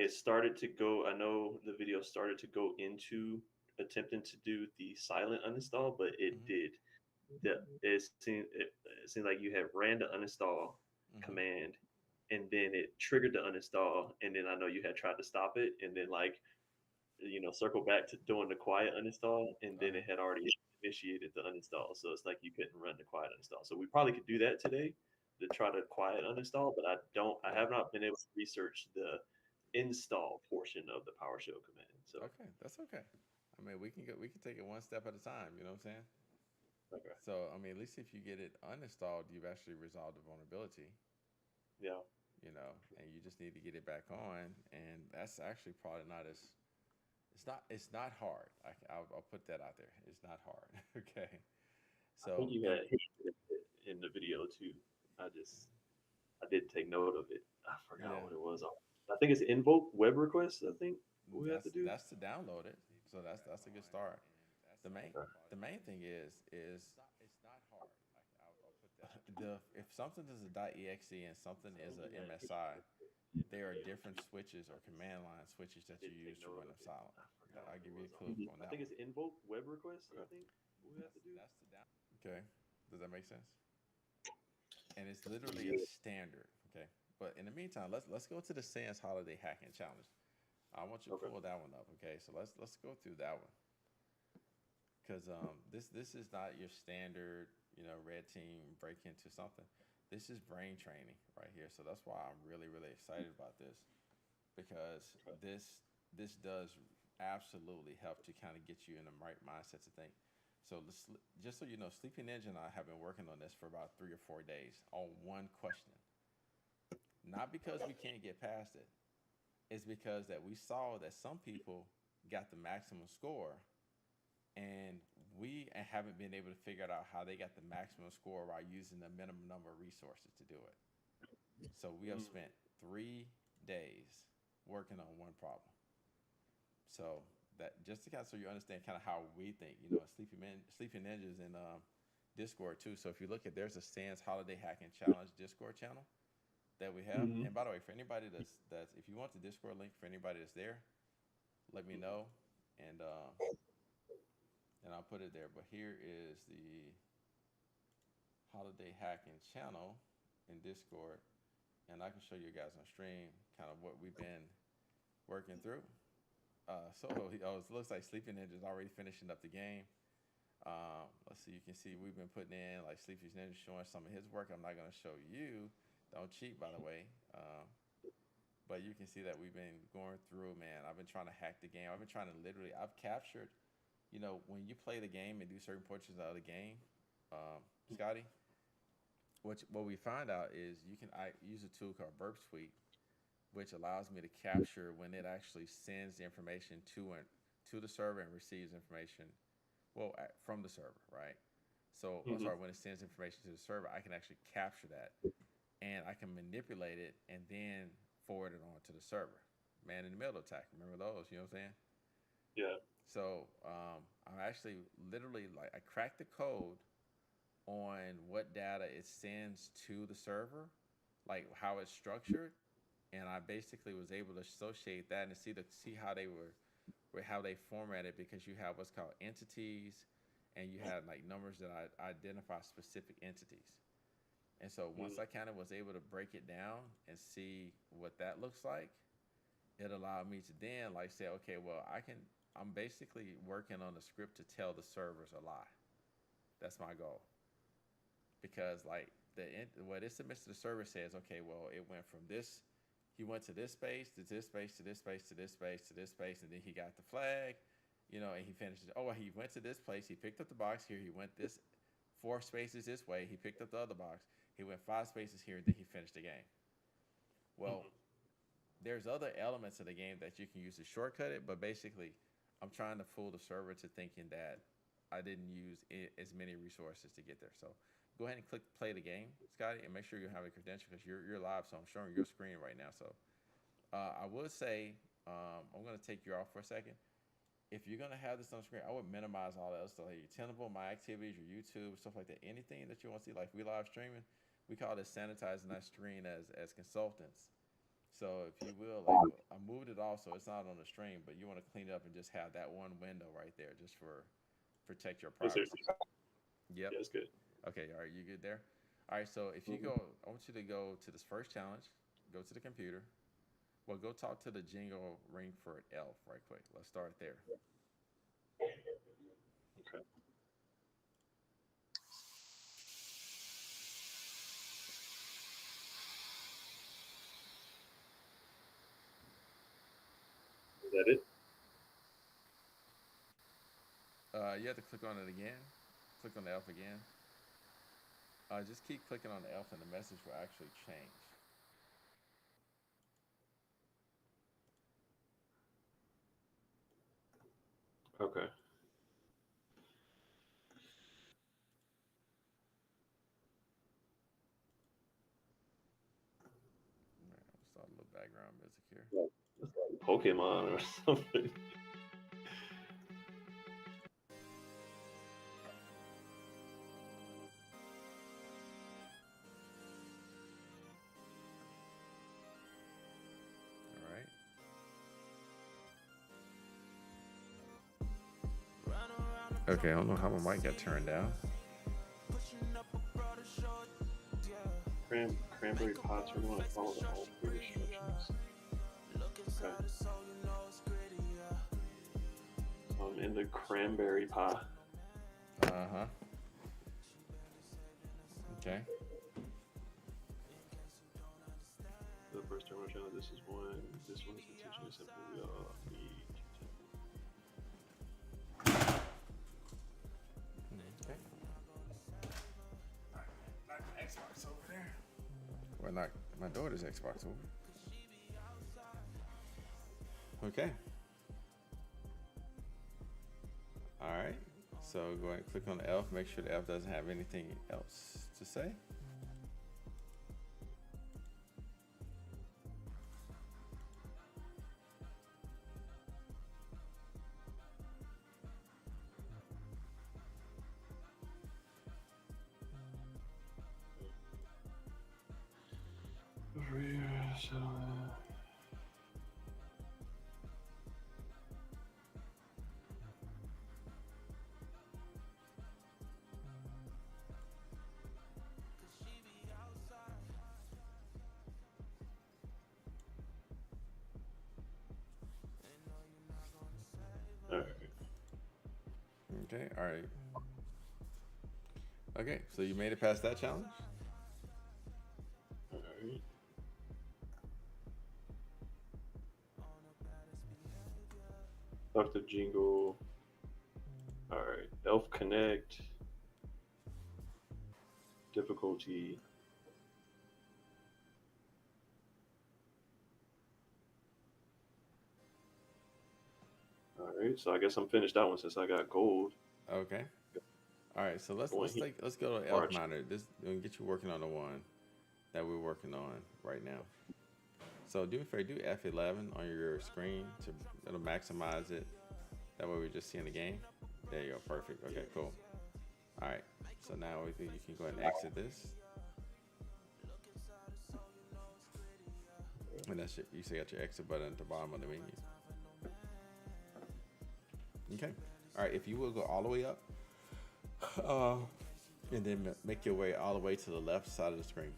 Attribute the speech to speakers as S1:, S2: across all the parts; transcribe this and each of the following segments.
S1: it started to go. I know the video started to go into attempting to do the silent uninstall, but it
S2: Mm-hmm.
S1: did. It seemed like you had ran the uninstall
S2: Mm-hmm.
S1: command, and then it triggered the uninstall, and then I know you had tried to stop it, and then like circle back to doing the quiet uninstall, and then
S2: Uh-huh.
S1: it had already initiated the uninstall. So it's like you couldn't run the quiet uninstall. So we probably could do that today to try to quiet uninstall, but I
S2: Yeah.
S1: have not been able to research the install portion of the PowerShell command. So
S2: Okay, that's okay. I mean, we can take it one step at a time. You know what I'm saying?
S1: okay,
S2: So, I mean, at least if you get it uninstalled, you've actually resolved the vulnerability.
S1: yeah,
S2: You know, and you just need to get it back on, and that's actually probably not as it's not hard. I'll put that out there. It's not hard. Okay.
S1: I think
S2: So,
S1: you
S2: and
S1: had hinted at it in the video too. I did take note of it. I forgot
S2: yeah,
S1: what it was. I think it's invoke web request. I think we have to do.
S2: that's to download it. So that's a good start.
S1: Okay.
S2: The main thing is the if something is a .exe and something is a MSI, there are different switches or command line switches
S1: I
S2: that you
S1: did take
S2: use to
S1: note
S2: run
S1: of
S2: them
S1: it.
S2: silent.
S1: I forgot
S2: I'll
S1: what it
S2: give you a
S1: was.
S2: clue on
S1: I
S2: that
S1: think
S2: one.
S1: it's invoke web request. I think we have to do.
S2: Okay, does that make sense? And it's literally a
S1: Yeah.
S2: standard. Okay, but in the meantime, let's go to the SANS Holiday Hacking Challenge. I want you to
S1: Okay.
S2: pull that one up. Okay, so let's go through that one because this is not your standard red team break into something. This is brain training right here. So that's why I'm really excited about this because
S1: Okay.
S2: this does absolutely help to kind of get you in the right mindset to think. So just so you know, Sleepy Ninja and I have been working on this for about 3 or 4 days on one question. Not because we can't get past it. It's because that we saw that some people got the maximum score and we haven't been able to figure out how they got the maximum score while using the minimum number of resources to do it. So we have
S1: Mm.
S2: spent 3 days working on one problem. So that just to kind of so you understand kind of how we think, Sleepy Ninjas in Discord too. So if you look at there's a Sans Holiday Hacking Challenge Discord channel that we have.
S1: Mm-hmm.
S2: And by the way, for anybody that's if you want the Discord link for anybody that's there, let me know and uh, and I'll put it there. But here is the Holiday Hacking channel in Discord, and I can show you guys on stream kind of what we've been working through. It looks like Sleepy Ninja's already finishing up the game. Let's see, you can see we've been putting in like Sleepy Ninja showing some of his work. I'm not going to show you. Don't cheat, by the way. But you can see that we've been going through, man. I've been trying to hack the game. I've been trying to literally, I've captured, when you play the game and do certain portions of the game, Scotty, what we find out is I use a tool called Burp Suite, which allows me to capture when it actually sends the information to the server and receives information, well, from the server, right? So, I'm
S1: Mm-hmm.
S2: sorry, when it sends information to the server, I can actually capture that and I can manipulate it and then forward it on to the server. Man in the middle attack, remember those? You know what I'm saying?
S1: Yeah.
S2: So I'm actually literally like I cracked the code on what data it sends to the server, like how it's structured, and I basically was able to associate that and see how they were how they formatted because you have what's called entities, and you have like numbers that identify specific entities. And so once
S1: Mm.
S2: I kind of was able to break it down and see what that looks like, it allowed me to then like say, okay, well, I'm basically working on a script to tell the servers a lie. That's my goal. Because like what it submits to the server says, okay, well, it went from this, he went to this space, to this space, to this space, to this space, to this space, and then he got the flag, and he finished it. Oh, well, he went to this place, he picked up the box here, he went this 4 spaces this way, he picked up the other box, he went 5 spaces here, and then he finished the game. Well,
S1: Mm-hmm.
S2: there's other elements of the game that you can use to shortcut it, but basically, I'm trying to fool the server to thinking that I didn't use as many resources to get there. So go ahead and click play the game, Scotty, and make sure you have a credential because you're live. So I'm showing your screen right now. So I would say I'm going to take you off for a second. If you're going to have this on screen, I would minimize all that other stuff, like your Tenable, my activities, your YouTube, stuff like that. Anything that you want to see, like we live streaming, we call this sanitizing that screen as consultants. So if you will, like I moved it off so it's not on the stream, but you want to clean it up and just have that one window right there, just for protect your
S1: Yes, sir.
S2: privacy. Yep.
S1: Yeah, it's good.
S2: Okay. All right. You good there? All right. So if you
S1: Hmm.
S2: go, I want you to go to this first challenge. Go to the computer. Well, go talk to the Jingle Ringford elf right quick. Let's start there.
S1: Okay. Is that it?
S2: You have to click on it again. Click on the elf again. Just keep clicking on the elf, and the message will actually change.
S1: Okay.
S2: All right, I'll start a little background music here.
S1: Like, it's like Pokemon or something.
S2: All right. Okay, I don't know how my mic got turned down.
S1: Cranberry pots. We want to follow the all three instructions. Okay. So I'm in the cranberry pot.
S2: Uh-huh. Okay.
S1: The first terminal channel. This is one. This one's intention is simply we all need.
S2: Okay. Knock my Xbox over there. Well, knock my daughter's Xbox over. Okay. All right. So go ahead and click on the elf. Make sure the elf doesn't have anything else to say.
S1: Over here, so, all right.
S2: Okay. All right. Okay. So you made it past that challenge.
S1: All right. Dr. Jingle. All right. Elf Connect. Difficulty. All right. So I guess I'm finished that one since I got gold.
S2: Okay. All right. So let's
S1: Going
S2: let's
S1: here.
S2: take let's go to elf
S1: March.
S2: monitor. This we'll get you working on the one that we're working on right now. So do me a favor, do F11 on your screen to it'll maximize it. That way we're just seeing the game. There you go. Perfect. Okay. Cool. All right. So now we think you can go ahead and exit this. And that's your, you see got your exit button at the bottom of the menu. Okay. All right. If you will go all the way up, and then make your way all the way to the left side of the screen.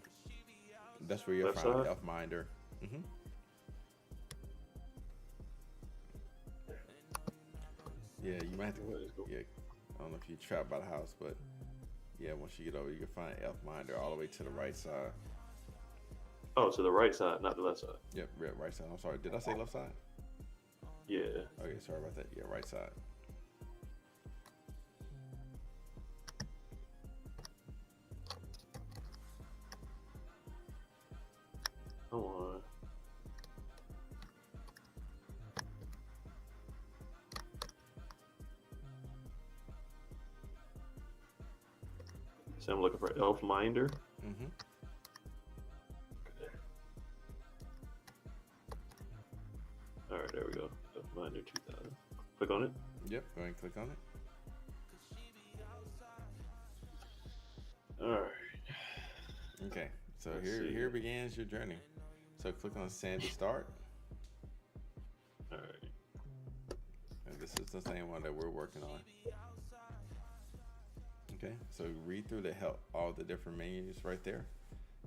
S2: That's where you'll
S1: Left
S2: find
S1: side.
S2: Elf Minder. Hmm. Yeah, you might have to.
S1: Let's go.
S2: Yeah, I don't know if you're trapped by the house, but yeah, once you get over, you can find Elf Minder all the way to the right side.
S1: Oh, to the right side, not the left side.
S2: Yep, right side. I'm sorry. Did I say left side?
S1: Yeah.
S2: Okay, sorry about that. Yeah, right side.
S1: Come on. So I'm looking for Elf Minder.
S2: Mm-hmm.
S1: All right, there we go. Elf Minder 2000. Click on it.
S2: Yep. Go ahead and click on it.
S1: All right.
S2: Okay. So
S1: Let's
S2: here
S1: see.
S2: here begins your journey. So click on Sandy Start,
S1: All right.
S2: and this is the same one that we're working on. Okay, so read through the help all the different menus right there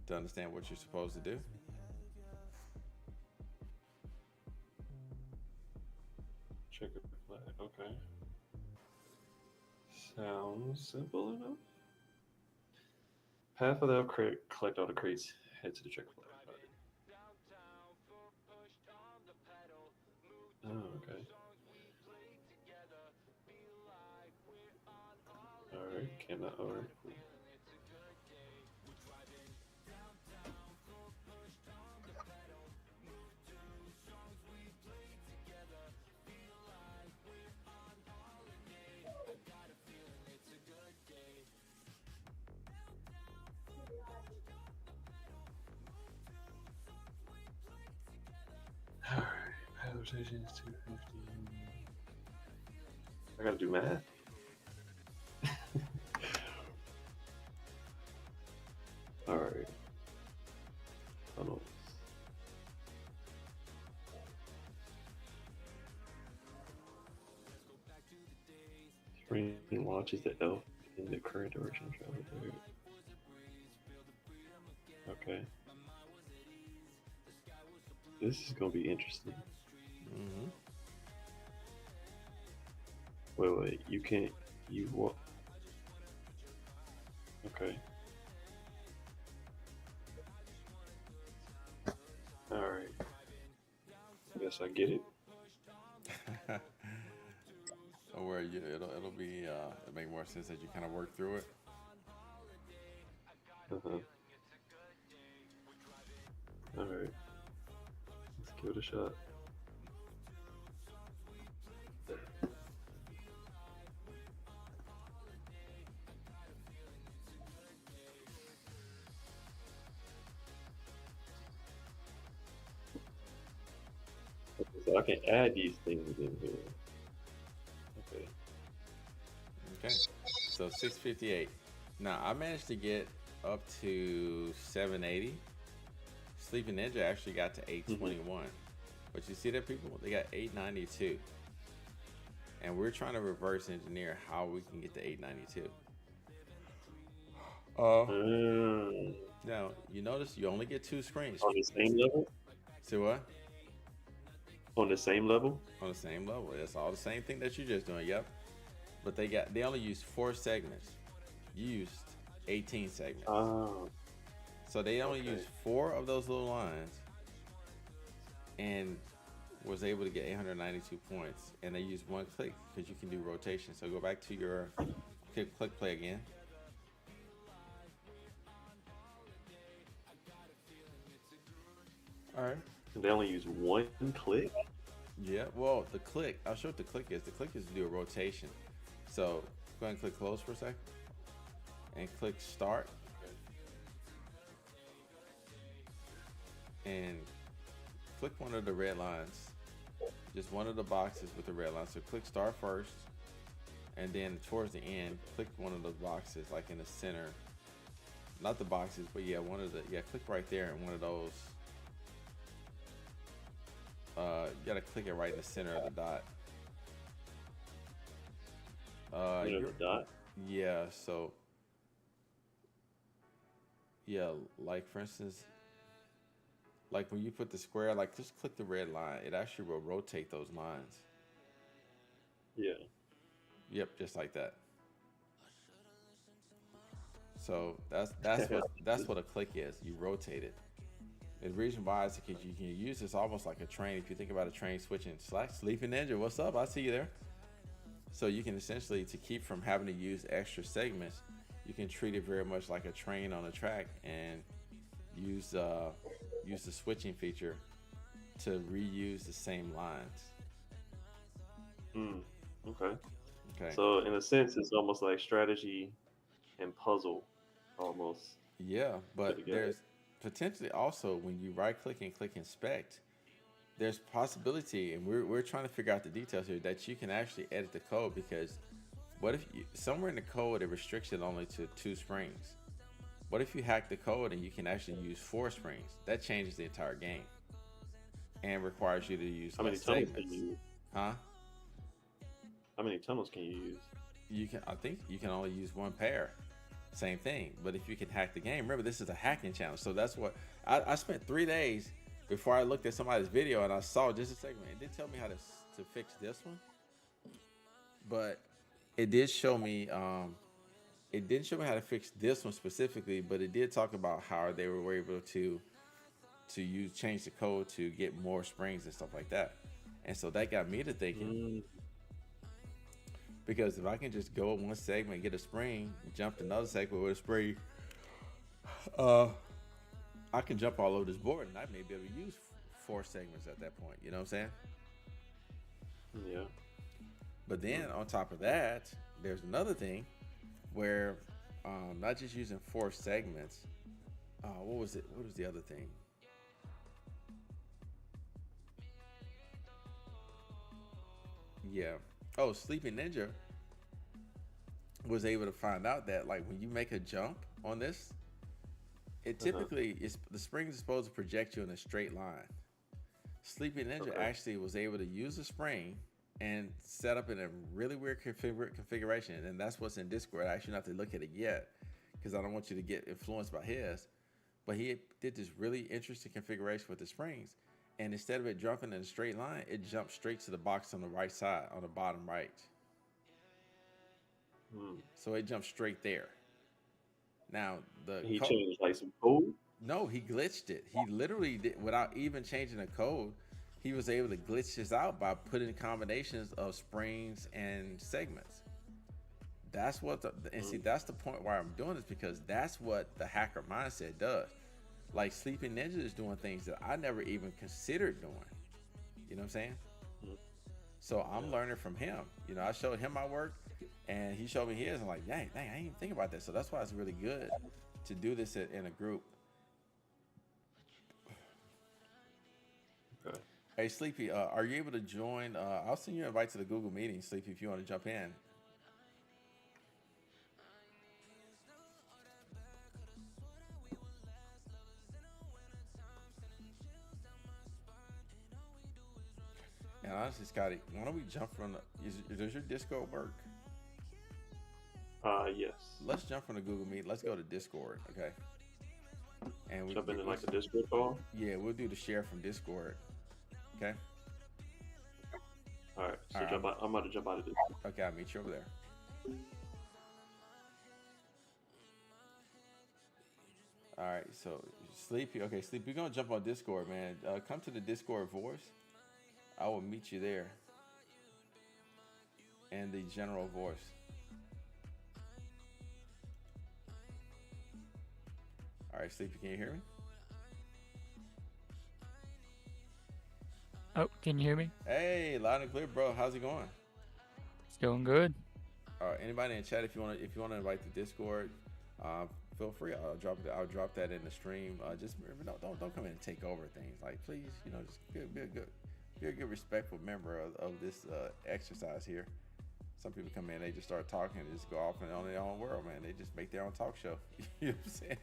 S2: to understand what you're supposed to do.
S1: Checker flag. Okay. Sounds simple enough. Path without collect all the crates. Head to the checker flag. Oh, okay. All right. Cannot. All right. Cool. All right. Path rotation is 250. I gotta do math. All right. Hold on. Screen launches the elf in the current direction of travel. Okay. This is gonna be interesting.
S2: Mm-hmm.
S1: Wait. You can't. You what? Okay. All right. I guess I get it.
S2: Where it'll be it'll make more sense as you kind of work through it.
S1: Uh-huh. All right. Let's give it a shot. So I can add these things in here. Okay.
S2: Okay, so 658. Now I managed to get up to 780. Sleeping Ninja actually got to
S1: Mm-hmm.
S2: 821. But you see that people they got 892, and we're trying to reverse engineer how we can get to 892.
S1: Um,
S2: Now you notice you only get two screens.
S1: on the same level.
S2: See what?
S1: On the same level.
S2: On the same level. It's all the same thing that you're just doing. Yep. But they only used 4 segments. You used 18 segments.
S1: Oh.
S2: So they only
S1: Okay.
S2: used 4 of those little lines and was able to get 892 points. And they used one click because you can do rotation. So go back to your click play again. All right.
S1: And they only use one click.
S2: Yeah. Well, the click. I'll show what the click is. The click is to do a rotation. So go ahead and click close for a second and click start and click one of the red lines. Just one of the boxes with the red line. So click start first, and then towards the end, click one of those boxes, like in the center. Not the boxes, but yeah, click right there in one of those. You gotta click it right in the center of the dot.
S1: The dot.
S2: Yeah. So yeah, like for instance, like when you put the square, like just click the red line. It actually will rotate those lines.
S1: Yeah.
S2: Yep, just like that. So that's what a click is. You rotate it. And the reason why is because you can use this almost like a train. If you think about a train switching, slack sleeping ninja, what's up? I see you there. So you can essentially, to keep from having to use extra segments, you can treat it very much like a train on a track and use use the switching feature to reuse the same lines.
S1: Mm. Okay.
S2: Okay.
S1: So in a sense, it's almost like strategy and puzzle, almost
S2: Yeah,
S1: put
S2: but
S1: together.
S2: there's potentially also when you right click and click inspect, there's possibility, and we're trying to figure out the details here, that you can actually edit the code. Because what if somewhere in the code it restricts it only to 2 springs? What if you hack the code and you can actually use 4 springs? That changes the entire game and requires you to use
S1: How many
S2: less
S1: tunnels can
S2: segments.
S1: you use?
S2: Huh?
S1: How many tunnels can you use?
S2: You can. I think you can only use 1 pair. Same thing. But if you can hack the game, remember this is a hacking challenge. So that's what I spent 3 days before I looked at somebody's video and I saw just a segment. It did tell me how to fix this one, but it did show me. It didn't show me how to fix this one specifically, but it did talk about how they were able to use change the code to get more springs and stuff like that. And so that got me to thinking,
S1: Mm,
S2: because if I can just go in one segment, get a spring, jump to another segment with a spring, uh, I can jump all over this board and I may be able to use 4 segments at that point. You know what I'm saying?
S1: yeah.
S2: But then on top of that, there's another thing where not just using 4 segments. What was it? What was the other thing? Yeah. Oh, Sleepy Ninja was able to find out that like when you make a jump on this, it
S1: Uh-huh.
S2: typically is the spring is supposed to project you in a straight line. Sleepy Ninja
S1: Okay.
S2: actually was able to use the spring and set up in a really weird configuration, and that's what's in Discord. I actually don't have to look at it yet because I don't want you to get influenced by his. But he did this really interesting configuration with the springs, and instead of it jumping in a straight line, it jumped straight to the box on the right side, on the bottom right.
S1: Hmm.
S2: So it jumped straight there. Now the
S1: He
S2: code,
S1: changed like some code.
S2: no, he glitched it. He literally did without even changing the code. He was able to glitch this out by putting combinations of springs and segments. That's what and see
S1: Mm,
S2: that's the point why I'm doing this, because that's what the hacker mindset does. Like Sleeping Ninja is doing things that I never even considered doing. You know what I'm saying?
S1: mm,
S2: So I'm
S1: yeah.
S2: learning from him. You know, I showed him my work and he showed me his. I'm like, dang, I didn't even think about that. So that's why it's really good to do this in a group.
S1: Okay.
S2: Hey, Sleepy, are you able to join? I'll send you an invite to the Google meeting, Sleepy, if you want to jump in. And honestly, Scotty, why don't we jump from does your Discord work?
S1: Yes.
S2: Let's jump from the Google Meet. Let's go to Discord, okay? And
S1: Jump in like a Discord call.
S2: yeah, we'll do the share from Discord, okay?
S1: All right.
S2: All
S1: So
S2: right,
S1: jump out. I'm about to jump out of this.
S2: okay, I'll meet you over there. All right, so Sleepy, okay, Sleepy, we're gonna jump on Discord, man. Come to the Discord voice. I will meet you there in the general voice. All right, Sleepy, can you hear me?
S3: Oh, can you hear me?
S2: Hey, loud and clear, bro. How's it going?
S3: It's going good.
S2: Anybody in chat, if you want to invite the Discord, uh, feel free. I'll drop that in the stream. Just remember, don't come in and take over things. Like, please, just be a good respectful member of this exercise here. Some people come in, they just start talking and just go off and on their own world, man. They just make their own talk show. You know what I'm saying?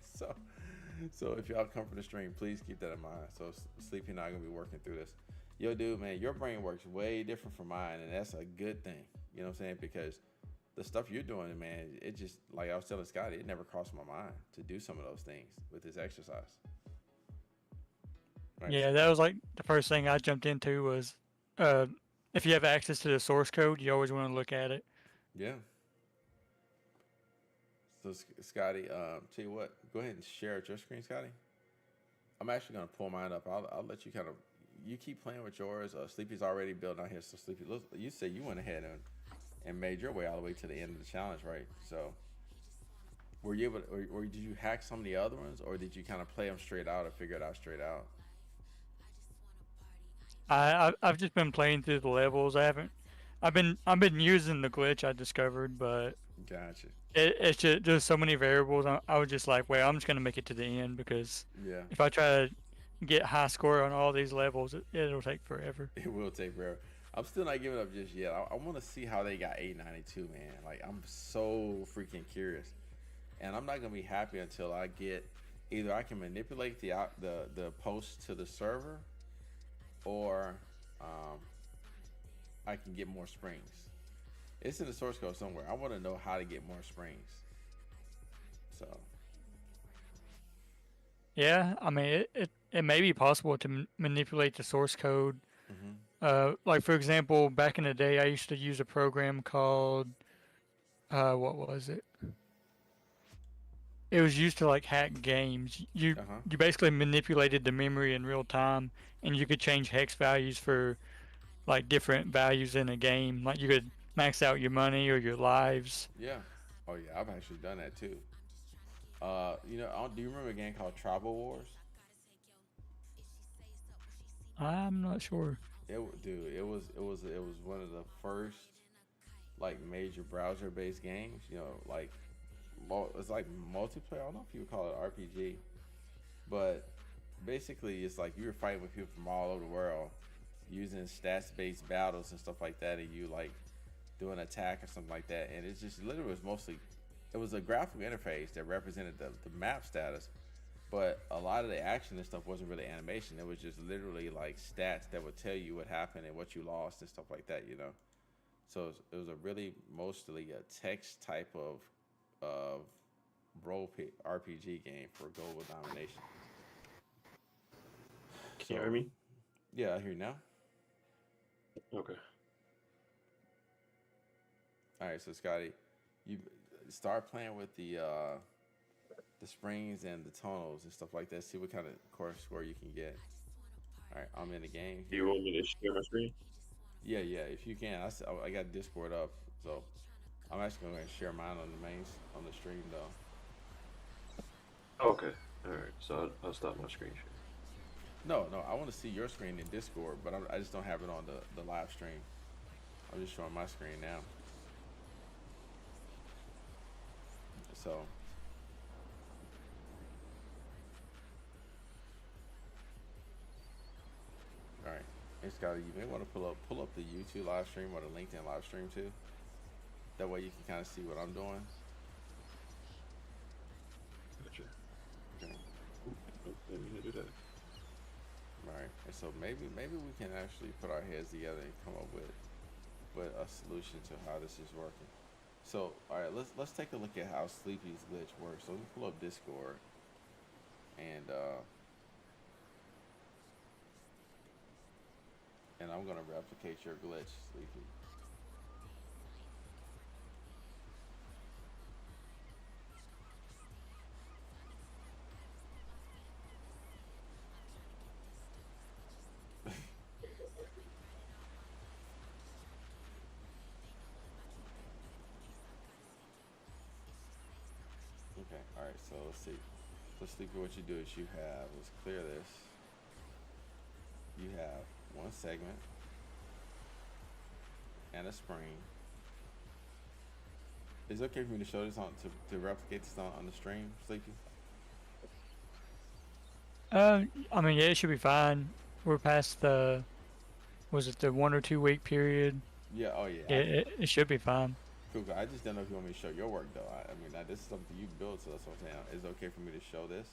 S2: So if y'all come from the stream, please keep that in mind. So Sleepy and I are gonna be working through this. Yo, dude, man, your brain works way different from mine, and that's a good thing. You know what I'm saying? Because the stuff you're doing, man, it just, like I was telling Scotty, it never crossed my mind to do some of those things with this exercise. Right?
S3: Yeah, that was like the first thing I jumped into was uh, if you have access to the source code, you always want to look at it.
S2: Yeah. So Scotty, tell you what, go ahead and share your screen, Scotty. I'm actually gonna pull mine up. I'll let you kind of you keep playing with yours. Sleepy's already built out here, so Sleepy, look, you said you went ahead and made your way all the way to the end of the challenge, right? So were you able to, or did you hack some of the other ones, or did you kind of play them straight out or figure it out straight out?
S3: I've just been playing through the levels. I've been using the glitch I discovered, but
S2: Gotcha.
S3: it's just there's so many variables. I was just like, well, I'm just gonna make it to the end because
S2: Yeah,
S3: if I try to get high score on all these levels, it'll take forever.
S2: it will take forever. I'm still not giving up just yet. I want to see how they got 892, man. Like, I'm so freaking curious. and I'm not gonna be happy until I get either I can manipulate the post to the server, or um, I can get more springs. It's in the source code somewhere. I want to know how to get more springs. So
S3: Yeah, I mean, it may be possible to manipulate the source code.
S2: hmm
S3: Like for example, back in the day, I used to use a program called what was it? It was used to like hack games. You
S2: uh huh.
S3: you basically manipulated the memory in real time, and you could change hex values for like different values in a game. Like you could max out your money or your lives.
S2: Yeah. Oh yeah, I've actually done that too. Do you remember a game called Tribal Wars?
S3: I'm not sure.
S2: Dude, it was one of the first like major browser based games. Like it's like multiplayer. I don't know if you would call it RPG, but basically it's like you were fighting with people from all over the world using stats based battles and stuff like that, and you like do an attack or something like that. And it's just literally was mostly it was a graphical interface that represented the map status, but a lot of the action and stuff wasn't really animation. It was just literally like stats that would tell you what happened and what you lost and stuff like that. So it was a really mostly a text type of RPG game for global domination.
S1: Can you hear
S2: So
S1: me?
S2: yeah, I hear you now.
S1: Okay.
S2: All right, so Scotty, you start playing with the springs and the tonals and stuff like that. See what kind of course score you can get. All right, I'm in the game
S1: Do you
S2: here.
S1: want me to share my screen?
S2: Yeah, yeah. If you can, I got Discord up, so I'm actually going to share mine on on the stream though.
S1: Okay. All right. So I'll stop my screen share.
S2: No, no, I want to see your screen in Discord, but I just don't have it on the live stream. I'm just showing my screen now. So, all right, hey Scotty, you may want to pull up the YouTube live stream or the LinkedIn live stream too. That way you can kind of see what I'm doing.
S1: Gotcha.
S2: Okay.
S1: Oh, let me do that.
S2: All right, and so maybe we can actually put our heads together and come up with a solution to how this is working. So, all right, let's take a look at how Sleepy's glitch works. So let me pull up Discord, and and I'm gonna replicate your glitch, Sleepy. Okay, all right. So let's see. So Sleepy, what you do is let's clear this. You have one segment and a spring. Is it okay for me to show this to replicate this on the stream, Sleepy?
S3: I mean, yeah, it should be fine. We're past the was it the 1 or 2 week period?
S2: Yeah. Oh yeah.
S3: Yeah, it should be fine.
S2: Cool. I just don't know if you want me to show your work though. I mean, this is something you built, so that's what I'm saying. Is it okay for me to show this?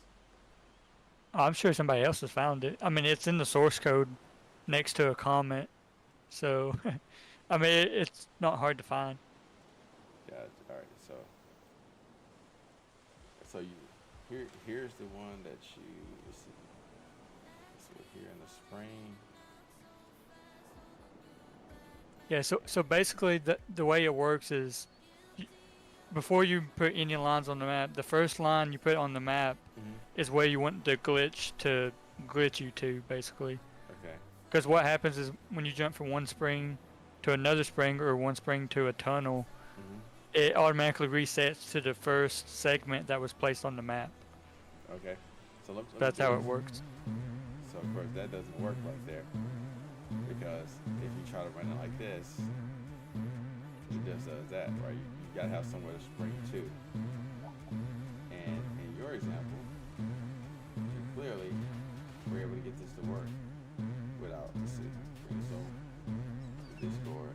S3: I'm sure somebody else has found it. I mean, it's in the source code next to a comment, so I mean, it's not hard to find.
S2: Yeah. All right. So here's the one that you let's see. So here in the spring.
S3: Yeah, so basically the way it works is before you put any lines on the map, the first line you put on the map
S2: Mm-hmm.
S3: is where you want the glitch to glitch you to, basically.
S2: Okay.
S3: Because what happens is when you jump from one spring to another spring or one spring to a tunnel,
S2: Mm-hmm.
S3: it automatically resets to the first segment that was placed on the map.
S2: Okay. So let me
S3: That's
S2: do
S3: how
S2: this.
S3: it works.
S2: So of course that doesn't work right there because if you try to run it like this, it just does that, right? You gotta have somewhere to spring to. And in your example, you clearly were able to get this to work without, let's see, bring this over to Discord.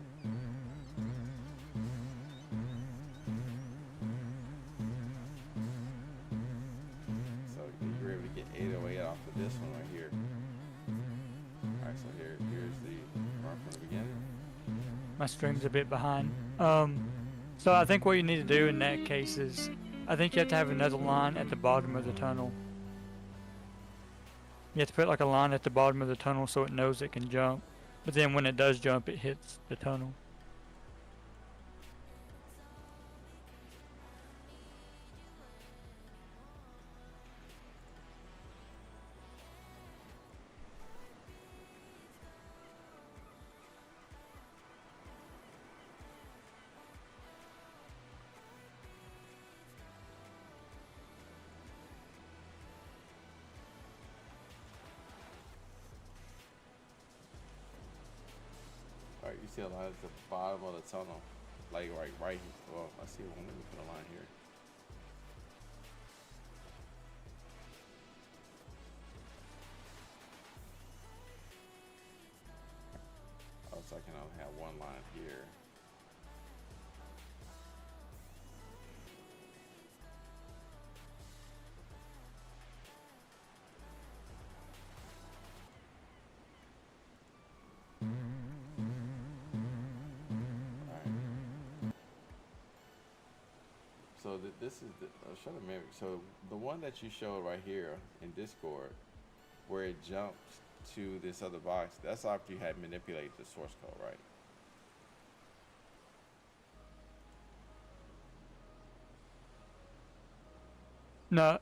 S3: My stream's a bit behind. So I think what you need to do in that case is, I think you have to have another line at the bottom of the tunnel. You have to put like a line at the bottom of the tunnel so it knows it can jump. But then when it does jump, it hits the tunnel.
S2: All right, you see a line at the bottom of the tunnel, like right. Well, I see one. Let me put a line here. Oh, so I can only have one line here. So this is the show the memory. So the one that you showed right here in Discord, where it jumps to this other box, that's after you had manipulated the source code, right?
S3: No,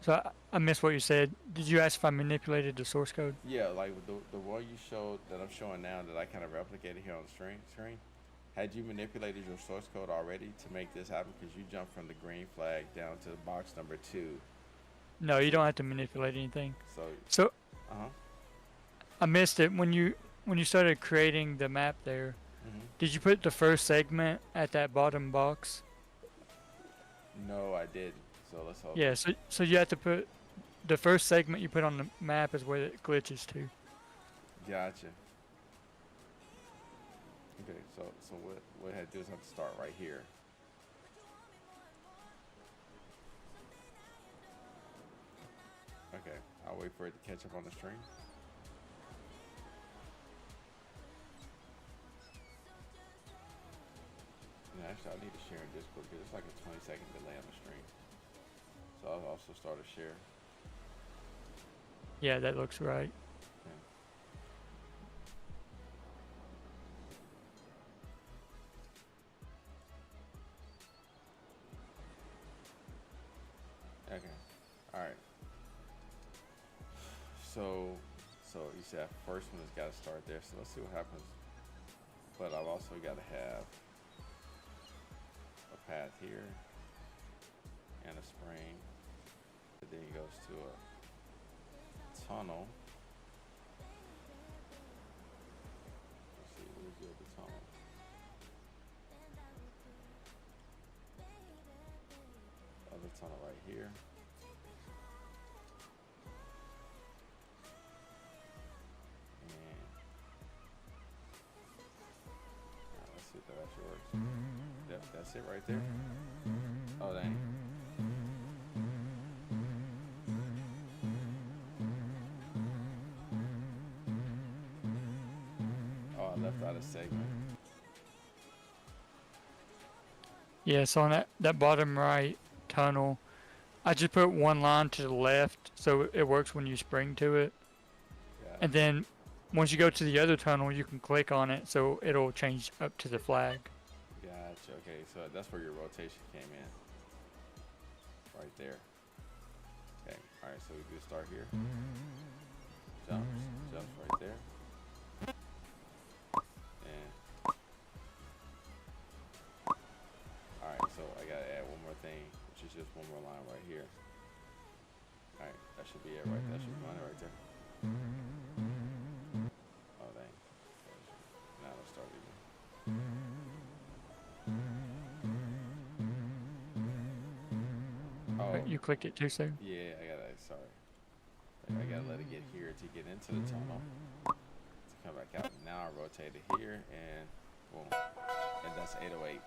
S3: so I missed what you said. Did you ask if I manipulated the source code?
S2: Yeah, like the one you showed that I'm showing now that I kind of replicated here on the screen. Had you manipulated your source code already to make this happen? Because you jumped from the green flag down to box number 2.
S3: No, you don't have to manipulate anything.
S2: So,
S3: I missed it when you started creating the map there. Did you put the first segment at that bottom box?
S2: No, I didn't. So let's hope.
S3: Yeah, so you have to put the first segment you put on the map is where it glitches to.
S2: Gotcha. Okay, so what I had to do is have to start right here. Okay, I'll wait for it to catch up on the stream. And actually, I need to share in Discord because it's like a 20-second delay on the stream. So I'll also start a share.
S3: Yeah, that looks right.
S2: Okay. All right. So you said first one has got to start there. So let's see what happens. But I've also got to have a path here and a spring. But then it goes to a tunnel. Let's see, where's the other tunnel? Other tunnel right here. That actually works. Yep, that's it right there. Oh, dang. Oh, I left out a segment.
S3: Yeah, so on that bottom right tunnel, I just put one line to the left so it works when you spring to it.
S2: Yeah.
S3: And then once you go to the other tunnel, you can click on it so it'll change up to the flag.
S2: Gotcha. Okay, so that's where your rotation came in. Right there. Okay, alright, so we do start here. Jumps right there. And alright, so I gotta add one more thing, which is just one more line right here. Alright, that should be it right there. That should be mine right there. Oh dang. Now it'll start again. Oh,
S3: You clicked it too soon.
S2: yeah, sorry. I gotta let it get here to get into the tunnel. To come back out. Now I rotate it here and boom. And that's 808.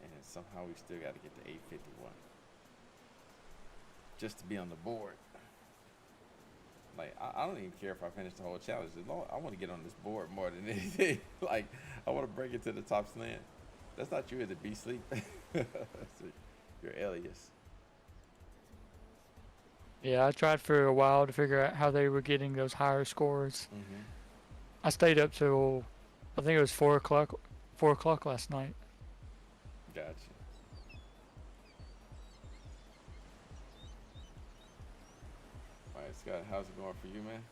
S2: And somehow we still gotta get to 851. Just to be on the board. Like, I I don't even care if I finish the whole challenge. As long I want to get on this board more than anything. Like I want to break it to the top slant. That's not you, is it? Be sleep. You're alias.
S3: Yeah, I tried for a while to figure out how they were getting those higher scores.
S2: Mm-hmm.
S3: I stayed up till I think it was 4 o'clock, 4 o'clock last night.
S2: Gotcha. All right, Scott, how's it going for you, man?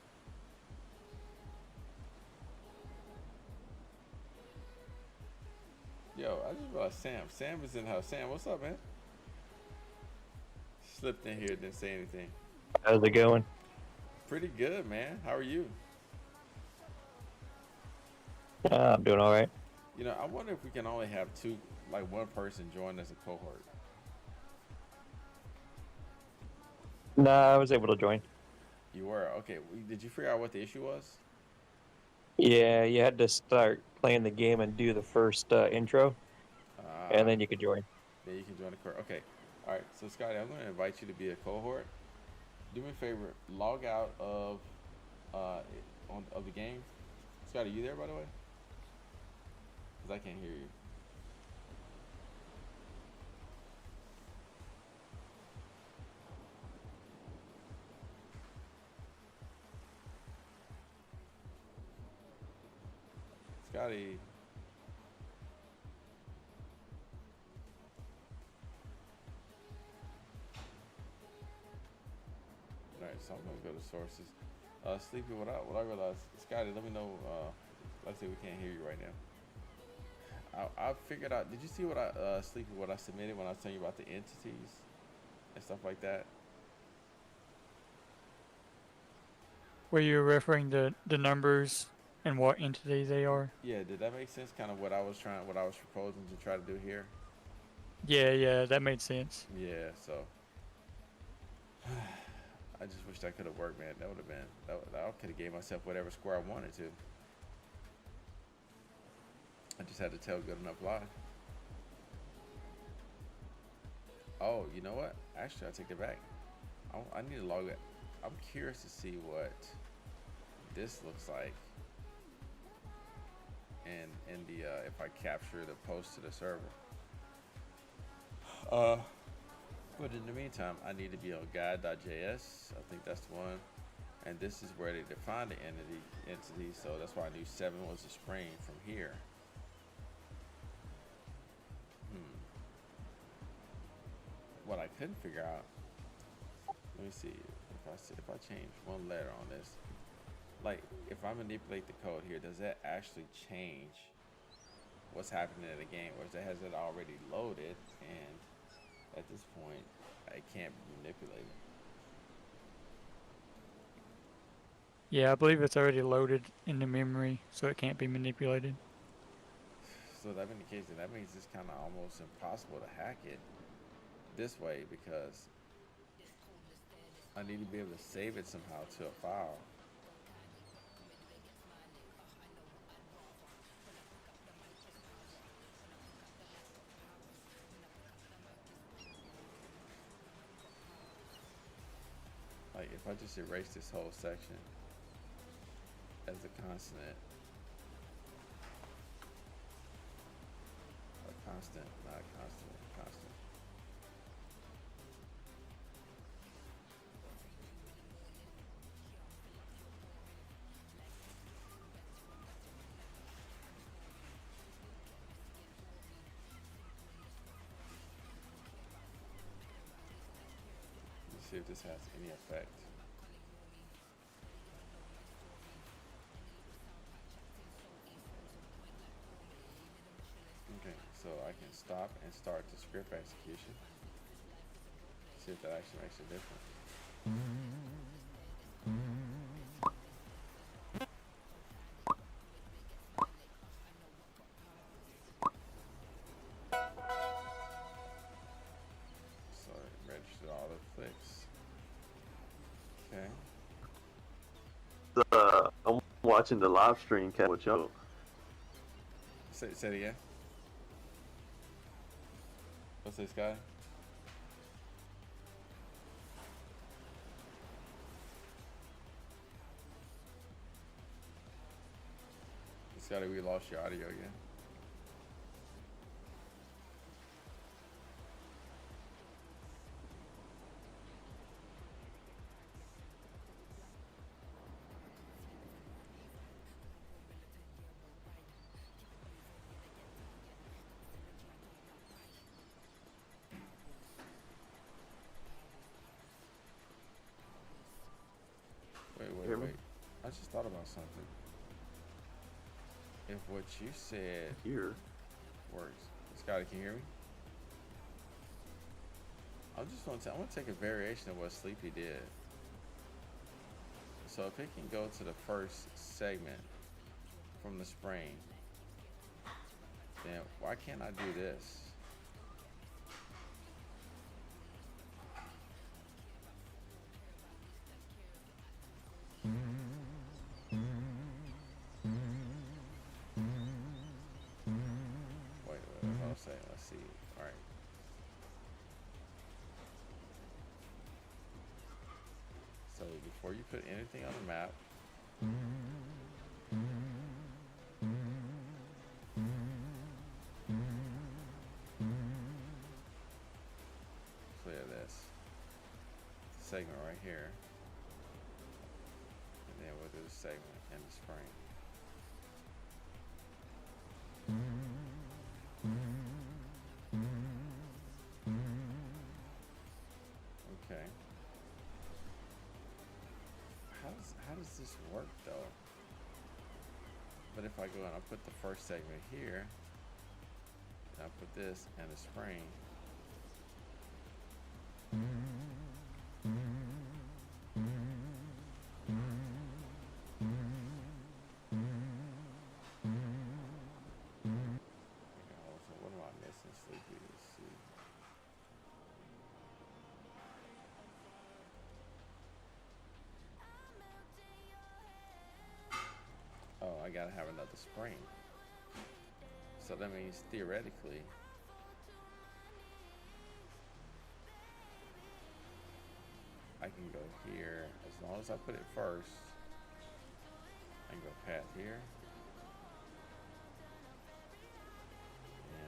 S2: Yo, I just realized Sam. Sam is in the house. Sam, what's up, man? Slipped in here, didn't say anything.
S4: How's it going?
S2: Pretty good, man. How are you?
S4: I'm doing all right.
S2: You know, I wonder if we can only have two, like one person join as a cohort.
S4: Nah, I was able to join.
S2: You were okay. Did you figure out what the issue was?
S4: Yeah, you had to start playing the game and do the first intro, and then you could join.
S2: Yeah, you can join the cohort. Okay. All right. So, Scotty, I'm going to invite you to be a cohort. Do me a favor. Log out of of the game. Scotty, you there, by the way? Because I can't hear you. Scotty. All right, so I'm gonna go to sources. Sleepy, what I realized, Scotty, let me know. Like I say, we can't hear you right now. I figured out. Did you see what Sleepy, what I submitted when I was telling you about the entities and stuff like that?
S3: Were you referring to the numbers and what entity they are?
S2: Yeah, did that make sense? Kind of what I was proposing to try to do here.
S3: Yeah, that made sense.
S2: Yeah, so I just wish that could have worked, man. That would have been I could have gave myself whatever score I wanted to. I just had to tell good enough lie. Oh, you know what? Actually, I take it back. I need to log it. I'm curious to see what this looks like, and in the if I capture the post to the server. But in the meantime, I need to be on guide.js. I think that's the one. And this is where they define the entity. So that's why I knew 7 was the spring from here. What I couldn't figure out. Let me see if I change one letter on this. Like if I manipulate the code here, does that actually change what's happening in the game, or has it already loaded and at this point it can't be manipulated?
S3: Yeah, I believe it's already loaded into memory, so it can't be manipulated.
S2: So that being the case, then that means it's kind of almost impossible to hack it this way, because I need to be able to save it somehow to a file. Like if I just erase this whole section as a constant, not a constant, a constant. Let's see if this has any effect. Okay, so I can stop and start the script execution. See if that actually makes a difference. So it registered all the clicks. Okay.
S1: I'm watching the live stream with y'all.
S2: Say it again. What's this guy? Scotty, we lost your audio again.
S1: Hear me?
S2: Wait. I just thought about something. If what you said
S1: Here.
S2: works, Scotty, can you hear me? I'm gonna take a variation of what Sleepy did. So if it can go to the first segment from the spring, then why can't I do this? Wait, what I'm saying, let's see. All right. So before you put anything on the map, clear this segment right here, and then we'll do the segment in the spring. Okay. How does this work though? But if I go and I put the first segment here, and I put this in the spring, so what am I missing, Sleepy? Let's see. Oh, I gotta have another spring. So that means theoretically, I can go here as long as I put it first. I can go path here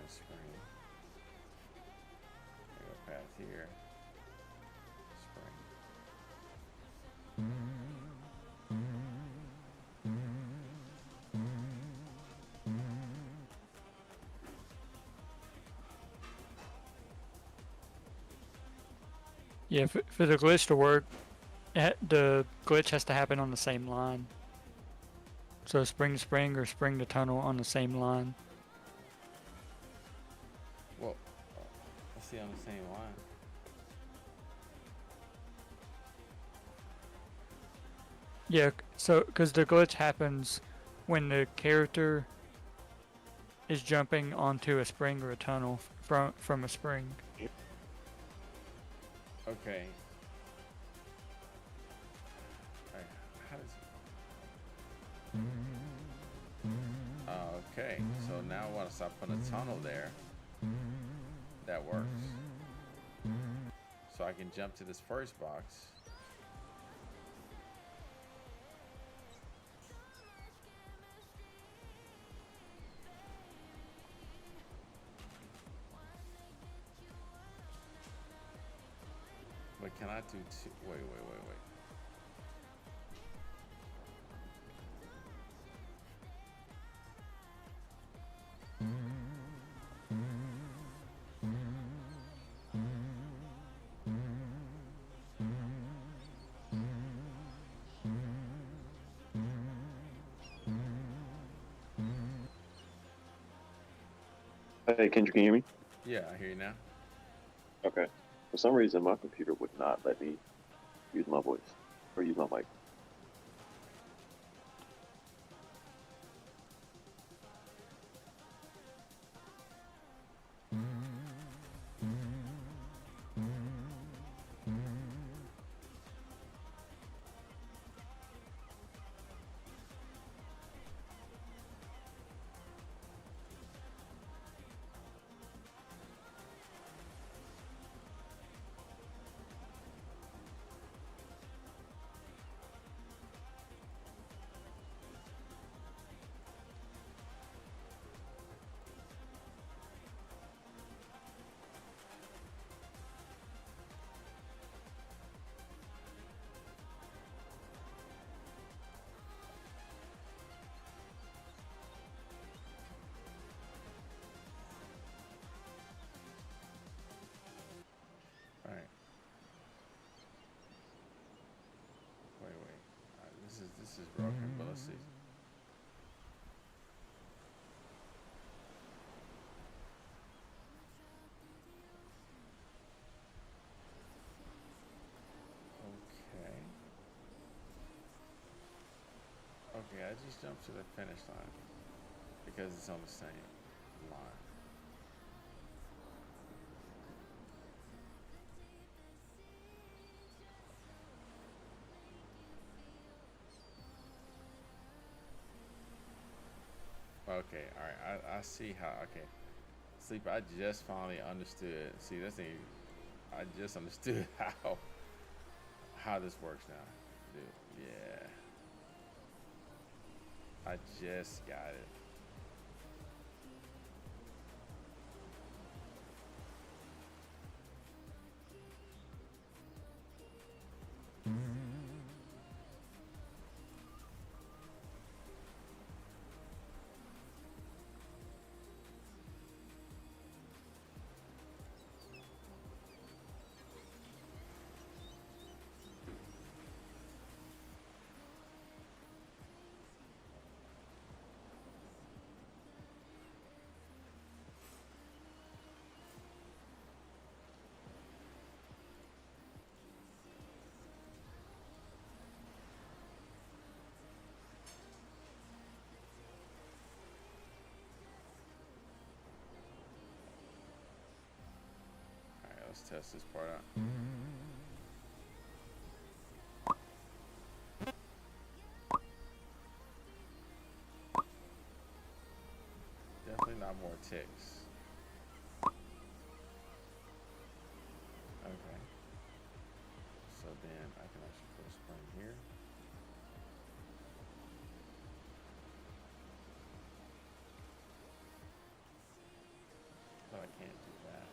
S2: and spring. I go path here, spring.
S3: Yeah, for the glitch to work, the glitch has to happen on the same line. So spring to spring or spring to tunnel on the same line.
S2: Well, let's see on the same line.
S3: Yeah, so because the glitch happens when the character is jumping onto a spring or a tunnel from a spring.
S2: Okay. Alright, how does okay, so now once I put a tunnel there, that works. So I can jump to this first box. But can I do two? Wait.
S1: Hey, Kendrick, can you hear me?
S2: Yeah, I hear you now.
S1: Okay. For some reason, my computer would not let me use my voice or use my mic.
S2: This is broken bullshit. Okay. Okay, I just jumped to the finish line because it's on the same line. Okay, all right. I see how. Okay, sleep. I just finally understood. See, that's thing. I just understood how this works now, dude. Yeah, I just got it. All right, let's test this part out. Definitely not more ticks. Okay. So then I can actually put a spring here. But I can't do that.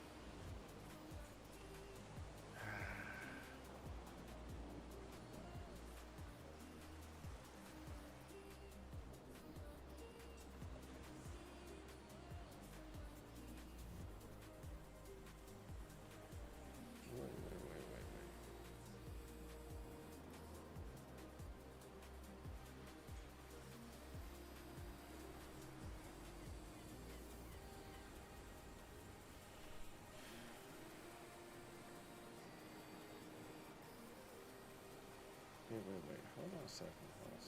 S2: Wait. Wait. Hold on a second. I'm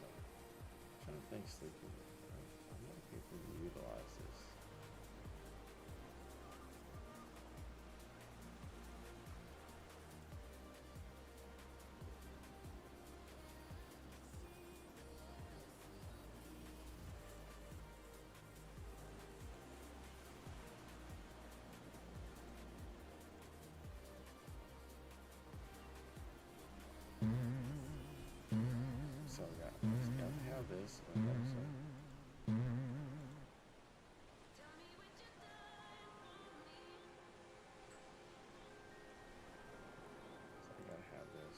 S2: trying to think, Sleepy. I'm not people utilize this. So I got to have this. Okay, so I gotta have this.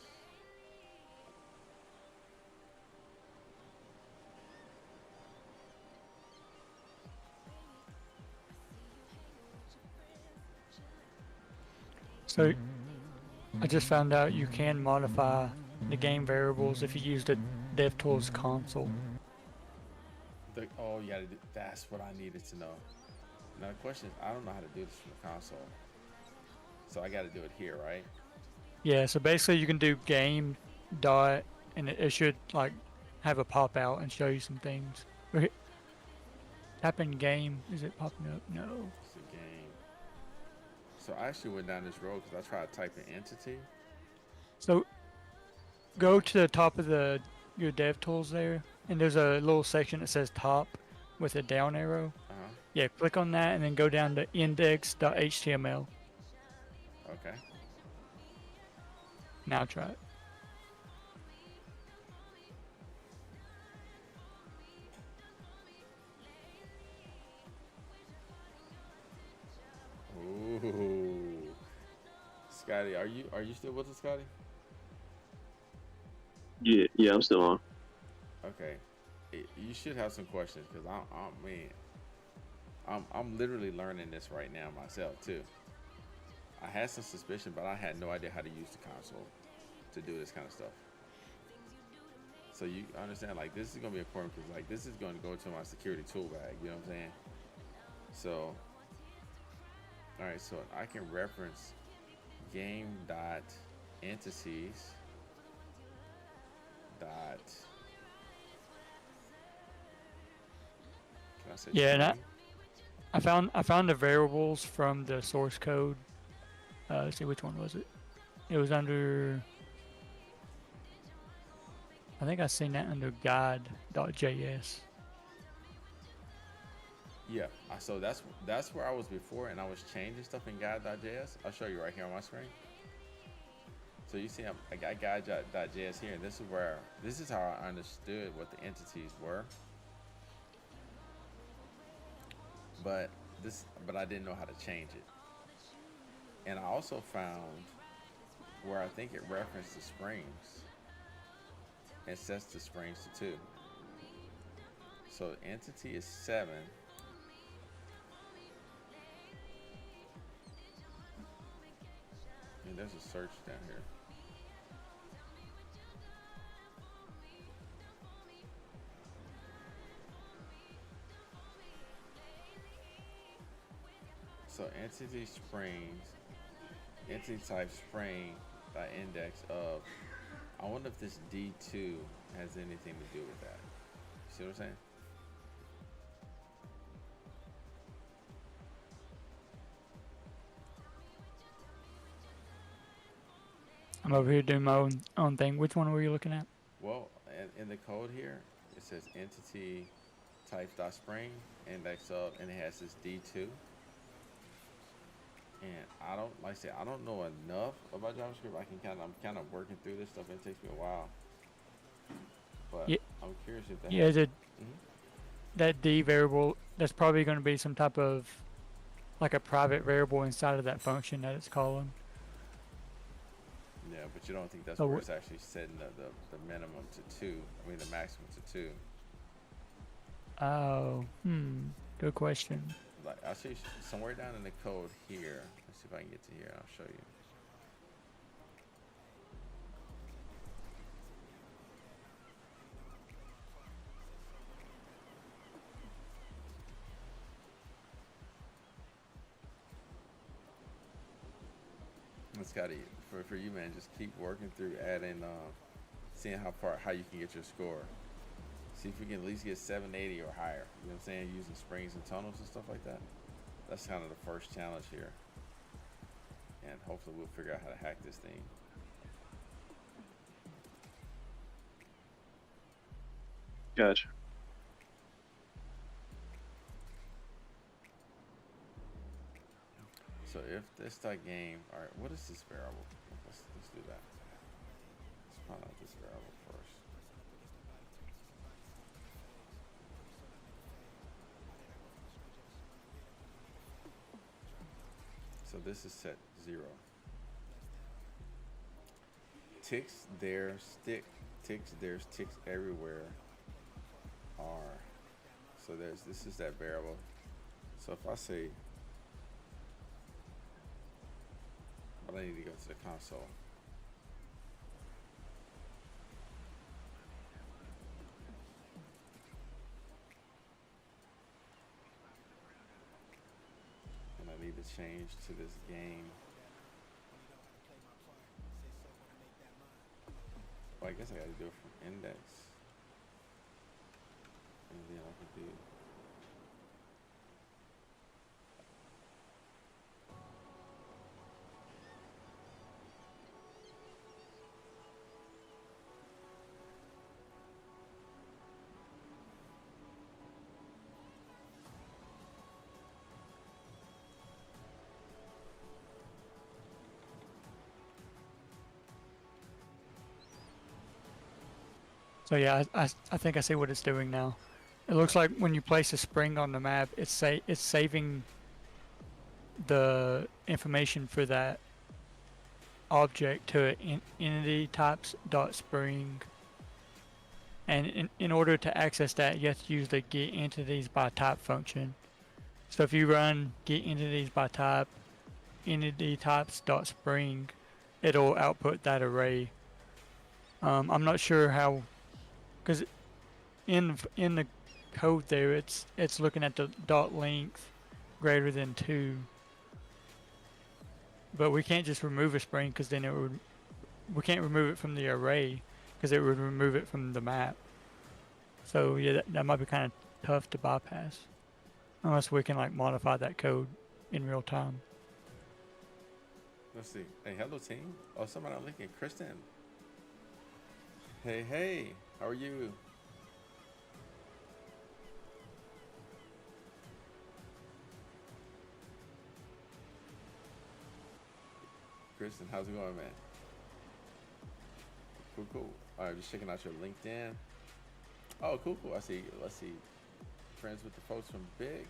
S3: So I just found out you can modify the game variables if you use the DevTools console.
S2: Oh, you gotta do. That's what I needed to know. Now the question is, I don't know how to do this from the console, so I got to do it here, right?
S3: Yeah, so basically you can do game dot and it should like have a pop out and show you some things. Tap in game, is it popping up? No.
S2: It's a game. So I actually went down this road because I tried to type in entity.
S3: So go to the top of your DevTools there, and there's a little section that says top with a down arrow. Yeah, click on that and then go down to index.html.
S2: Okay.
S3: Now try it.
S2: Ooh. Scotty, are you still with us, Scotty?
S1: Yeah, I'm still on.
S2: Okay. You should have some questions because I'm literally learning this right now myself too. I had some suspicion, but I had no idea how to use the console to do this kind of stuff. So you understand, like, this is gonna be important because, like, this is going to go to my security tool bag. You know what I'm saying? So, all right. So I can reference game dot entities dot. Can I say
S3: Yeah, and
S2: spring?
S3: I found the variables from the source code. Let's see, which one was it? It was under. I think I seen that under guide.js.
S2: Yeah. So that's where I was before, and I was changing stuff in guide.js. I'll show you right here on my screen. So you see, I got guide.js here, and this is how I understood what the entities were. But I didn't know how to change it. And I also found where I think it referenced the springs and sets the springs to 2. So entity is 7. And there's a search down here. So entity springs, entity type spring by index of. I wonder if this D2 has anything to do with that. See what I'm saying?
S3: I'm over here doing my own thing. Which one were you looking at?
S2: Well, in the code here, it says entity types dot spring index of, and it has this D2. And I don't know enough about JavaScript. I'm kind of working through this stuff. It takes me a while, but
S3: Yeah,
S2: I'm curious if that.
S3: yeah.
S2: Mhm.
S3: That D variable, that's probably going to be some type of like a private variable inside of that function that it's calling.
S2: Yeah, but you don't think that's
S3: Oh,
S2: where it's actually setting the minimum to 2? I mean, the maximum to 2.
S3: Oh, good question.
S2: Like, I'll show you somewhere down in the code here. Let's see if I can get to here. I'll show you. It's gotta, for you, man, just keep working through adding, seeing how you can get your score. See if we can at least get 780 or higher. You know what I'm saying? Using springs and tunnels and stuff like that. That's kind of the first challenge here. And hopefully we'll figure out how to hack this thing.
S5: Gotcha.
S2: So if this game, all right, what is this variable? Let's do that. Let's find out this variable first. So this is set 0. Ticks there, ticks there's ticks everywhere are. So this is that variable. So if I say, but I need to go to the console. And I need to change to this game. Well, I guess I gotta do it from index. And then I can do.
S3: So yeah, I think I see what it's doing now. It looks like when you place a spring on the map, it's saving the information for that object to entity types dot spring. And in order to access that, you have to use the get entities by type function. So if you run get entities by type entity types dot spring, it'll output that array. I'm not sure how Because in the code there, it's looking at the dot length greater than 2. But we can't just remove a spring because then we can't remove it from the array because it would remove it from the map. So yeah, that might be kind of tough to bypass unless we can like modify that code in real time.
S2: Let's see. Hey, hello team. Oh, somebody on LinkedIn. Kristen. Hey. How are you? Kristen, how's it going, man? Cool. All right, just checking out your LinkedIn. Oh, cool. I see. Let's see. Friends with the folks from Big.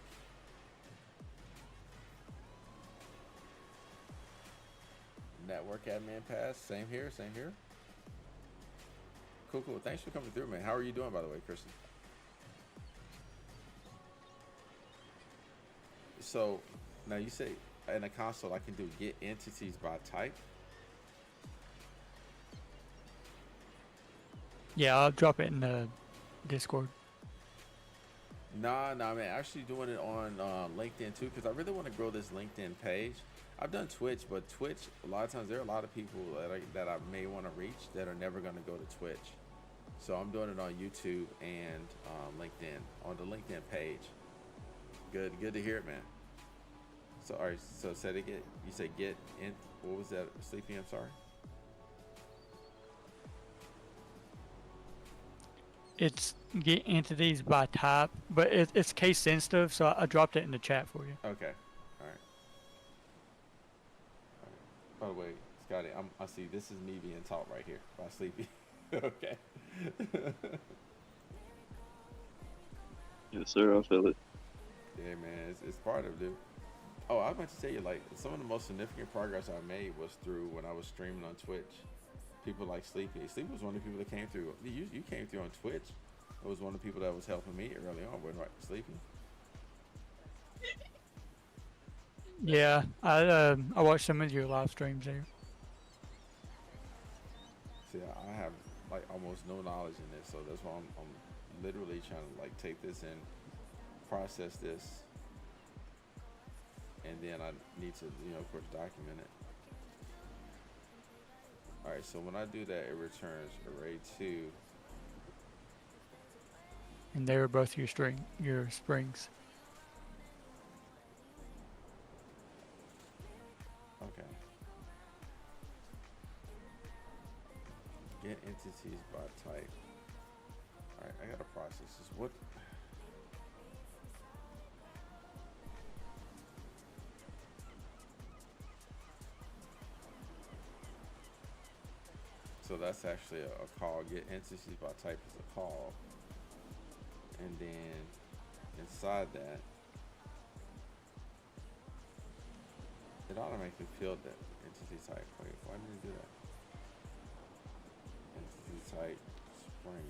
S2: Network admin pass. Same here. Cool. Thanks for coming through, man. How are you doing, by the way, Kristen? So, now you say in a console I can do get entities by type.
S3: Yeah, I'll drop it in the Discord.
S2: Nah, man. Actually doing it on LinkedIn too, because I really want to grow this LinkedIn page. I've done Twitch, but Twitch, a lot of times there are a lot of people that I may want to reach that are never going to go to Twitch. So I'm doing it on YouTube and LinkedIn, on the LinkedIn page. Good to hear it, man. So, all right, so said it get, you say get in, what was that, Sleepy, I'm sorry?
S3: It's get entities by type, but it's case sensitive, so I dropped it in the chat for you.
S2: Okay, all right. By the way, Scotty, I see this is me being taught right here by Sleepy. Okay.
S5: Yes, sir. I feel it.
S2: Yeah, man, it's part of it, dude. Oh, I was about to tell you, like, some of the most significant progress I made was through when I was streaming on Twitch. People like Sleepy. Sleepy was one of the people that came through. You came through on Twitch. It was one of the people that was helping me early on when Sleepy.
S3: Yeah, I watched some of your live streams there.
S2: See, I have like almost no knowledge in this, so that's why I'm literally trying to like take this and process this, and then I need to, of course, document it. All right, so when I do that, it returns array 2.
S3: And they were both your springs.
S2: Okay. Get entities by type. All right, I gotta process this. What? So that's actually a call. Get entities by type is a call. And then inside that, it automatically filled that entity type. Wait, why did it do that? Entity type spring.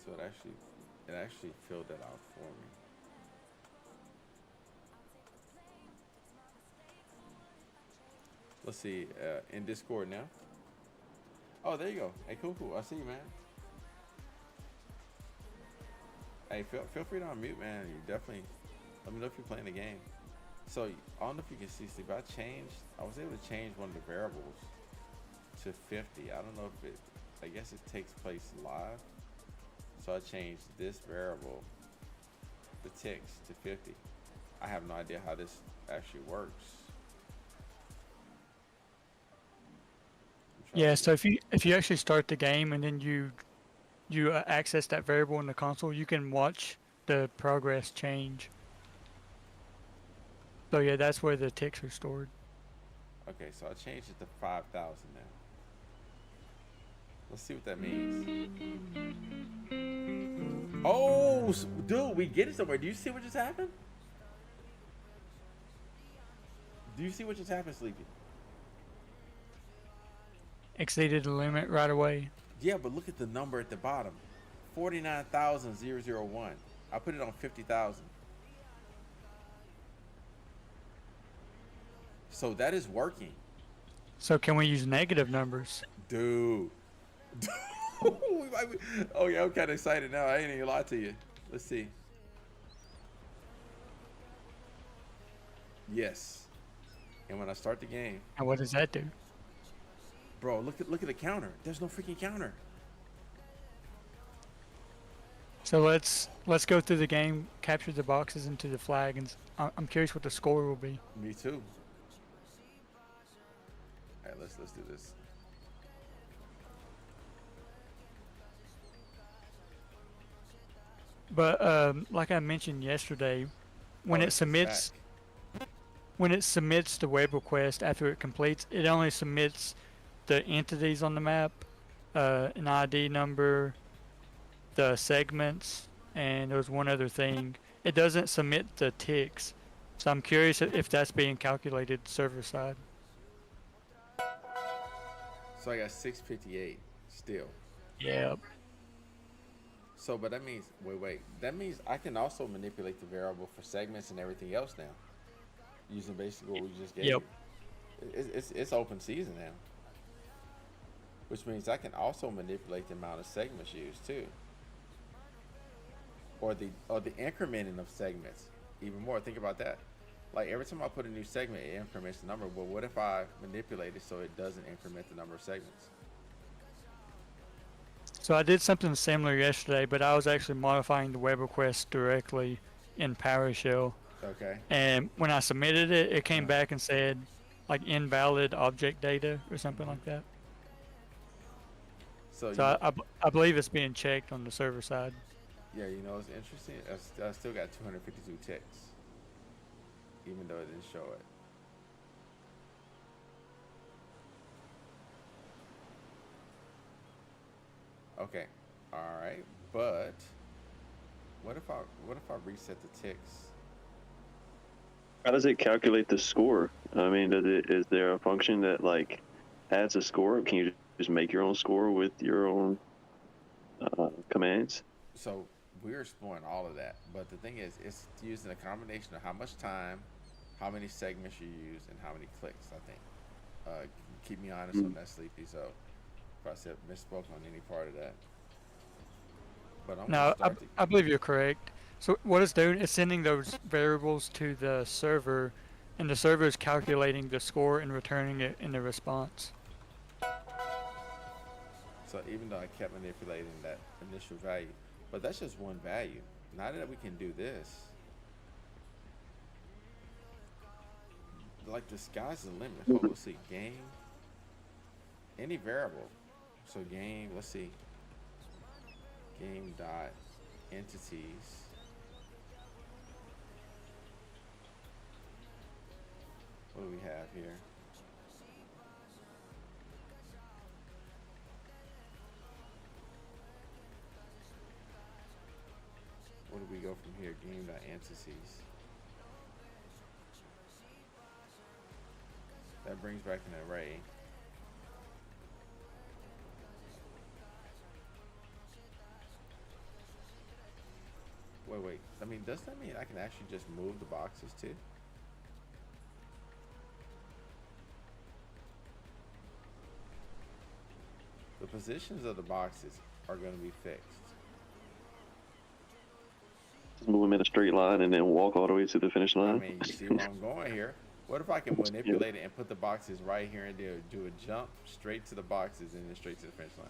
S2: So it actually filled that out for me. Let's see, in Discord now. Oh, there you go. Hey, cool. I see you, man. Hey, feel free to unmute, man. You definitely, let me know if you're playing the game. So, I don't know if you can see, but I was able to change one of the variables to 50. I don't know if I guess it takes place live. So I changed this variable, the ticks, to 50. I have no idea how this actually works.
S3: Yeah, so if you actually start the game and then you access that variable in the console, you can watch the progress change. So yeah, that's where the ticks are stored.
S2: Okay, so I changed it to 5,000 now. Let's see what that means. Oh, dude, we get it somewhere. Do you see what just happened? Do you see what just happened, Sleepy?
S3: Exceeded the limit right away.
S2: Yeah, but look at the number at the bottom. 49,001. I put it on 50,000. So that is working.
S3: So can we use negative numbers?
S2: Dude. Oh yeah, I'm kind of excited now. I ain't even lie to you. Let's see. Yes. And when I start the game,
S3: And what does that do?
S2: bro, look at the counter. There's no freaking counter.
S3: So let's go through the game, capture the boxes into the flag, and I'm curious what the score will be.
S2: Me too. All right, let's do this.
S3: But like I mentioned yesterday, when
S2: Oh,
S3: it
S2: it's the sack.
S3: submits the web request after it completes, it only submits the entities on the map, an ID number, the segments, and there's one other thing. It doesn't submit the ticks. So I'm curious if that's being calculated server side.
S2: So I got 658 still.
S3: Yeah.
S2: So, but that means wait. That means I can also manipulate the variable for segments and everything else now, using basically what we just gave
S3: Yep.
S2: you. It's open season now, which means I can also manipulate the amount of segments used too, or the incrementing of segments even more. Think about that. Like every time I put a new segment, it increments the number. But what if I manipulate it so it doesn't increment the number of segments?
S3: So I did something similar yesterday, but I was actually modifying the web request directly in PowerShell.
S2: Okay.
S3: And when I submitted it, it came back and said like invalid object data or something like that.
S2: So
S3: So I believe it's being checked on the server side.
S2: yeah, you know, it's interesting. I still got 252 ticks, even though it didn't show it. Okay, all right, but what if I reset the ticks?
S5: How does it calculate the score? I mean, is there a function that like adds a score? Can you just make your own score with your own commands?
S2: So we're exploring all of that, but the thing is, it's using a combination of how much time, how many segments you use, and how many clicks. I think. Keep me honest on that, Sleepy. So if I said misspoke on any part of that, but I'm gonna
S3: No,
S2: start.
S3: I believe you're correct. So what it's doing is sending those variables to the server, and the server is calculating the score and returning it in the response.
S2: So even though I kept manipulating that initial value, but that's just one value. Now that we can do this, like the sky's the limit. So let's see, game, any variable. So game, let's see, game dot entities. What do we have here? Where do we go from here? Game dot entities. That brings back an array. Wait. I mean, does that mean I can actually just move the boxes too? The positions of the boxes are going to be fixed.
S5: Just move them in a straight line and then walk all the way to the finish line.
S2: I mean, you see where I'm going here. What if I can manipulate it and put the boxes right here and do a jump straight to the boxes and then straight to the finish line?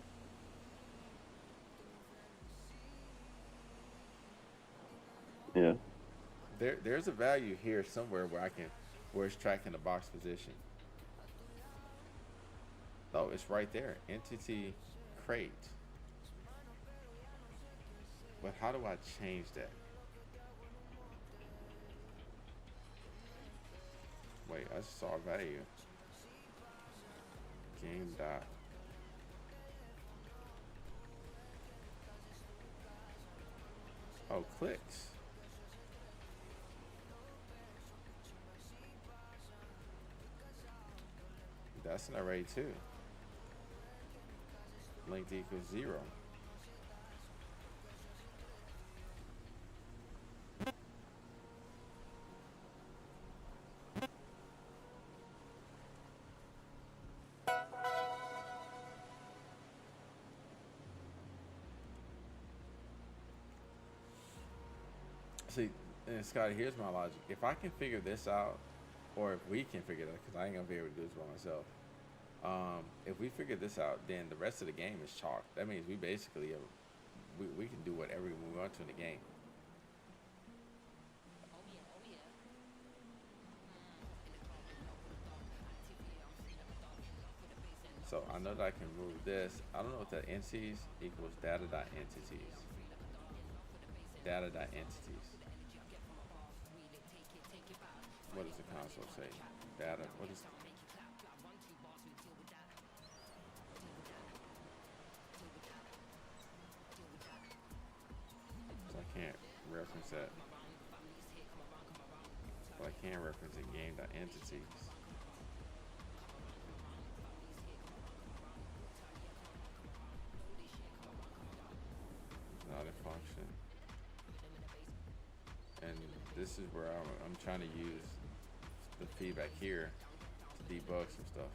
S5: Yeah.
S2: There's a value here somewhere where it's tracking the box position. Oh, it's right there. Entity crate. But how do I change that? Wait, I just saw a value. Game dot. Oh, clicks. That's an array too. Length equals 0. See, and Scotty, here's my logic. If I can figure this out, or if we can figure it out, because I ain't gonna be able to do this by myself. If we figure this out, then the rest of the game is chalk. That means we basically we can do whatever we want to in the game. So I know that I can move this. I don't know what that entities equals data.entities. Data.entities. What does the console say? Data. What is? So I can't reference that. But I can reference it game.entities. Not a function. And this is where I'm trying to use the feedback here to debug some stuff.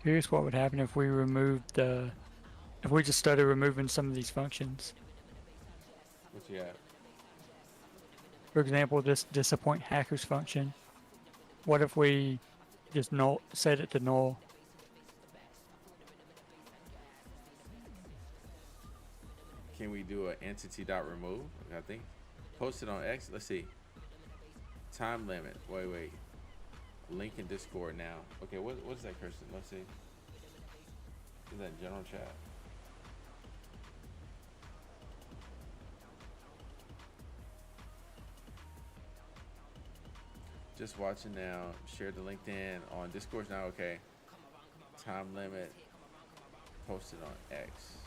S3: Curious what would happen if we removed if we just started removing some of these functions.
S2: What you have?
S3: For example, this disappoint hackers function. What if we just set it to null?
S2: Can we do an entity.remove? I think. Post it on X. Let's see. Time limit. Wait. Link in Discord now. Okay, what is that, Kirsten? Let's see. Is that general chat? Just watching now. Share the LinkedIn on Discord now. Okay. Time limit. Posted on X.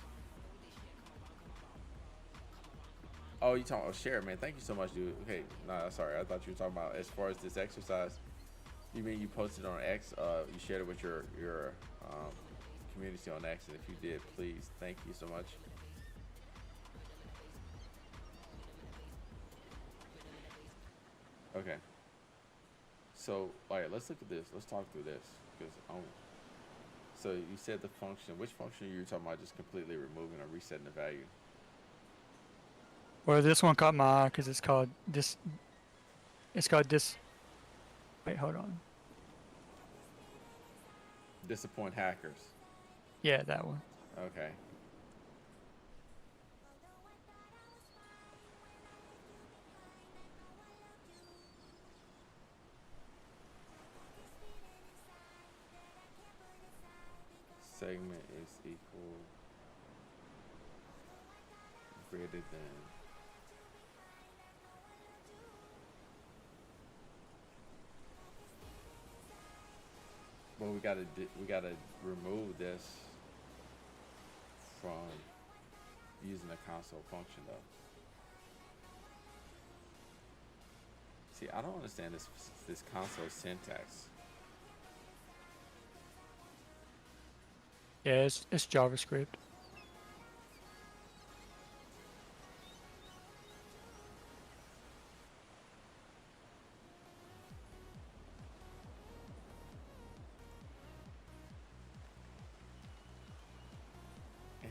S2: Oh, you talking? Oh, share, man. Thank you so much, dude. Okay, nah, sorry. I thought you were talking about as far as this exercise. You mean you posted on X? You shared it with your community on X, and if you did, please, thank you so much. Okay. So, all right, let's look at this. Let's talk through this because so you said the function. Which function you were talking about? Just completely removing or resetting the value.
S3: Well, this one caught my eye because it's called this. It's called this. Wait, hold on.
S2: Disappoint hackers.
S3: Yeah, that one.
S2: Okay. Segment is equal greater than well, we gotta remove this from using the console function though. See, I don't understand this console syntax.
S3: Yeah, it's JavaScript.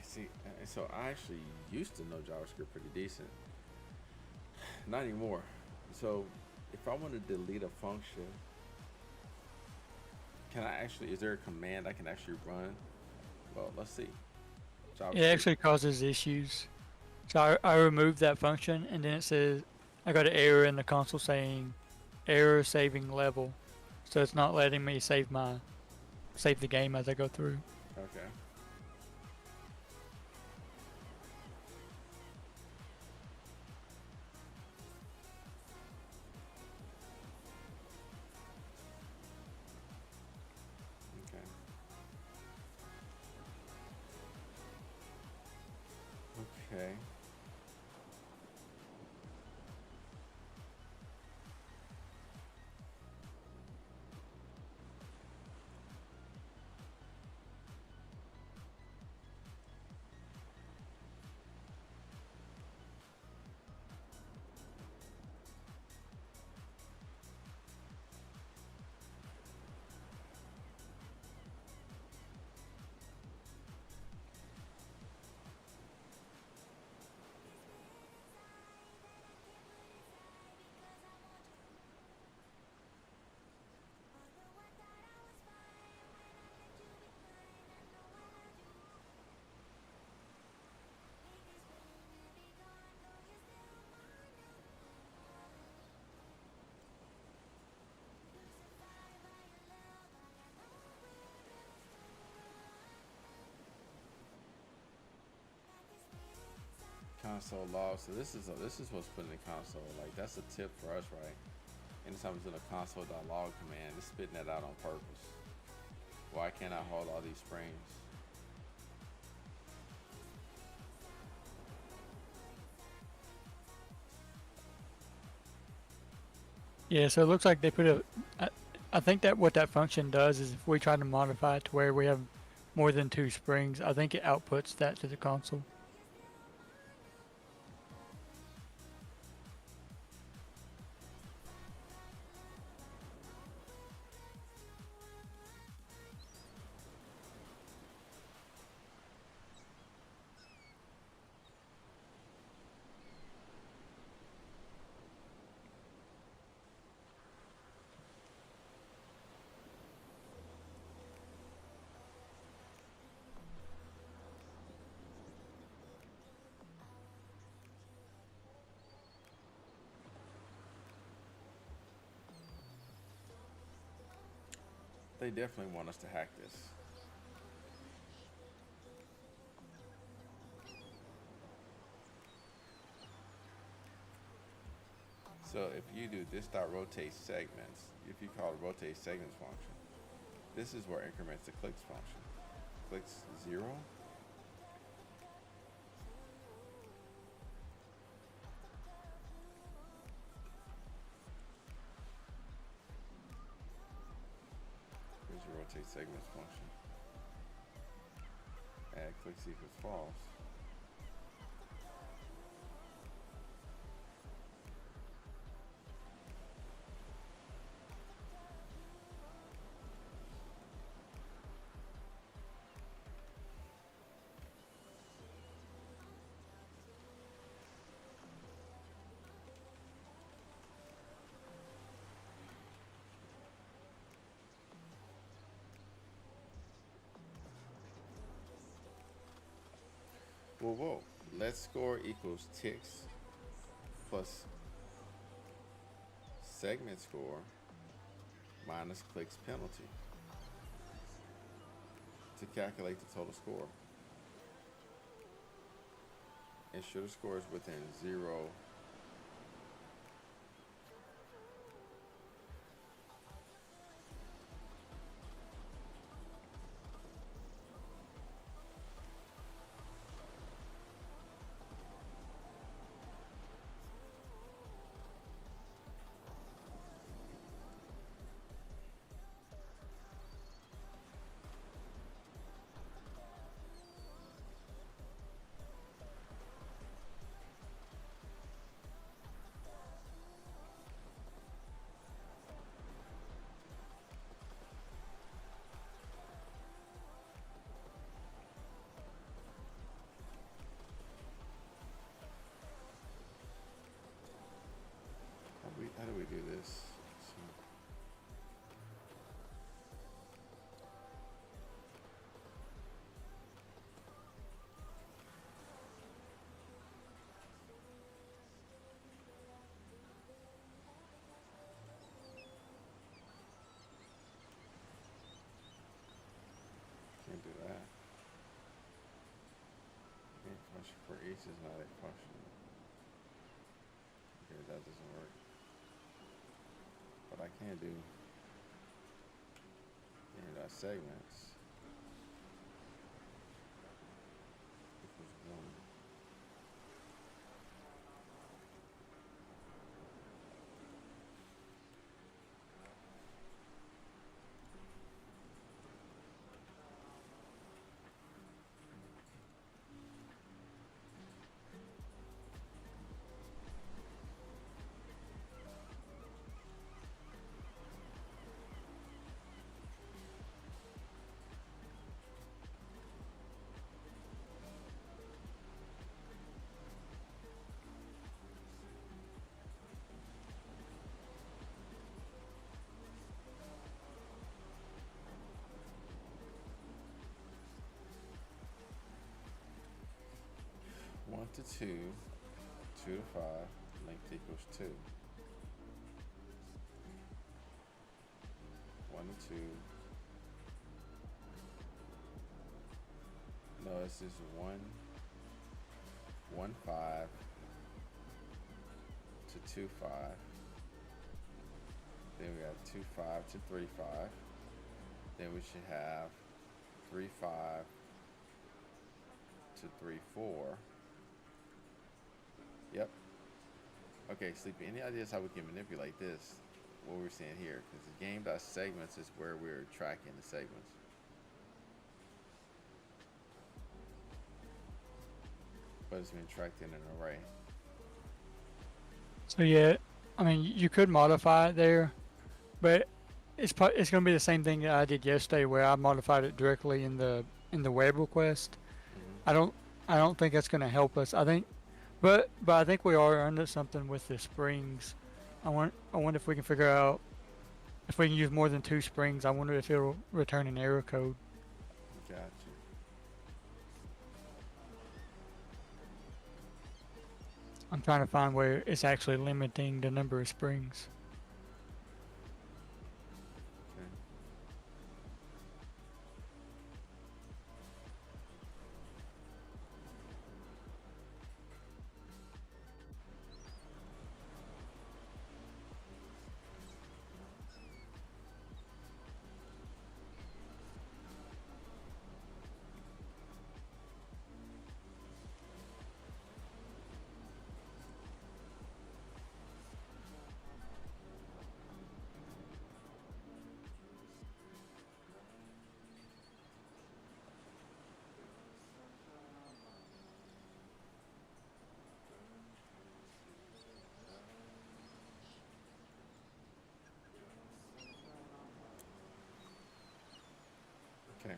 S2: See, so I actually used to know JavaScript pretty decent. Not anymore. So if I want to delete a function, is there a command I can actually run? Well, let's see.
S3: It actually causes issues. So I removed that function and then it says, I got an error in the console saying error saving level. So it's not letting me save the game as I go through.
S2: Okay. Okay. console log. So this is what's put in the console. Like that's a tip for us, right? Anytime it's in a console.log command, it's spitting that out on purpose. Why can't I hold all these springs?
S3: Yeah, so it looks like they put I think that what that function does is if we try to modify it to where we have more than 2 springs, I think it outputs that to the console.
S2: They definitely want us to hack this. So if you do this dot rotate segments, if you call the rotate segments function, this is where increments the clicks function. Clicks 0. Here's your rotate segments function. Add clicks equals false. Whoa. Let's score equals ticks plus segment score minus clicks penalty to calculate the total score. Ensure the score is within 0. How do we do this? Can't do that. Function for each is not a function. Okay, that doesn't work. But I can do segments equals 1. One to 2, 2 to 5, length equals 2. 1 to 2. No, it's just 1, 1.5 to 2.5. Then we got 2.5 to 3.5. Then we should have 3.5 to 3.4. Yep. Okay, Sleepy, any ideas how we can manipulate this? What we're seeing here? Because the game.segments is where we're tracking the segments. But it's been tracked in an array.
S3: So yeah, I mean you could modify it there, but it's going to be the same thing that I did yesterday, where I modified it directly in the web request.
S2: Mm-hmm.
S3: I don't think that's going to help us. I think, but I think we are under something with the springs. I wonder if we can figure out if we can use more than 2 springs. I wonder if it'll return an error code.
S2: Gotcha.
S3: I'm trying to find where it's actually limiting the number of springs.
S2: Okay.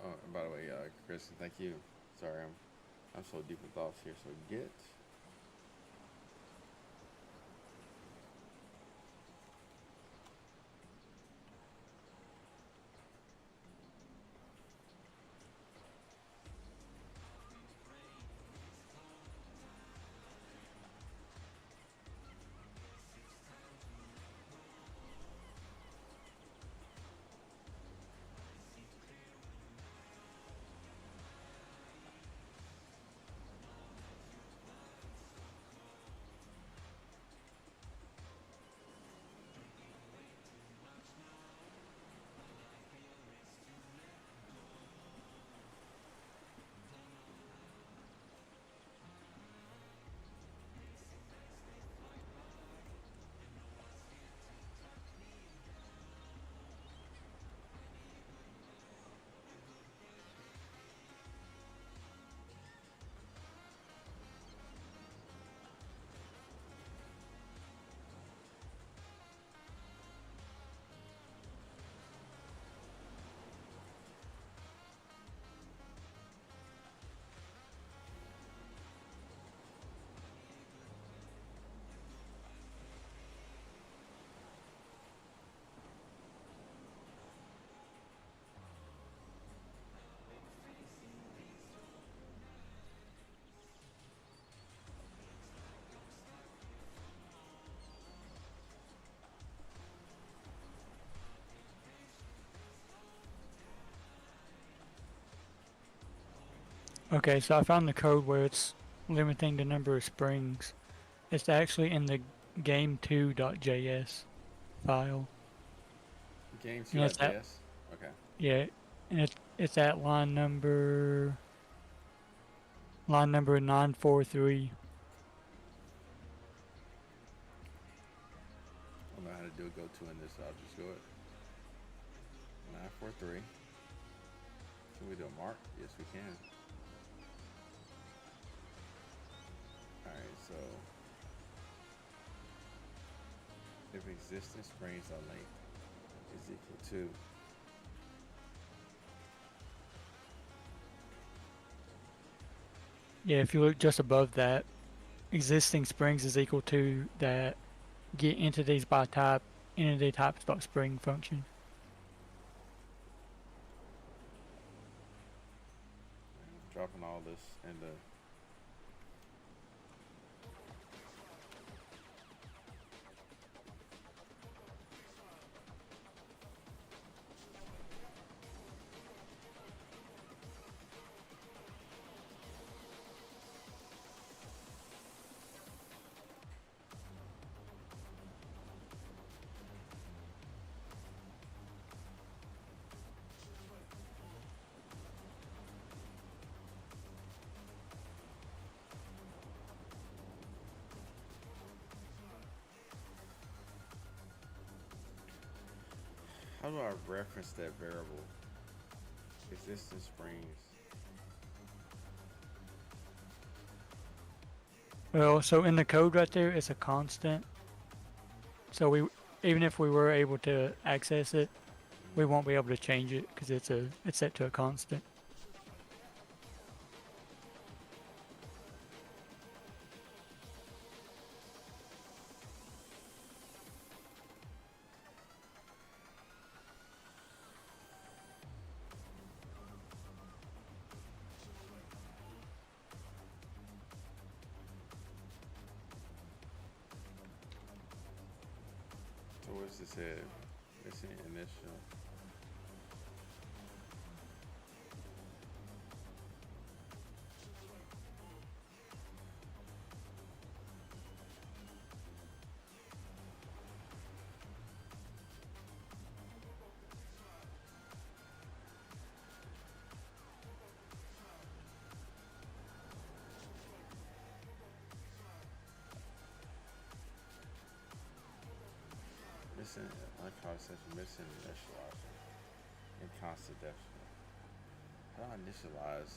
S2: Oh, and by the way, Chris, thank you. Sorry, I'm so deep in thoughts here. So get.
S3: Okay, so I found the code where it's limiting the number of springs. It's actually in the game2.js file.
S2: Game2.js? Okay.
S3: Yeah, and it's at line number 943.
S2: I don't know how to do a go-to in this, so I'll just go it. 943. Can we do a mark? Yes, we can. Alright, so if existing springs are linked is equal to
S3: Yeah, if you look just above that, existing springs is equal to that get entities by type entity types.spring function.
S2: dropping all this in the How do I reference that variable? Existing springs.
S3: Well, so in the code right there, it's a constant. So even if we were able to access it, we won't be able to change it because it's set to a constant.
S2: So what's this head? Missing initial. Missing unconstant missing initializer and constant decimal. How do I initialize?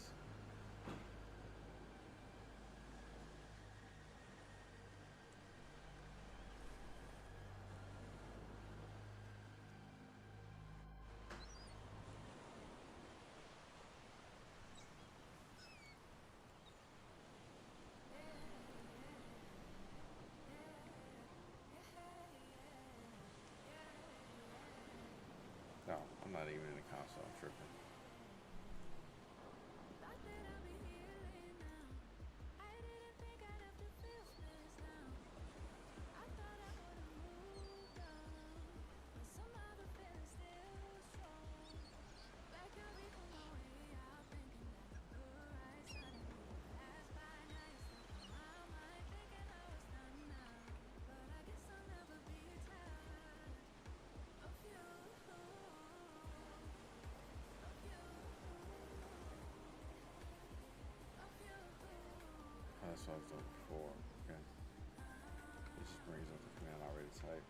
S2: No, I'm not even in the console. I'm tripping. Oh, that's what I was doing before. Okay. It just brings up the command I already typed.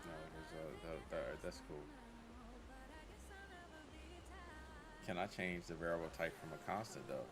S2: No, that's cool. Can I change the variable type from a constant though?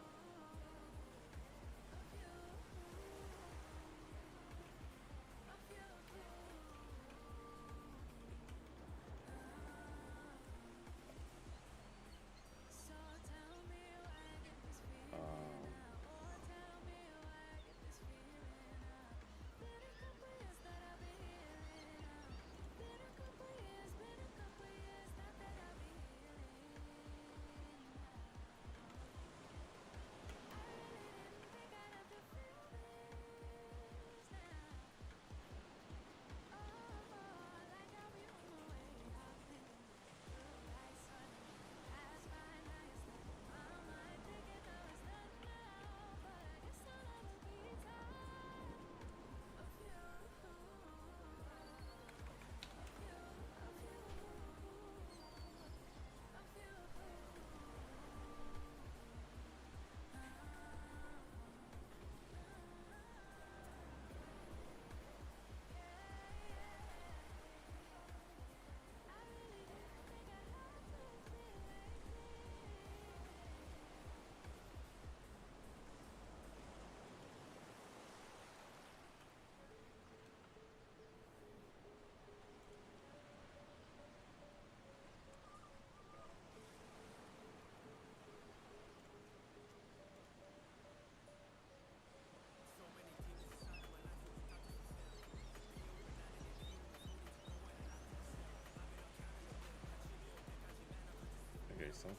S2: Okay, something.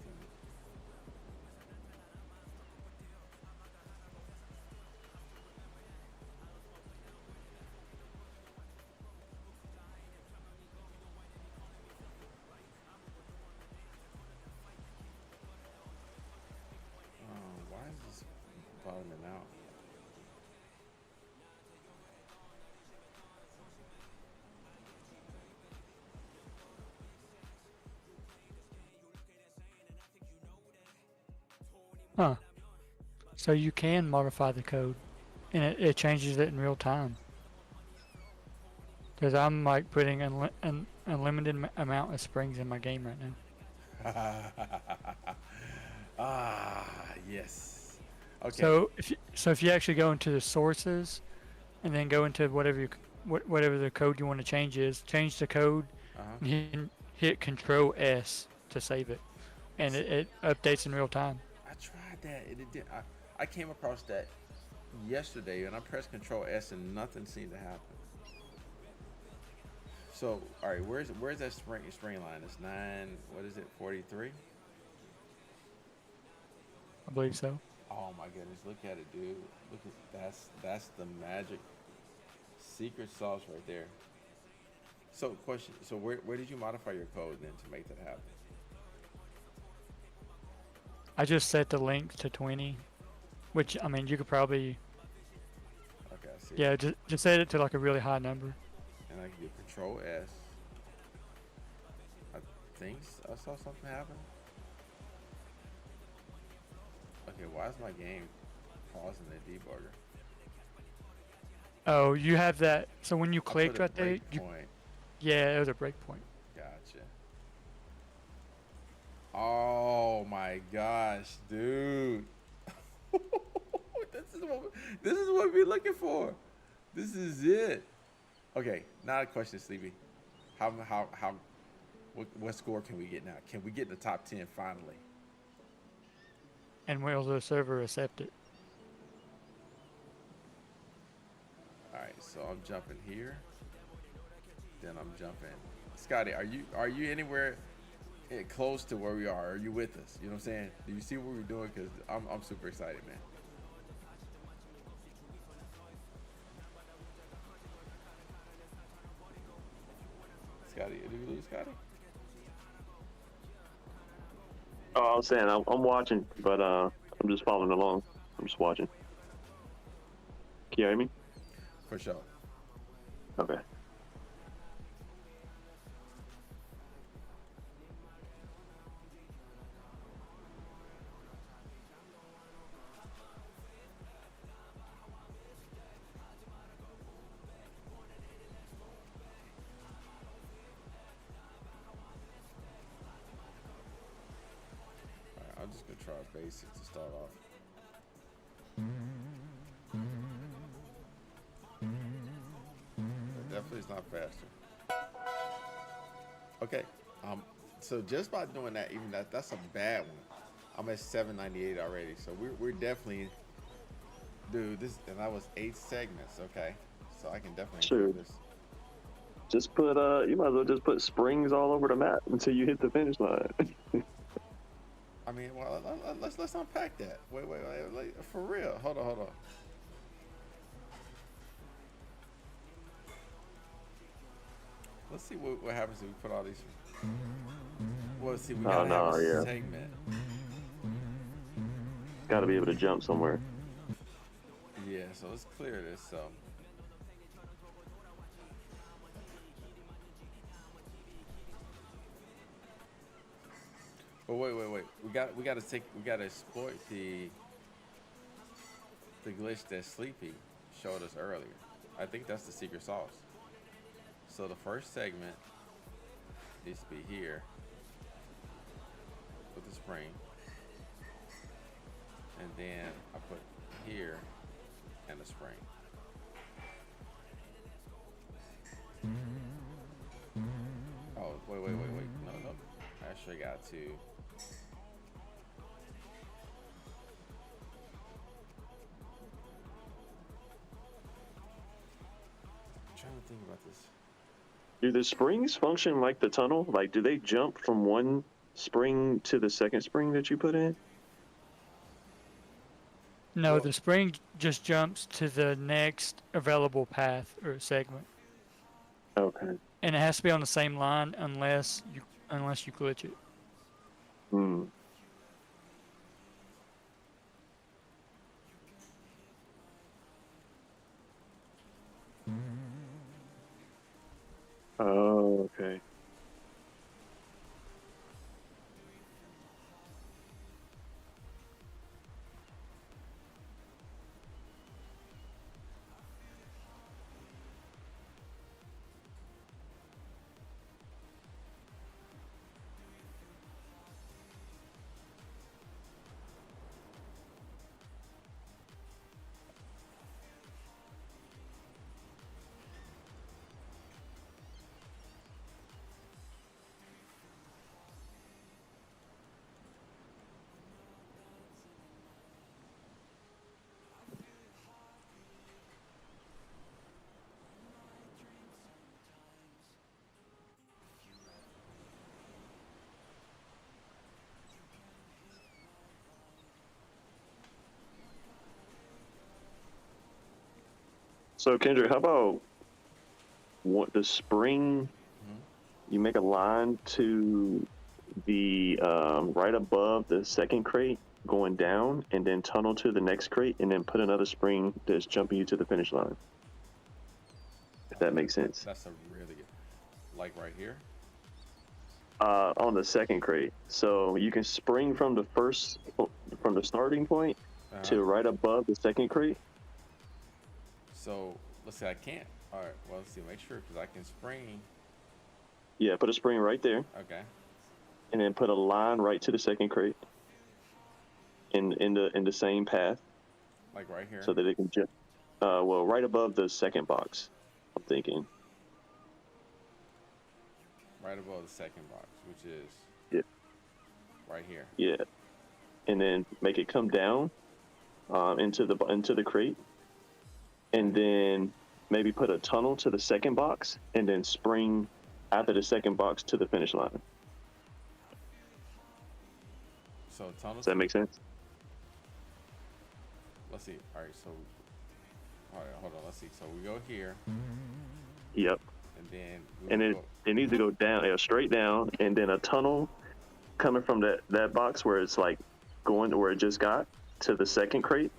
S2: Why is this bottoming out?
S3: Huh. So you can modify the code, and it changes it in real time. Because I'm like putting an unlimited amount of springs in my game right now.
S2: Ah, yes. Okay.
S3: So if you actually go into the sources, and then go into whatever the code you want to change is, change the code,
S2: Uh-huh.
S3: and hit Control S to save it, and it updates in real time.
S2: I tried that. It did. I came across that yesterday, and I pressed Control S, and nothing seemed to happen. So, all right, where's that spring line? It's 9. What is it? 43.
S3: I believe so.
S2: Oh my goodness! Look at it, dude. Look at that's the magic secret sauce right there. So, question. So, where did you modify your code then to make that happen?
S3: I just set the length to 20, which I mean you could probably
S2: Okay, I see.
S3: yeah just set it to like a really high number.
S2: And I can do Control S. I think I saw something happen. Okay, why is my game pausing the debugger?
S3: Oh, you have that. So when you
S2: I
S3: clicked
S2: put a
S3: right there,
S2: breakpoint.
S3: yeah, it was a breakpoint.
S2: Gotcha. Oh my gosh, dude. This is what we're looking for. This is it. Okay, now the question, Sleepy. What score can we get now? Can we get in the top 10 finally?
S3: And will the server accept it?
S2: All right, so I'm jumping here. Then I'm jumping. Scotty, are you anywhere close to where we are? Are you with us? You know what I'm saying? Do you see what we're doing? Because I'm super excited, man. Scotty, did we lose Scotty?
S5: Oh, I was saying I'm watching, but I'm just following along. I'm just watching. Can you hear me?
S2: For sure.
S5: Okay.
S2: I'm just gonna try basic to start off. It definitely is not faster. Okay. So just by doing that, even that's a bad one. I'm at 798 already. So we're definitely, dude. And that was 8 segments. Okay. So I can definitely improve this.
S5: Just put you might as well just put springs all over the map until you hit the finish line.
S2: I mean, well, let's unpack that. Wait, for real. Hold on. Let's see what happens if we put all these. Well, see, we gotta have a segment.
S5: Got to be able to jump somewhere.
S2: Yeah, so let's clear this. So. But wait. We gotta exploit the glitch that Sleepy showed us earlier. I think that's the secret sauce. So the first segment needs to be here with the spring. And then I put here and the spring. Oh, wait. No. I actually got to. I'm trying to think about this.
S5: Do the springs function like the tunnel? Like, do they jump from one spring to the second spring that you put in?
S3: No, well, the spring just jumps to the next available path or segment.
S5: Okay.
S3: And it has to be on the same line unless you glitch it.
S5: Hmm. Oh, okay. So Kendrick, how about what the spring? You make a line to the right above the second crate going down, and then tunnel to the next crate, and then put another spring that's jumping you to the finish line. If that makes sense.
S2: That's a really good, like right here.
S5: On the second crate, so you can spring from the starting point to right above the second crate.
S2: So let's say I can't. All right. Well, let's see. Make sure because I can spring.
S5: Yeah, put a spring right there.
S2: Okay.
S5: And then put a line right to the second crate. In the same path.
S2: Like right here.
S5: So that it can jump. Well, right above the second box. I'm thinking.
S2: Right above the second box, which is.
S5: Yeah.
S2: Right here.
S5: Yeah. And then make it come down, into the crate. And then maybe put a tunnel to the second box, and then spring after the second box to the finish line.
S2: So tunnel.
S5: Does that make sense?
S2: Let's see. All right. So. All right. Hold on. Let's see. So we go here.
S5: Yep.
S2: And then.
S5: It needs to go down, straight down, and then a tunnel coming from that box where it's like going to where it just got to the second crate,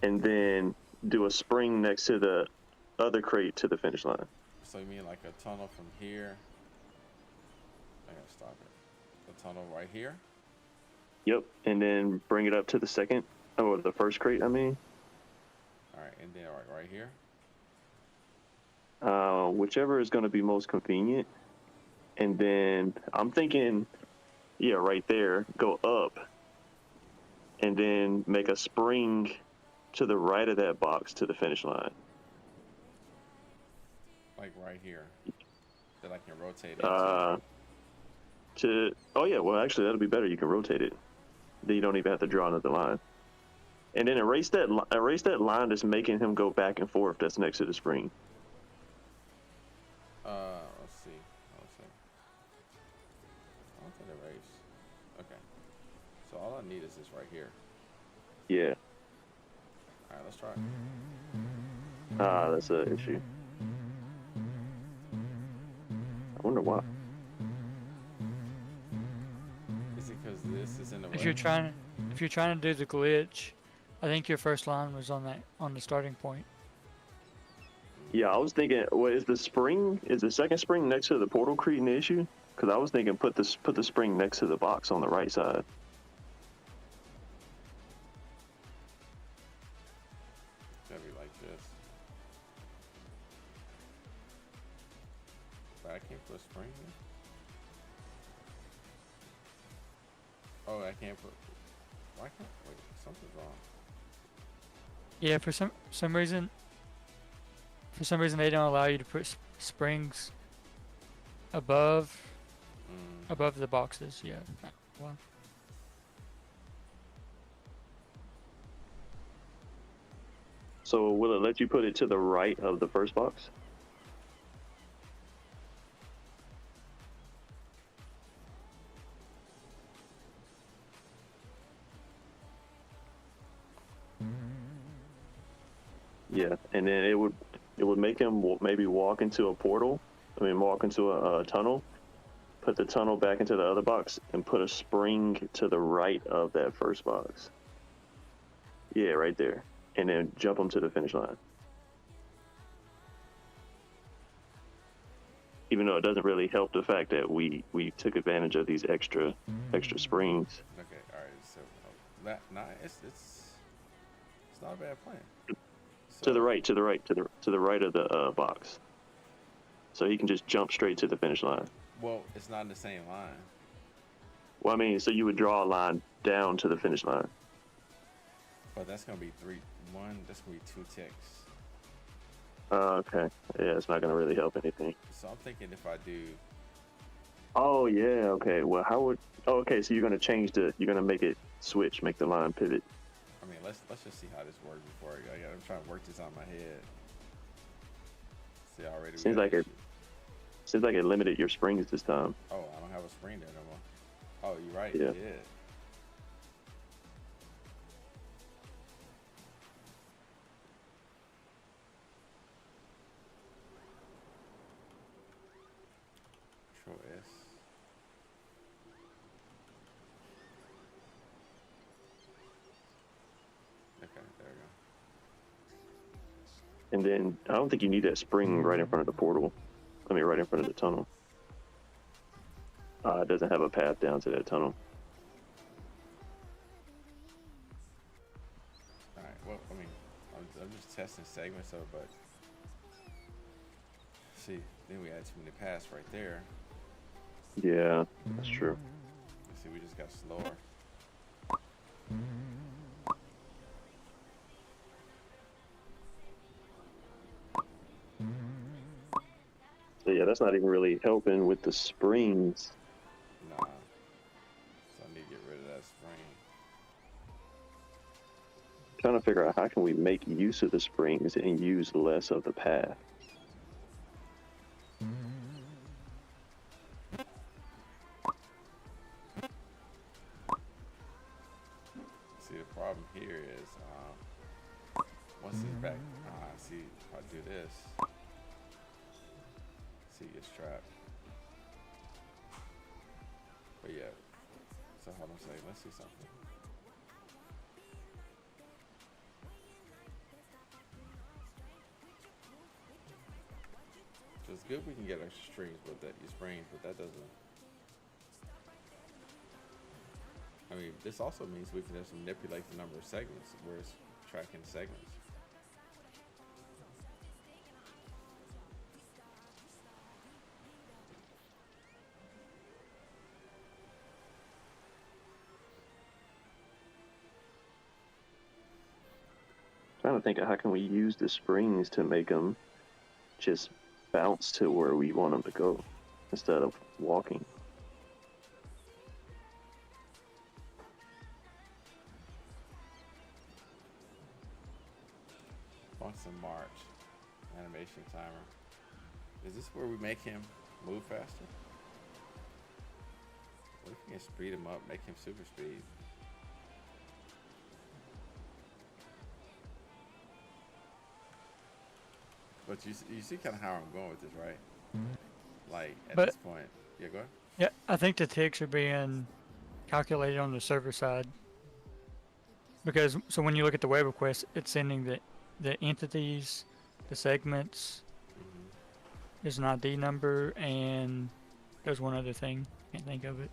S5: and then do a spring next to the other crate to the finish line.
S2: So you mean like a tunnel from here? I gotta stop it. A tunnel right here?
S5: Yep, and then bring it up to the first crate, I mean.
S2: All right, and then right here?
S5: Whichever is going to be most convenient. And then I'm thinking, yeah, right there, go up, and then make a spring to the right of that box to the finish line.
S2: Like right here. That I can rotate it.
S5: Oh yeah, well actually that'll be better. You can rotate it. Then you don't even have to draw another line. And then erase that line that's making him go back and forth that's next to the spring.
S2: Let's see. I don't think erase. Okay. So all I need is this right here.
S5: Yeah.
S2: All right, let's try it.
S5: That's an issue. I wonder why.
S2: Is it because this is in the way?
S3: If you're trying to do the glitch, I think your first line was on the starting point.
S5: Yeah, I was thinking, well, is the second spring next to the portal creating the issue? Because I was thinking put the spring next to the box on the right side.
S2: Gotta be like this. But I can't put a spring here. Oh, I can't put. Why can't? Wait, something's wrong.
S3: Yeah, for some reason. For some reason, they don't allow you to put springs above the boxes. Yeah. Well.
S5: So will it let you put it to the right of the first box? Yeah, and then it would make him maybe walk into a portal. Walk into a tunnel. Put the tunnel back into the other box and put a spring to the right of that first box. Yeah, right there. And then jump him to the finish line. Even though it doesn't really help the fact that we took advantage of these extra springs.
S2: Okay, all right. So it's not a bad plan. So,
S5: to the right of the box. So he can just jump straight to the finish line.
S2: Well, it's not in the same line.
S5: Well, so you would draw a line down to the finish line.
S2: But that's gonna be that's gonna be 2 ticks.
S5: Okay. Yeah, it's not gonna really help anything.
S2: So I'm thinking if I do.
S5: Oh yeah. Okay. Well, okay. So you're gonna make it switch, make the line pivot.
S2: Let's just see how this works before I'm trying to work this on my head. See, already.
S5: Seems like it limited your springs this time.
S2: Oh, I don't have a spring there no more. Oh, you're right.
S5: Yeah.
S2: It did.
S5: And then I don't think you need that spring right in front of the portal. I mean, right in front of the tunnel. It doesn't have a path down to that tunnel.
S2: Alright, well, I mean, I'm just testing segments of it, but see, then we had too many paths right there.
S5: Yeah, that's true.
S2: You see, we just got slower.
S5: So yeah, that's not even really helping with the springs.
S2: Nah. So I need to get rid of that spring.
S5: Trying to figure out how can we make use of the springs and use less of the path.
S2: See, the problem here is once he's back, see, if I do this, see, he gets trapped. But yeah, so hold on a second, let's see something. So it's good we can get extra strings with that, your springs, but that doesn't. I mean, this also means we can just manipulate the number of segments where it's tracking segments.
S5: Trying to think of how can we use the springs to make them just bounce to where we want them to go instead of walking.
S2: Once in March, animation timer. Is this where we make him move faster? What if we can speed him up, make him super speed? But you see kind of how I'm going with this, right? Like at this point, yeah, go ahead.
S3: Yeah, I think the ticks are being calculated on the server side. Because so when you look at the web request, it's sending the entities, the segments. There's an ID number, and there's one other thing. Can't think of it.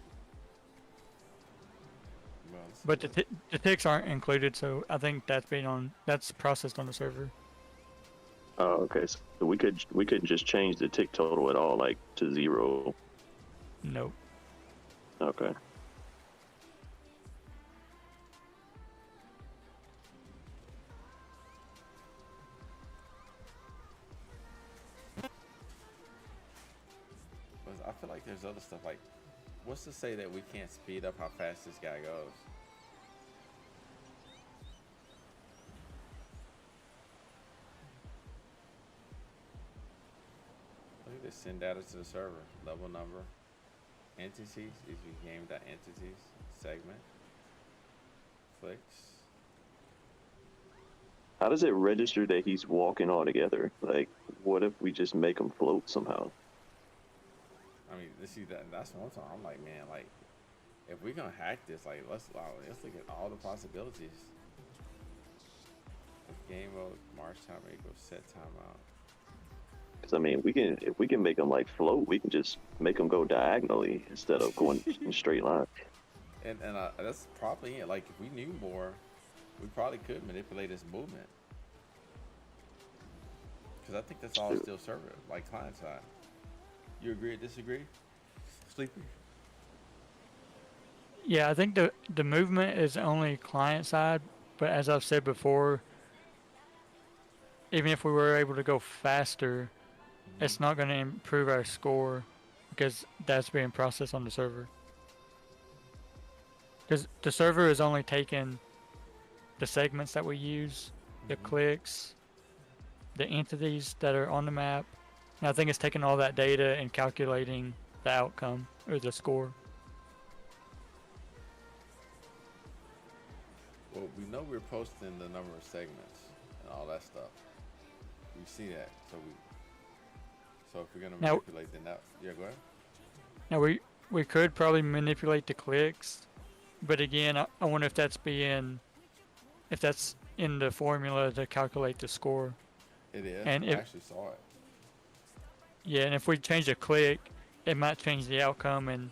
S2: Well,
S3: but the ticks aren't included, so I think that's processed on the server.
S5: Oh, okay. So we couldn't just change the tick total at all, like to 0.
S3: Nope.
S5: Okay.
S2: I feel like there's other stuff like, what's to say that we can't speed up how fast this guy goes? Look at this, send data to the server, level number, entities, if you game.entities, segment, clicks.
S5: How does it register that he's walking all together? Like, what if we just make him float somehow?
S2: I mean, that's what I'm talking. I'm like, man, like, if we're gonna hack this, like, let's look at all the possibilities. If game mode, March timer equals set timeout.
S5: Because I mean, if we can make him like float, we can just make him go diagonally instead of going in a straight line.
S2: And that's probably it. Like, if we knew more, we probably could manipulate his movement. Because I think that's all still server, like client side. You agree or disagree? Sleepy?
S3: Yeah, I think the movement is only client side, but as I've said before, even if we were able to go faster, it's not going to improve our score because that's being processed on the server. Because the server is only taking the segments that we use, the clicks, the entities that are on the map, and I think it's taking all that data and calculating the outcome or the score.
S2: Well, we know we're posting the number of segments and all that stuff. We see that, so if we're gonna manipulate, then yeah, go ahead.
S3: Now we could probably manipulate the clicks, but again, I wonder if that's in the formula to calculate the score.
S2: It is.
S3: And
S2: I
S3: if
S2: actually saw it.
S3: yeah, and if we change a click, it might change the outcome and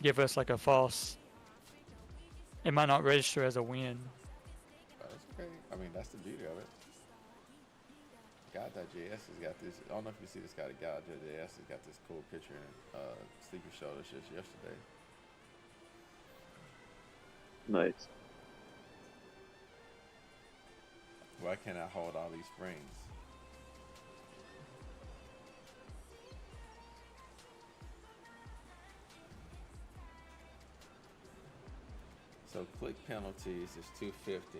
S3: give us like a false. It might not register as a win.
S2: But it's okay. I mean, that's the beauty of it. God.js has got this. I don't know if you see this guy. God.js has got this cool picture in Sleepy showed us just yesterday.
S5: Nice.
S2: Why can't I hold all these springs? So click penalties is 250.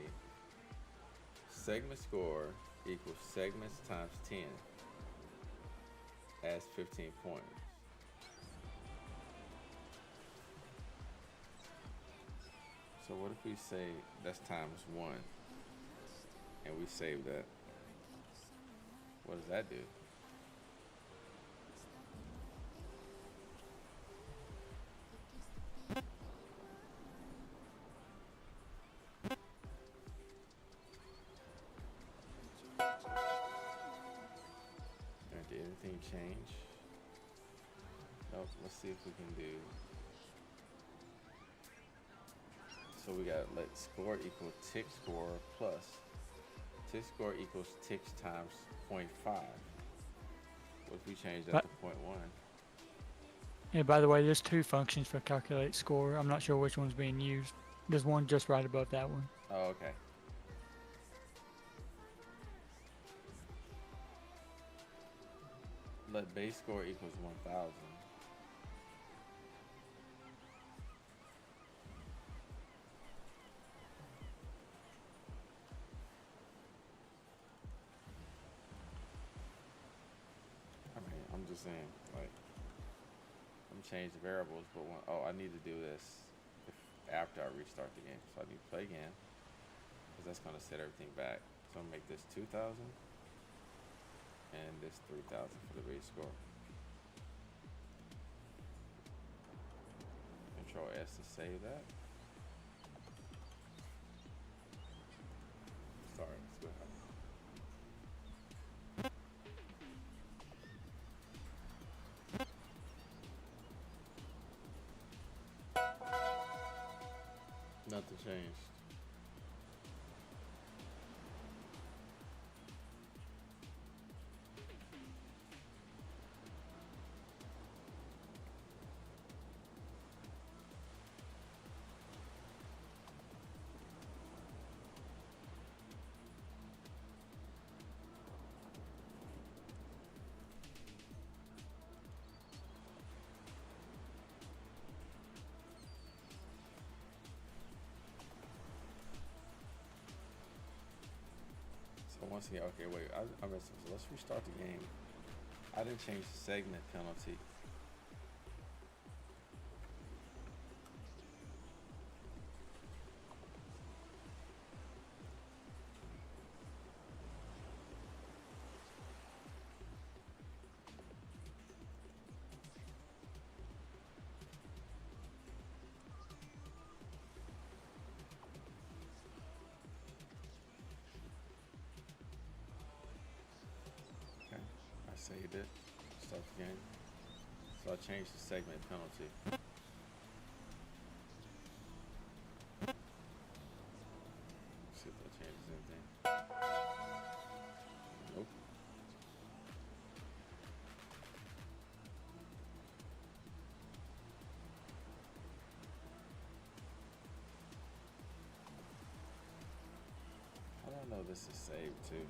S2: Segment score equals segments times 10. Adds 15 points. So what if we say that's times 1 and we save that? What does that do? Did anything change? Nope. Let's see if we can do. So we got let score equal tick score plus tick score equals ticks times 0.5. What if we change that to 0.1?
S3: And by the way, there's 2 functions for calculate score. I'm not sure which one's being used. There's one just right above that one.
S2: Oh, okay. Let base score equals 1000. I mean, I'm just saying, like, I'm changing variables, but I need to do this after I restart the game. So I need to play again, because that's going to set everything back. So I'm going to make this 2000 and this 3000 for the base score. Control S to save that. Sorry, let's go ahead. Nothing changed. Once again, okay, wait, I missed it. So let's restart the game. I didn't change the segment penalty. Saved it. Start the game. So I changed the segment penalty. See if that changes anything. Nope. How do I know this is saved too?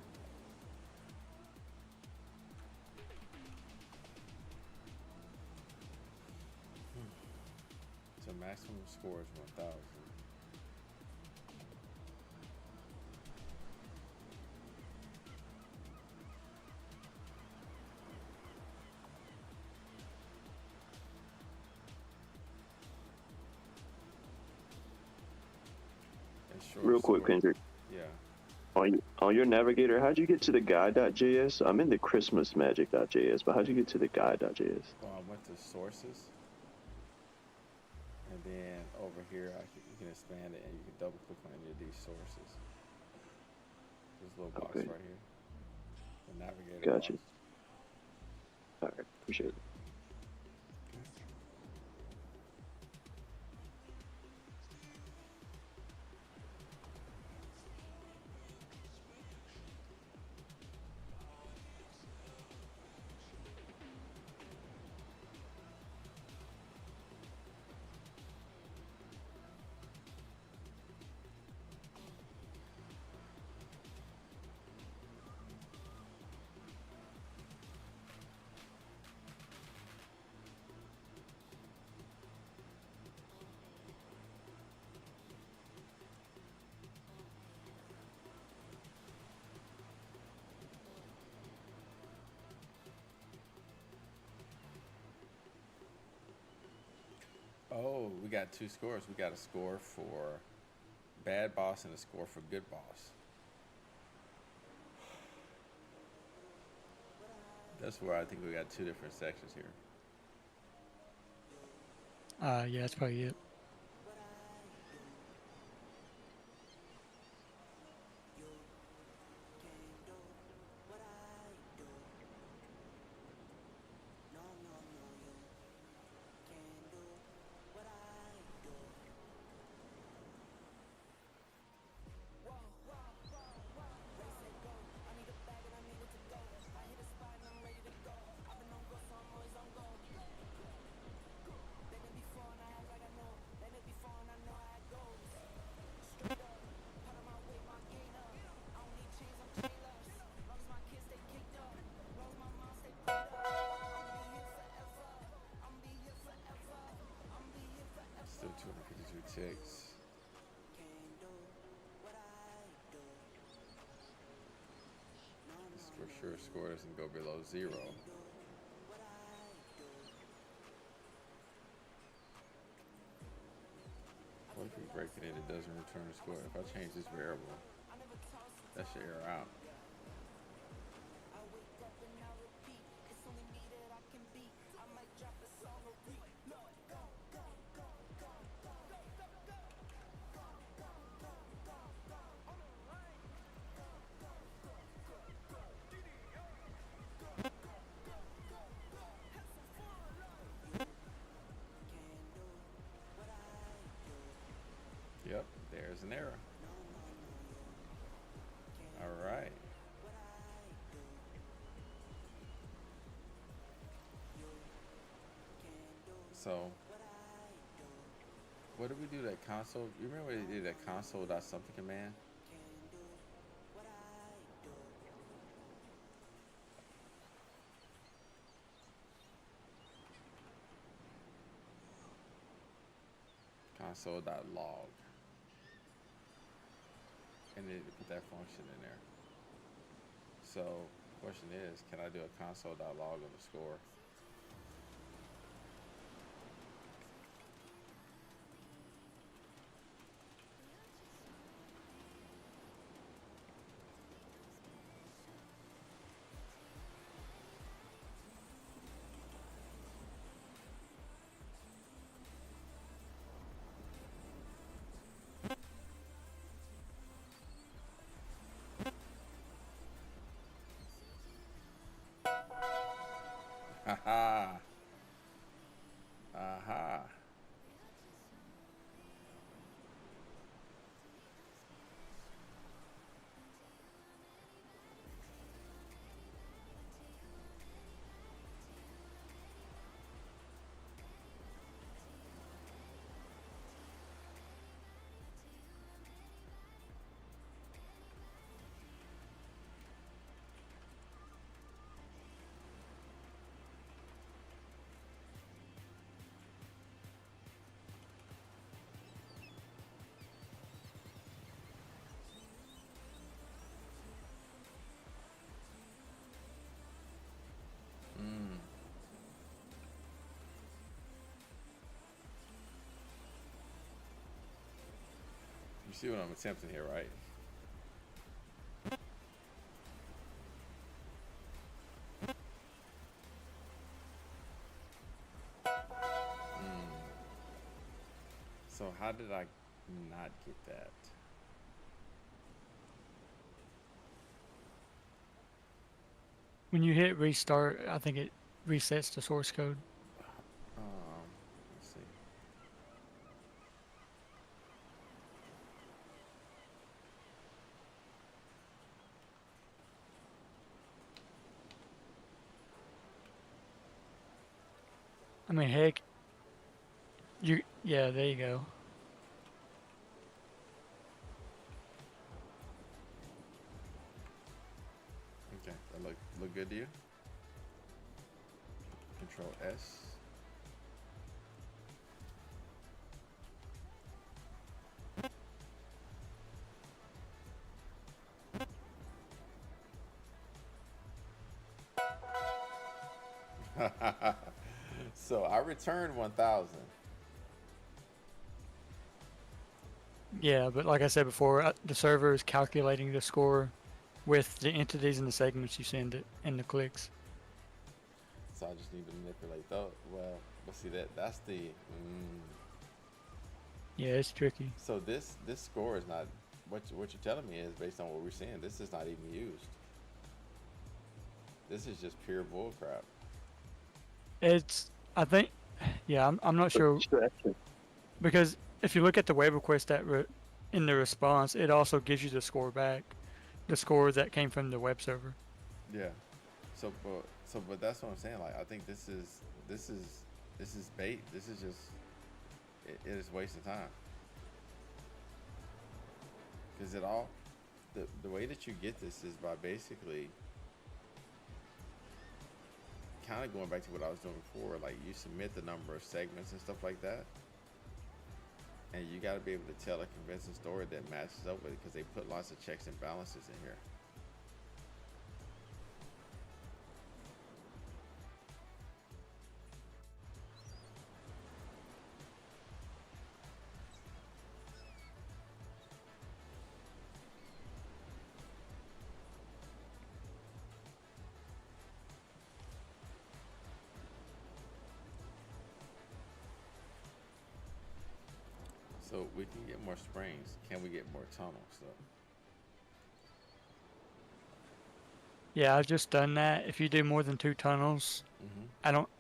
S2: So maximum score is 1000.
S5: Real quick, Kendrick.
S2: Yeah.
S5: On your navigator, how'd you get to the guide.js? I'm in the christmasmagic.js, but how'd you get to the guide.js?
S2: Well, I went to sources. And then over here, you can expand it and you can double click on any of these sources. There's a little box right here. The navigator
S5: Gotcha.
S2: boss.
S5: All right, appreciate it.
S2: Oh, we got 2 scores. We got a score for bad boss and a score for good boss. That's where I think we got 2 different sections here.
S3: Yeah, that's probably it.
S2: Still 252 ticks. This for sure score doesn't go below 0. What if we break it in, it doesn't return a score? If I change this variable, that should error out. Yep, there's an error. All right. So, what did we do that console? You remember we did that console.something command? Console.log. And then put that function in there. So, the question is, can I do a console.log on the score? Haha. Aha. You see what I'm attempting here, right? So how did I not get that?
S3: When you hit restart, I think it resets the source code.
S2: Let's see.
S3: I mean, heck, yeah, there you go.
S2: Okay, that look good to you? Control S. So I returned 1,000.
S3: Yeah, but like I said before, the server is calculating the score with the entities and the segments you send it and the clicks.
S2: So I just need to manipulate those. Well, but see that's the.
S3: Yeah, it's tricky.
S2: So this score is not what you're telling me is based on what we're seeing. This is not even used. This is just pure bullcrap.
S3: I think, yeah, I'm not sure because if you look at the web request in the response, it also gives you the score back, the score that came from the web server.
S2: Yeah. But that's what I'm saying. Like I think this is bait. This is just it is waste of time. Because the way that you get this is by basically kind of going back to what I was doing before. Like you submit the number of segments and stuff like that, and you got to be able to tell a convincing story that matches up with it because they put lots of checks and balances in here. So we can get more springs. Can we get more tunnels though?
S3: Yeah, I've just done that. If you do more than 2 tunnels,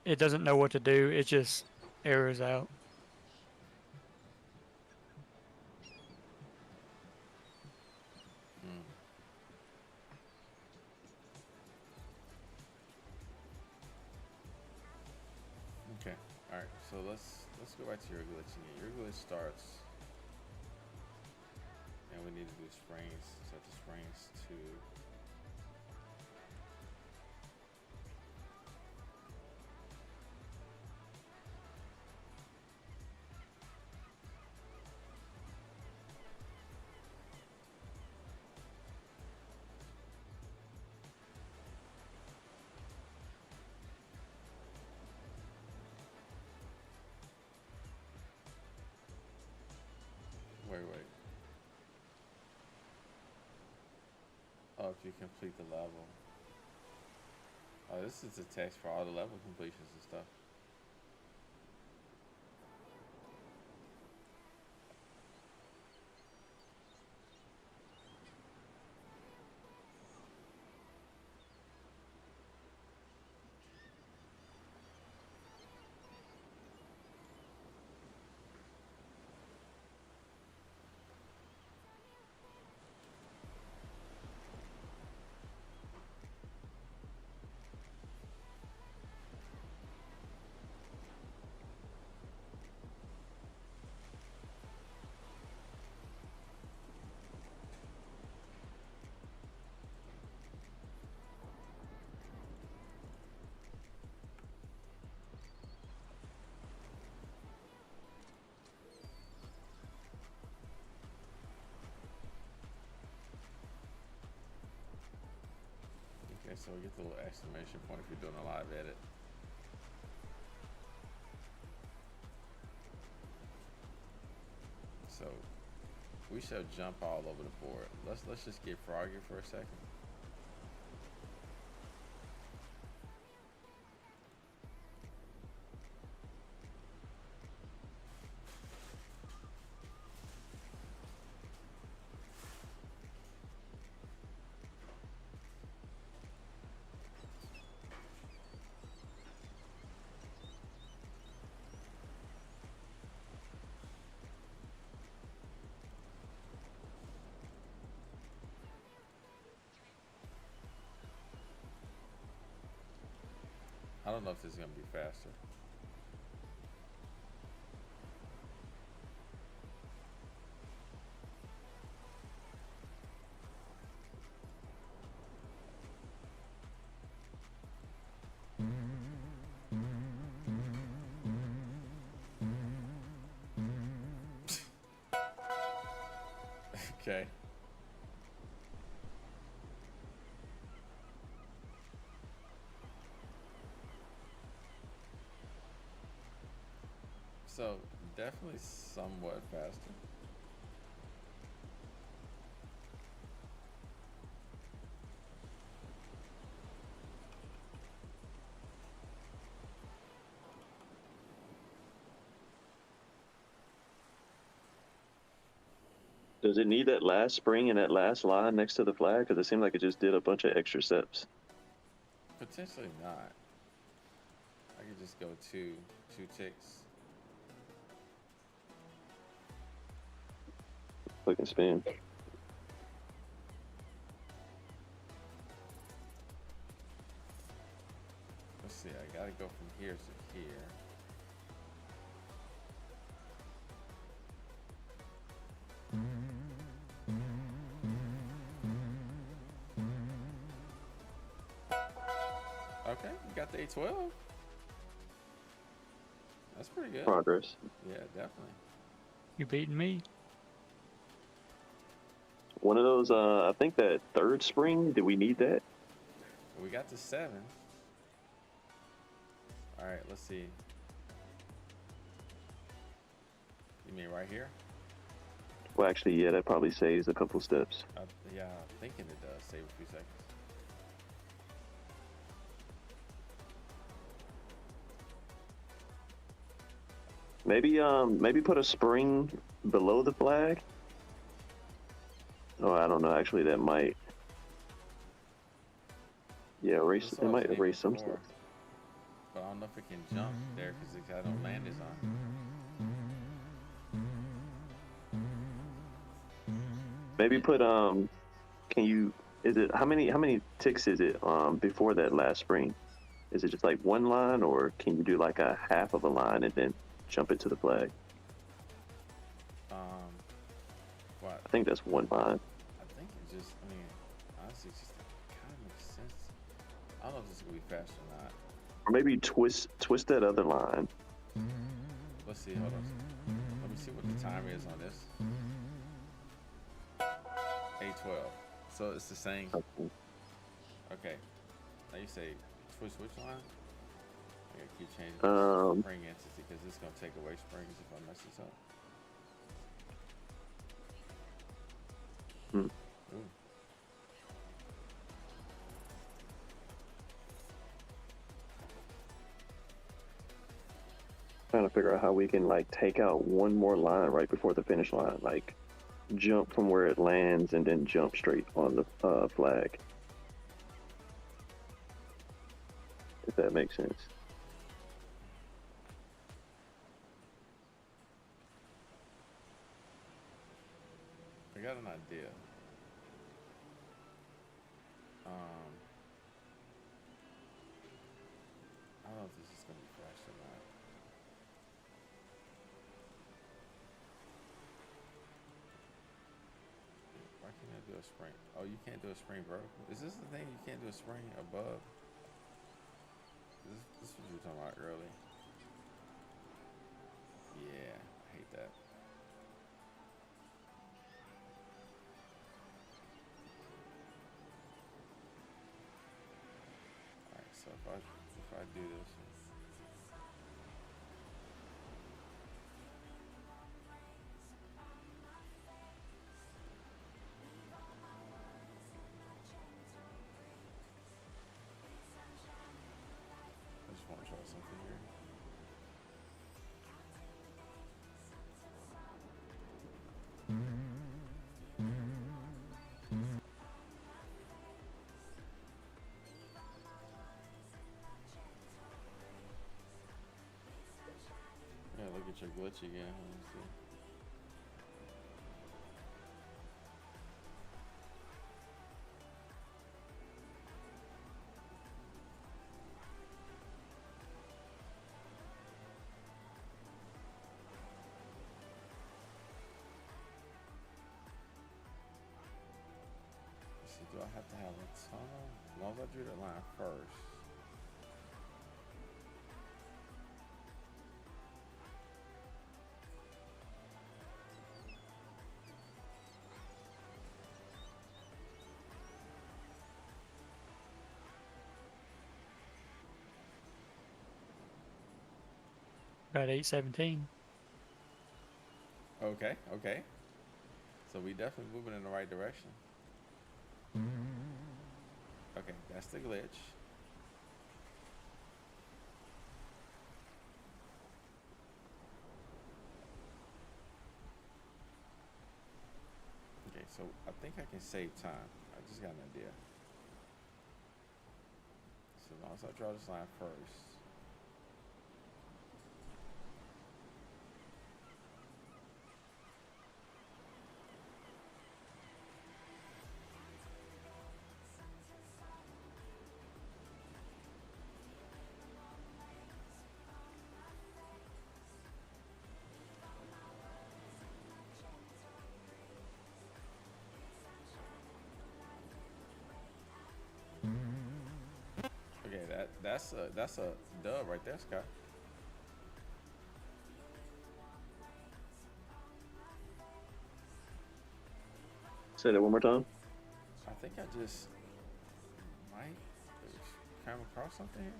S3: it doesn't know what to do. It just errors out.
S2: Okay. All right. So let's go back to your glitch again. Your glitch starts, and we need to do springs. Set the springs to. Wait. Oh, if you complete the level. Oh, this is the text for all the level completions and stuff. Okay, so we get the little exclamation point if you're doing a live edit. So we shall jump all over the board. Let's just get froggy for a second. don't know if this is gonna be faster. Okay. So definitely somewhat faster.
S5: Does it need that last spring and that last line next to the flag? Because it seemed like it just did a bunch of extra steps.
S2: Potentially not. I could just go two ticks.
S5: Click and spin.
S2: Let's see, I gotta go from here to here. Okay, you got the A12. That's pretty good.
S5: Progress.
S2: Yeah, definitely.
S3: You beating me?
S5: One of those, I think that third spring, did we need that?
S2: We got the 7. All right, let's see. You mean right here?
S5: Well, actually, yeah, that probably saves a couple steps.
S2: Yeah, I'm thinking it does. Save a few seconds.
S5: Maybe put a spring below the flag. Oh, I don't know. Actually, that might. Yeah, erase. It might erase some stuff.
S2: But I don't know if it can jump there because it got no landings on.
S5: Maybe put Can you? Is it how many ticks is it before that last spring? Is it just like one line, or can you do like a half of a line and then jump it to the flag?
S2: What?
S5: I think that's one line.
S2: I think it just. I mean, honestly, it just kind of makes sense. I don't know if this is gonna be fast or not.
S5: Or maybe twist that other line.
S2: Let's see. Hold on. Let me see what the timer is on this. 8:12. So it's the same. Okay. Now you say twist which line? I gotta keep changing the spring entity because it's gonna take away springs if I mess this up. Ooh.
S5: Trying to figure out how we can like take out one more line right before the finish line, like jump from where it lands and then jump straight on the flag. If that makes sense.
S2: I got an idea. I don't know if this is gonna be fast or not. Why can't I do a spring? Oh, you can't do a spring vertical. Is this the thing you can't do a spring above? This is what you were talking about earlier. Yeah, I hate that. Alright, so if I do this. I just want to try something here. Yeah, look at your glitch again. Let me see. don't have to have a tunnel. As long as I drew the line first.
S3: Got 817.
S2: Okay, okay. So we definitely moving in the right direction. Okay, that's the glitch. Okay, so I think I can save time. I just got an idea. So as long as I draw this line first. Okay, that's a dub right there, Scott.
S5: Say that one more time.
S2: I think I just might come across something here.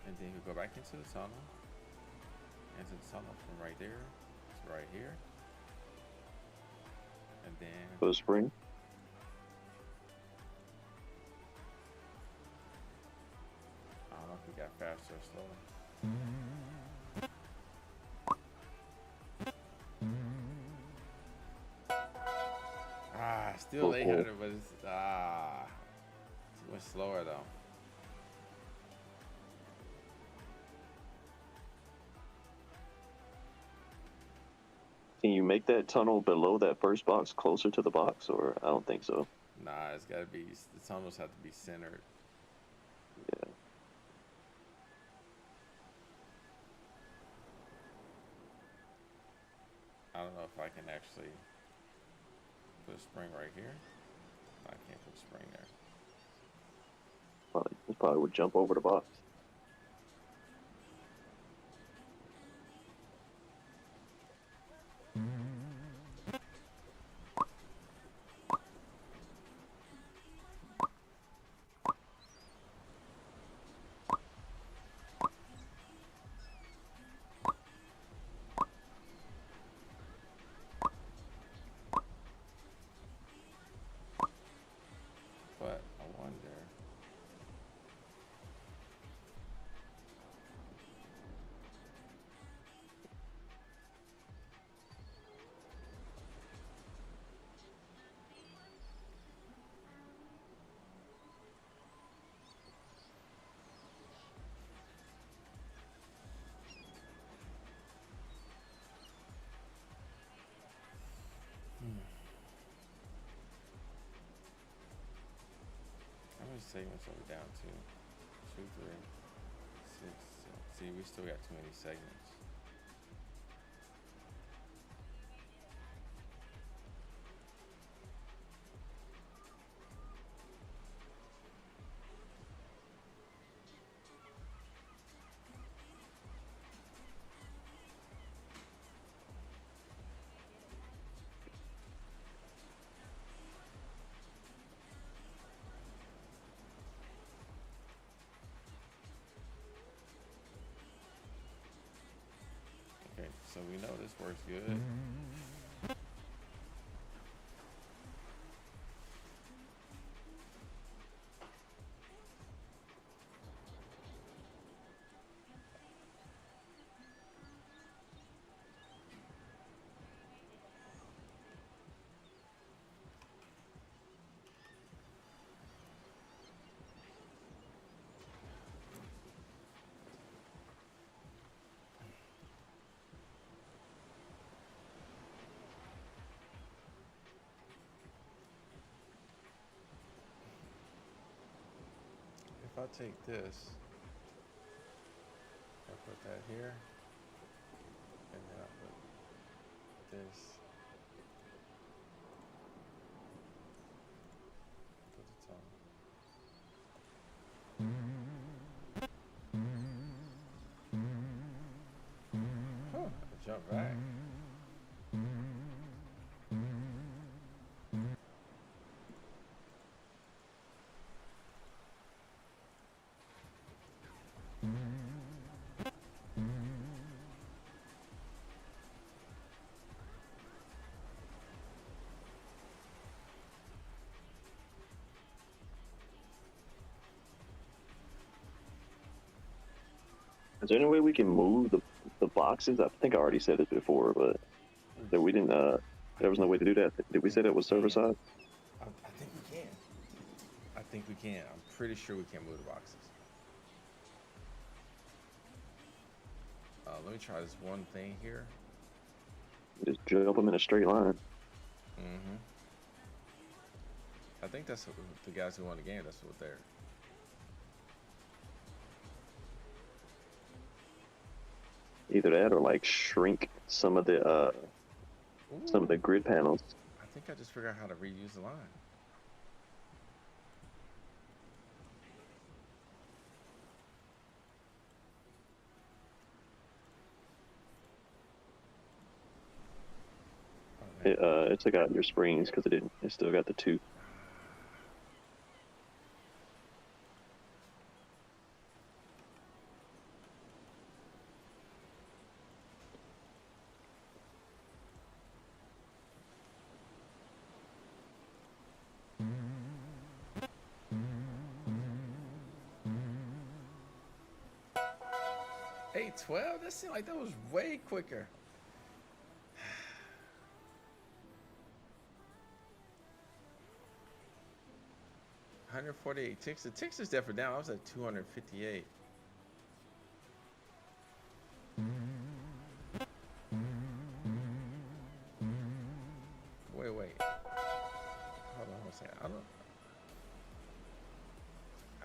S2: And then you go back into the tunnel. Into the tunnel from right there to right here. And then
S5: For the spring.
S2: I don't know if we got faster or slower. Still 800, but it's it went slower though.
S5: Can you make that tunnel below that first box closer to the box, or I don't think so.
S2: Nah, it's gotta be, the tunnels have to be centered.
S5: Yeah.
S2: I don't know if I can actually put a spring right here. I can't put a spring there.
S5: This probably would jump over the box.
S2: But I wonder. How many segments are we down to? 2, 3, 6, 7. See, we still got too many segments. Okay, so we know this works good. If I take this, I put that here, and then I put this. Put the tone. Huh, jump back.
S5: Is there any way we can move the boxes? I think I already said this before, but that we didn't. There was no way to do that. Did we say that was server side?
S2: I think we can. I think we can. I'm pretty sure we can move the boxes. Let me try this one thing here.
S5: Just jump them in a straight line.
S2: Mm-hmm. I think that's what the guys who won the game. That's what they're.
S5: Either that or like shrink some of the grid panels.
S2: I think I just figured out how to reuse the line.
S5: It took out your springs because it didn't. It still got the 2.
S2: Hey, 12? That seemed like that was way quicker. $148 ticks. The ticks is definitely down. I was at 258. Wait. Hold on a second. I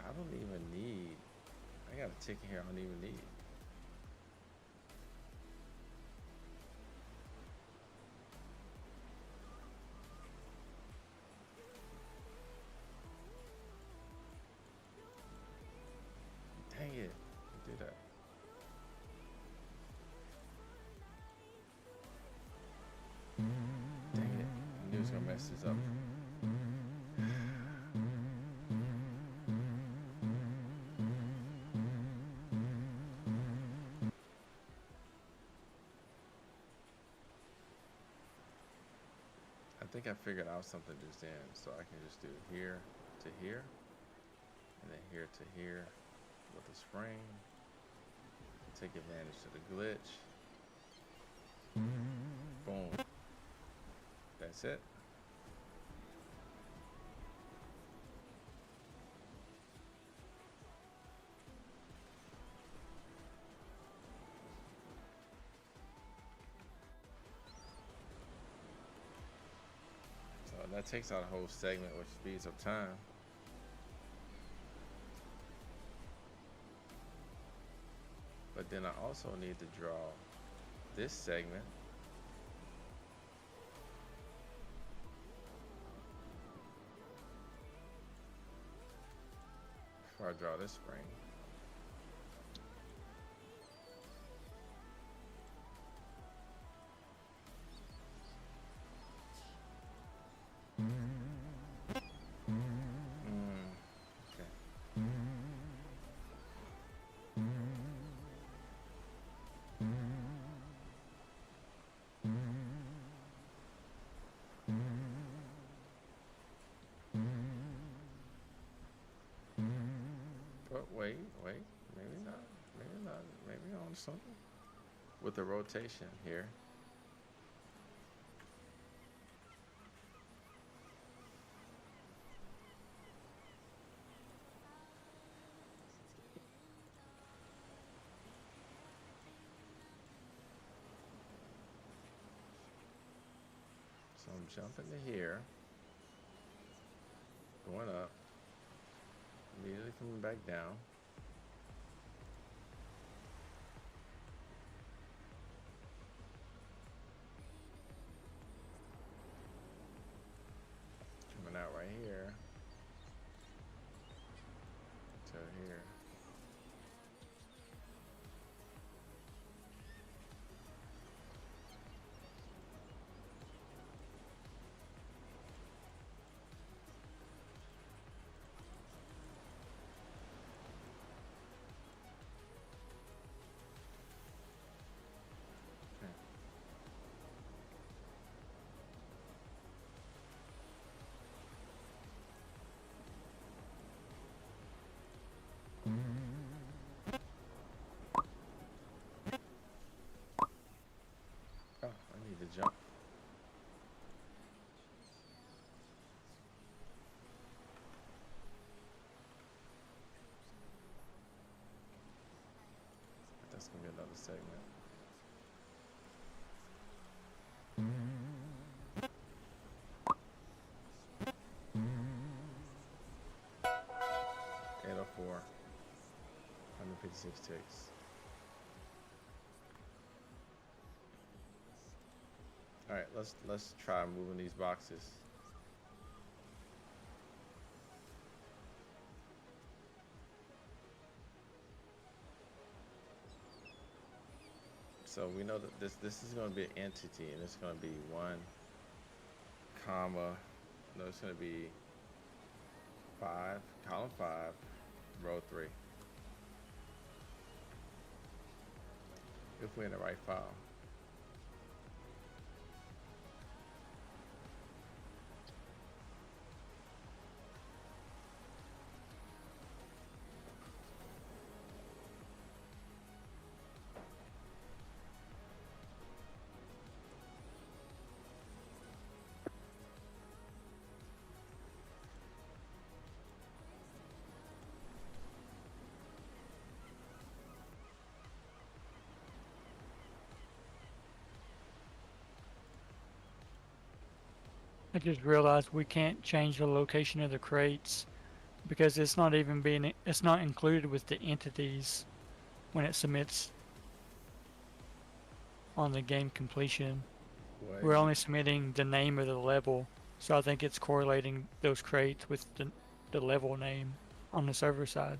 S2: don't even need. I got a ticket here I don't even need. Dang it. Do that. Dang it. I knew it was gonna mess this up. I think I figured out something just then, so I can just do here to here, and then here to here with a spring. Take advantage of the glitch. Boom. That's it. So that takes out a whole segment, which speeds up time. But then I also need to draw this segment. Before I draw this spring. Okay. But wait, maybe not, maybe on something with the rotation here. So I'm jumping to here, going up, immediately coming back down. another segment. $804, 156 ticks. All right, let's try moving these boxes. So we know that this is going to be an entity, and it's going to be 1, comma, no, it's going to be 5, column 5, row 3. If we're in the right file.
S3: I just realized we can't change the location of the crates because it's not included with the entities when it submits on the game completion.
S2: What?
S3: We're only submitting the name of the level, so I think it's correlating those crates with the level name on the server side.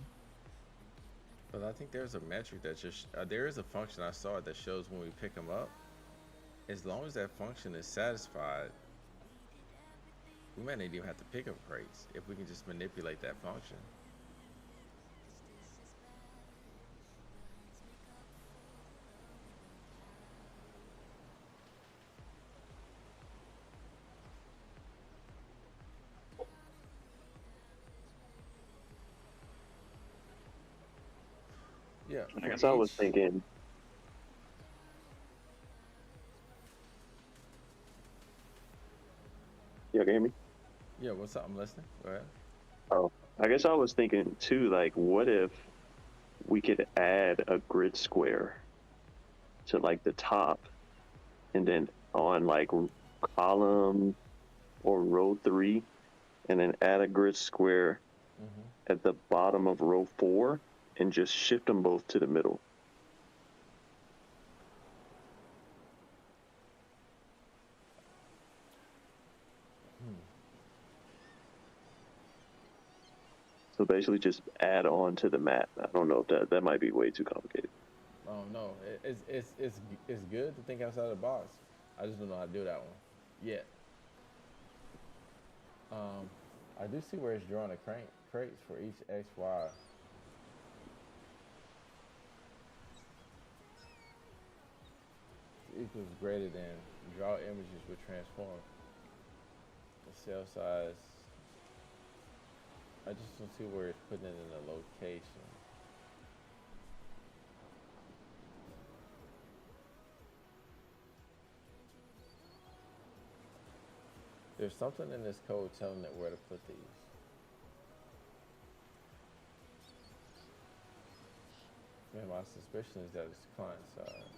S2: But I think there's a metric that just there is a function I saw that shows when we pick them up. As long as that function is satisfied, we might not even have to pick up crates if we can just manipulate that function. Yeah.
S5: I guess I was thinking. You can hear me?
S2: Yeah, what's up? I'm listening. Go ahead.
S5: Oh, I guess I was thinking too, like, what if we could add a grid square to like the top, and then on like column or row 3, and then add a grid square at the bottom of row 4, and just shift them both to the middle. So basically just add on to the map. I don't know if that might be way too complicated.
S2: Oh no, it's good to think outside the box. I just don't know how to do that one yet. I do see where it's drawing the crates for each X, Y. Equals greater than draw images with transform. The cell size. I just don't see where it's putting it in a location. There's something in this code telling it where to put these. Man, my suspicion is that it's client side.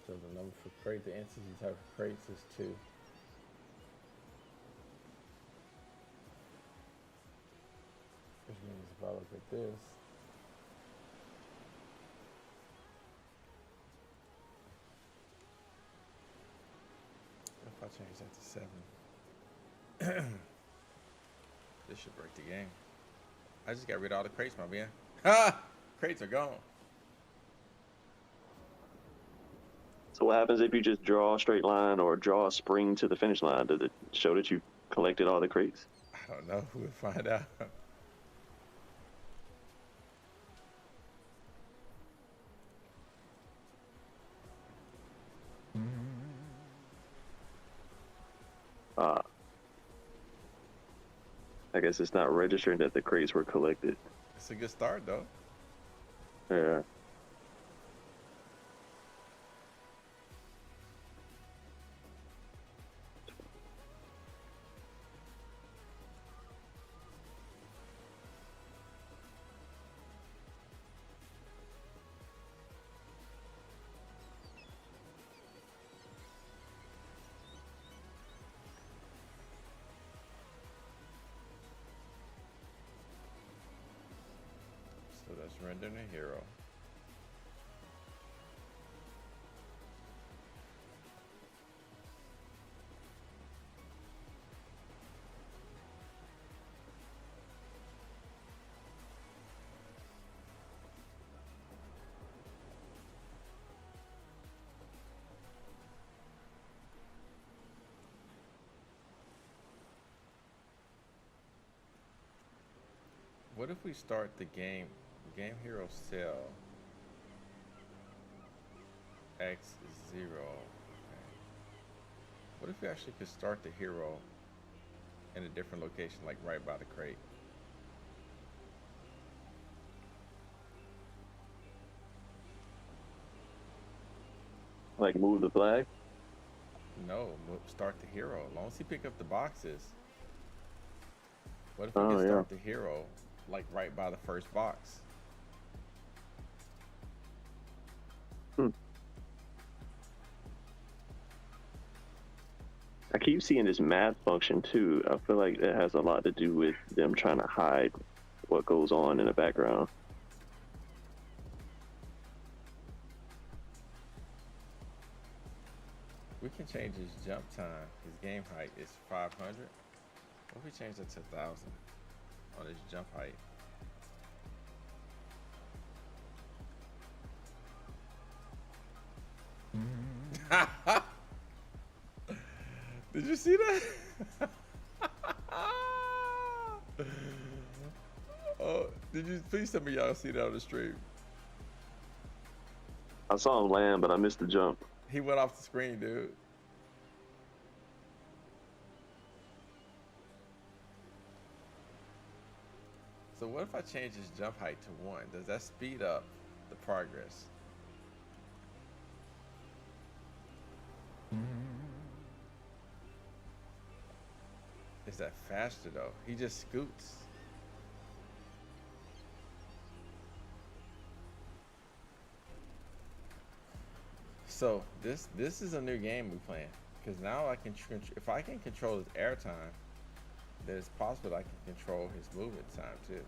S2: So the number for crate, the entity type of crates is 2. if I look at this, if I change that to 7, this should break the game. I just got rid of all the crates, my man. Ha! Crates are gone.
S5: So what happens if you just draw a straight line or draw a spring to the finish line? Does it show that you collected all the crates?
S2: I don't know. We'll find out.
S5: I guess it's not registering that the crates were collected.
S2: It's a good start, though.
S5: Yeah.
S2: So that's rendering a hero. What if we start the game hero cell X is 0? Okay. What if we actually could start the hero in a different location, like right by the crate?
S5: Like move the flag?
S2: No, start the hero. As long as he pick up the boxes. What if we
S5: Oh,
S2: can
S5: yeah.
S2: start the hero like right by the first box?
S5: I keep seeing this math function too. I feel like it has a lot to do with them trying to hide what goes on in the background.
S2: We can change his jump time. His game height is 500. What if we change that to 1,000 on his jump height? Did you see that? Oh, did you? Please tell me y'all see that on the stream.
S5: I saw him land, but I missed the jump.
S2: He went off the screen, dude. So what if I change his jump height to 1? Does that speed up the progress? Is that faster though? He just scoots. So this is a new game we playing, because now I can if I can control his air time, then it's possible that I can control his movement time too.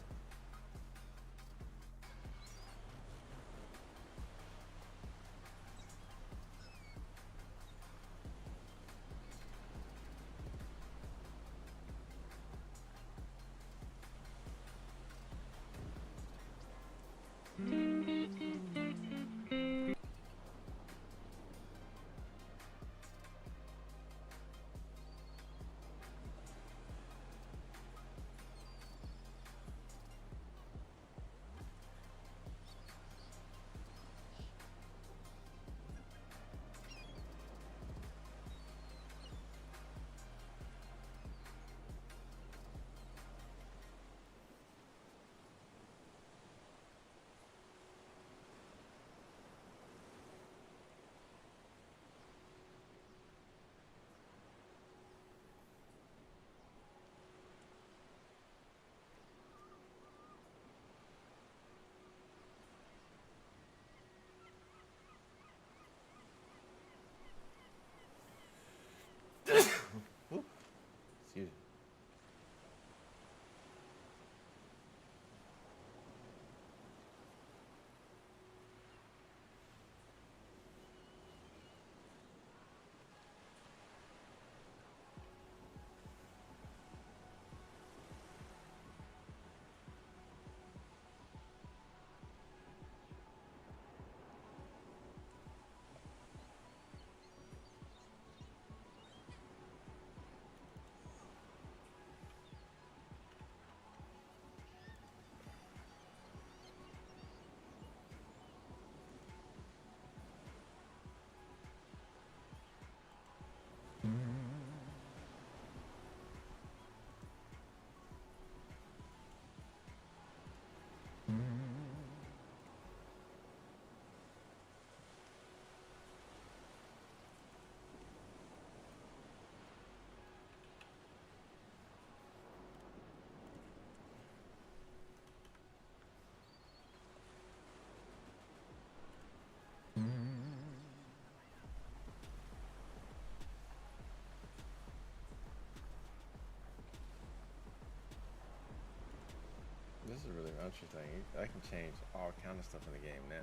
S2: interesting. I can change all kind of stuff in the game now.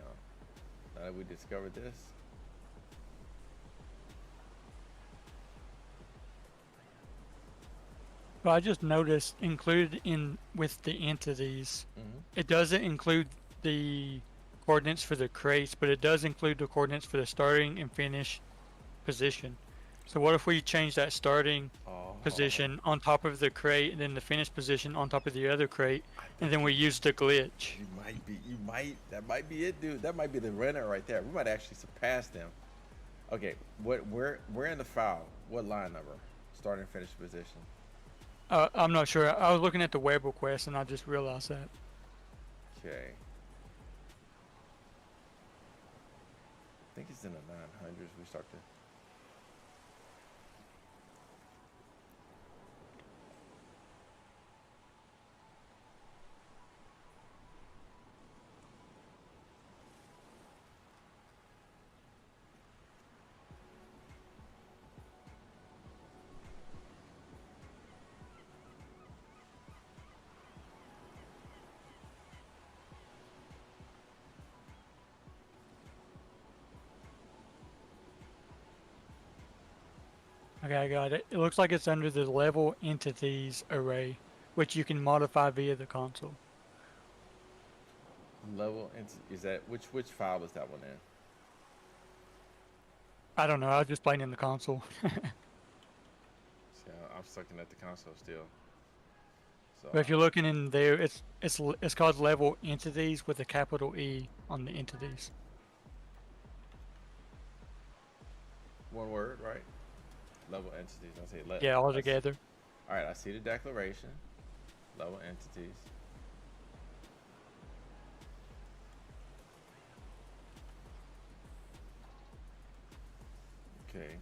S2: Now that we discovered this.
S3: But I just noticed included in with the entities, it doesn't include the coordinates for the crates, but it does include the coordinates for the starting and finish position. So what if we change that starting position on top of the crate and then the finish position on top of the other crate, and then we use the glitch?
S2: That might be it, dude. That might be the winner right there. We might actually surpass them. Okay, where in the file? What line number? Starting and finish position.
S3: I'm not sure. I was looking at the web request and I just realized that.
S2: Okay. I think it's in the 900s we start to.
S3: Okay, I got it. It looks like it's under the level entities array, which you can modify via the console.
S2: Is that which file is that one in?
S3: I don't know. I was just playing in the console.
S2: See, I'm looking at the console still. So,
S3: but if you're looking in there, it's called level entities with a capital E on the entities.
S2: one word, right? Level entities. I say
S3: yeah, all together.
S2: All right, I see the declaration. Level entities. Okay.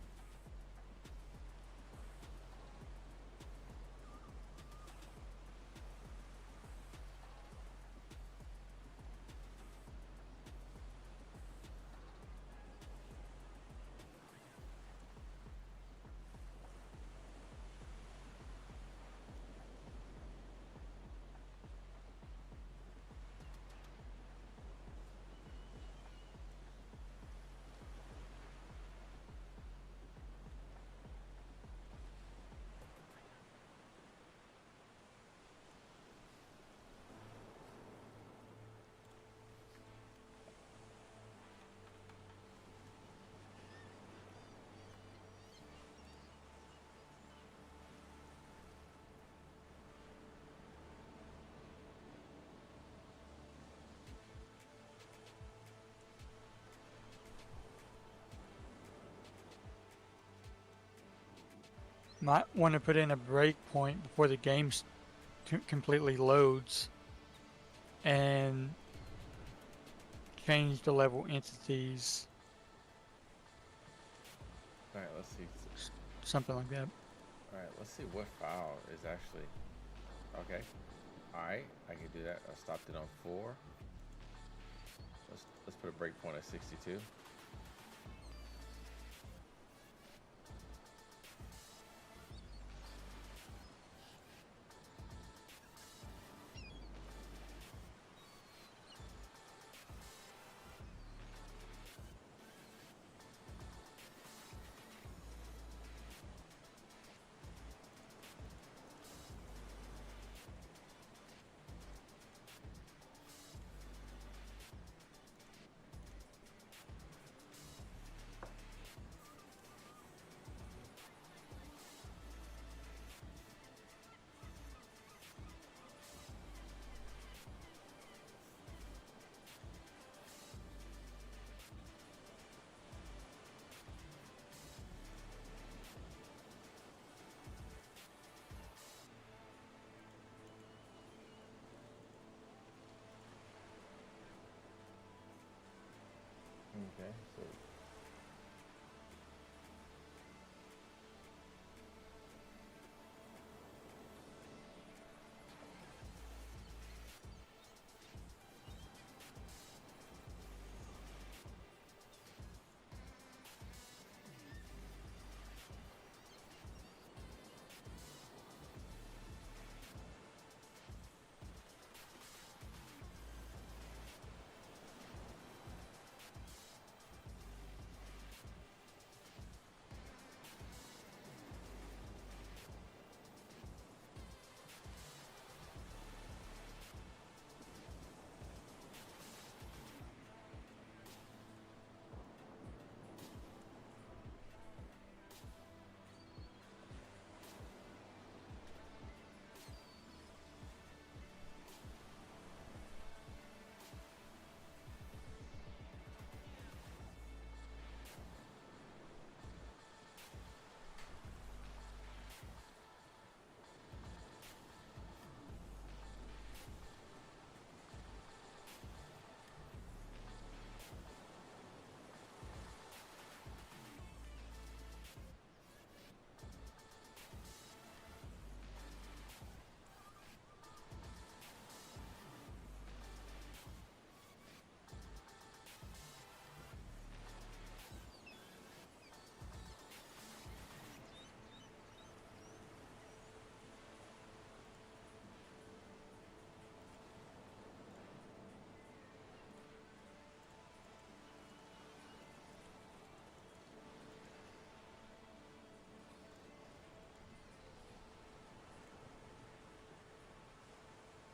S3: Might want to put in a breakpoint before the game completely loads and change the level entities.
S2: All right, let's see.
S3: Something like that.
S2: All right, let's see what file is actually. Okay. All right, I can do that. I stopped it on 4. Let's put a breakpoint at 62. Okay, so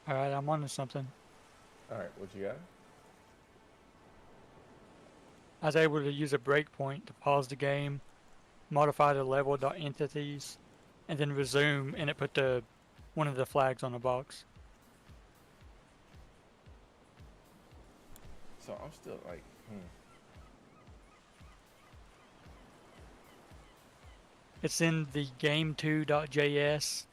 S3: All right, I'm on to something.
S2: All right, what you got?
S3: I was able to use a breakpoint to pause the game, modify the level.entities, and then resume, and it put one of the flags on the box.
S2: So I'm still like,
S3: It's in the game2.js.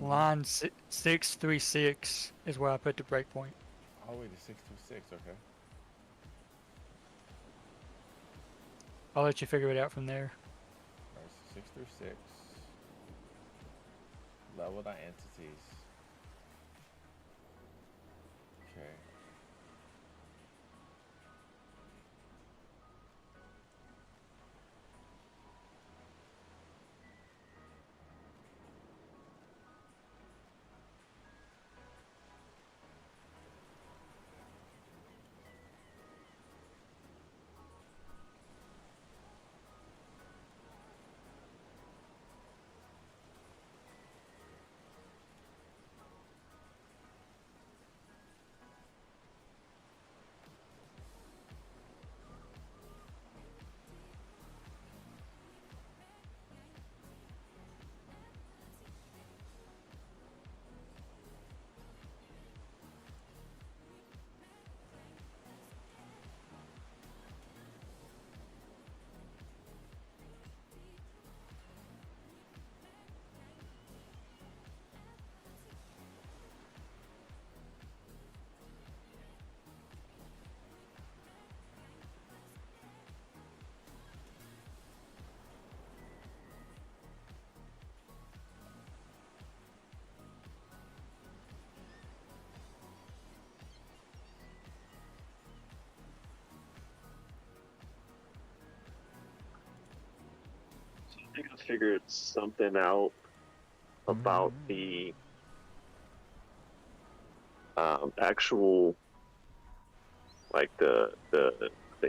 S3: Line 636 is where I put the breakpoint.
S2: All the way to 626, okay.
S3: I'll let you figure it out from there.
S2: All right, so 6 through 6. Level.entities. Okay.
S5: I think I figured something out about the actual, like the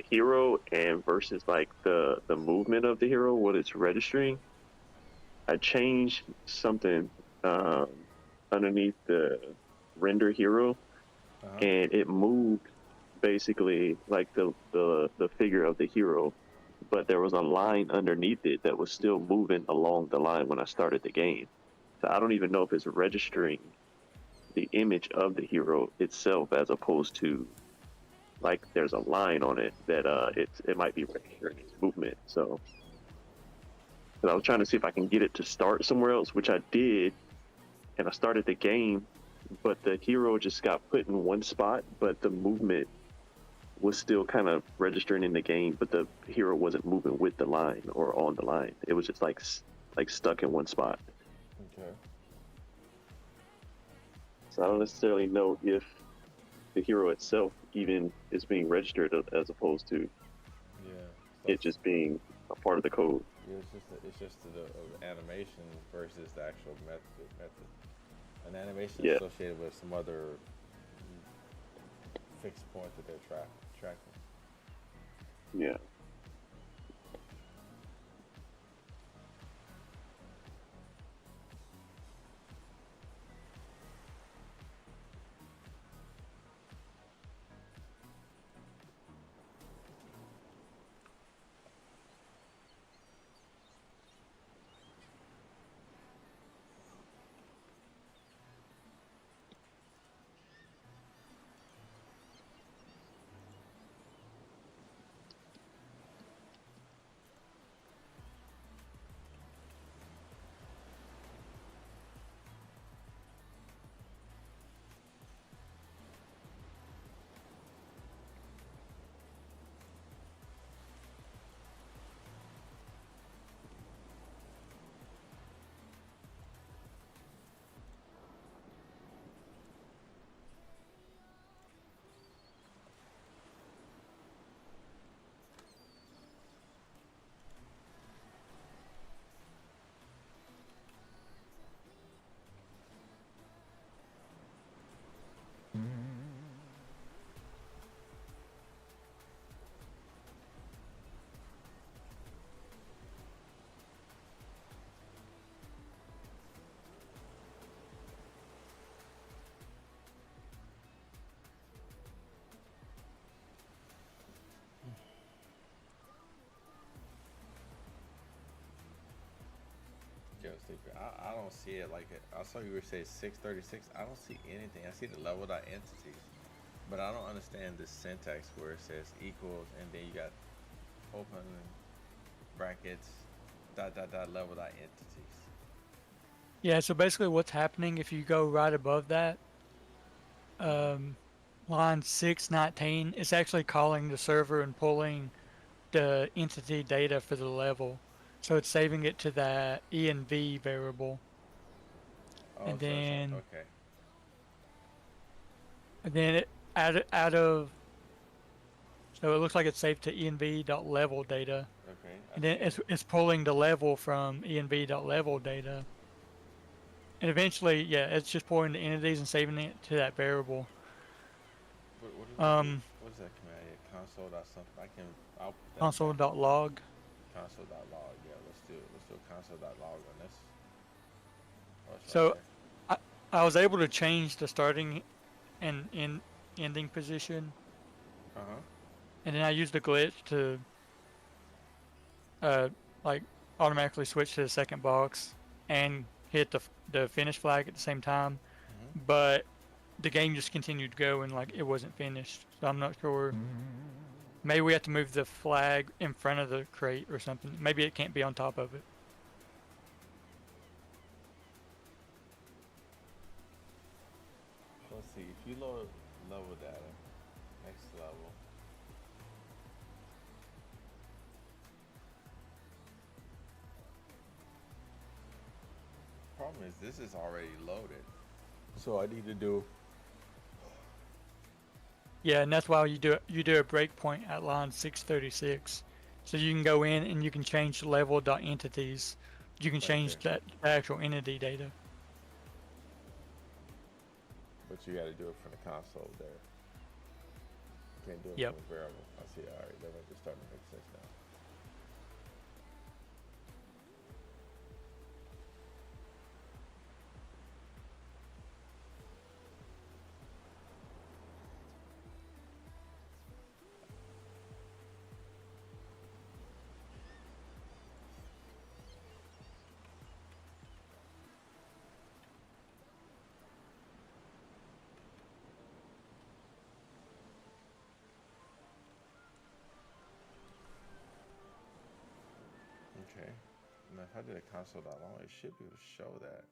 S5: hero and versus like the movement of the hero, what it's registering. I changed something underneath the render hero, and it moved basically like the figure of the hero, but there was a line underneath it that was still moving along the line when I started the game. So I don't even know if it's registering the image of the hero itself as opposed to like there's a line on it that it might be registering its movement. So I was trying to see if I can get it to start somewhere else, which I did, and I started the game, but the hero just got put in one spot, but the movement was still kind of registering in the game, but the hero wasn't moving with the line or on the line. It was just like stuck in one spot.
S2: Okay.
S5: So I don't necessarily know if the hero itself even is being registered as opposed to it just being a part of the code.
S2: Yeah, it's just the animation versus the actual method. An animation is associated with some other fixed point that they're tracking.
S5: Yeah.
S2: Yo, Sleepy, I don't see it like it. I saw you were saying 636. I don't see anything. I see the level dot entities, but I don't understand the syntax where it says equals and then you got open brackets dot dot dot level dot entities.
S3: Yeah, so basically what's happening if you go right above that, line 619, it's actually calling the server and pulling the entity data for the level. So it's saving it to that env variable.
S2: Oh,
S3: And
S2: so it's like,
S3: then
S2: okay.
S3: it out of so it looks like it's saved to env.level data.
S2: Okay, I
S3: And
S2: see
S3: then
S2: it.
S3: it's pulling the level from env.level data. And eventually, yeah, it's just pulling the entities and saving it to that variable.
S2: What does it do? What is that command? Console dot something. I'll put that back.
S3: Console.log.
S2: Console dot log. Yeah, let's do a console dot log on this. Oh, it's right
S3: So
S2: there.
S3: I was able to change the starting and ending position,
S2: Uh huh.
S3: and then I used the glitch to uh like automatically switch to the second box and hit the finish flag at the same time.
S2: Mm-hmm.
S3: But the game just continued to go and like it wasn't finished. So I'm not sure. Maybe we have to move the flag in front of the crate or something. Maybe it can't be on top of it.
S2: Let's see. If you load level data, next level. Problem is, this is already loaded. So I need to do.
S3: Yeah, and that's why you do a breakpoint at line 636. So you can go in and you can change the level.entities. You can
S2: Right
S3: change
S2: there.
S3: the actual entity data.
S2: But you got to do it from the console there. Can't do it
S3: Yep.
S2: from a variable. I see. All right, that might be starting to make sense now. Okay. Now, if I did a console.log, it should be able to show that.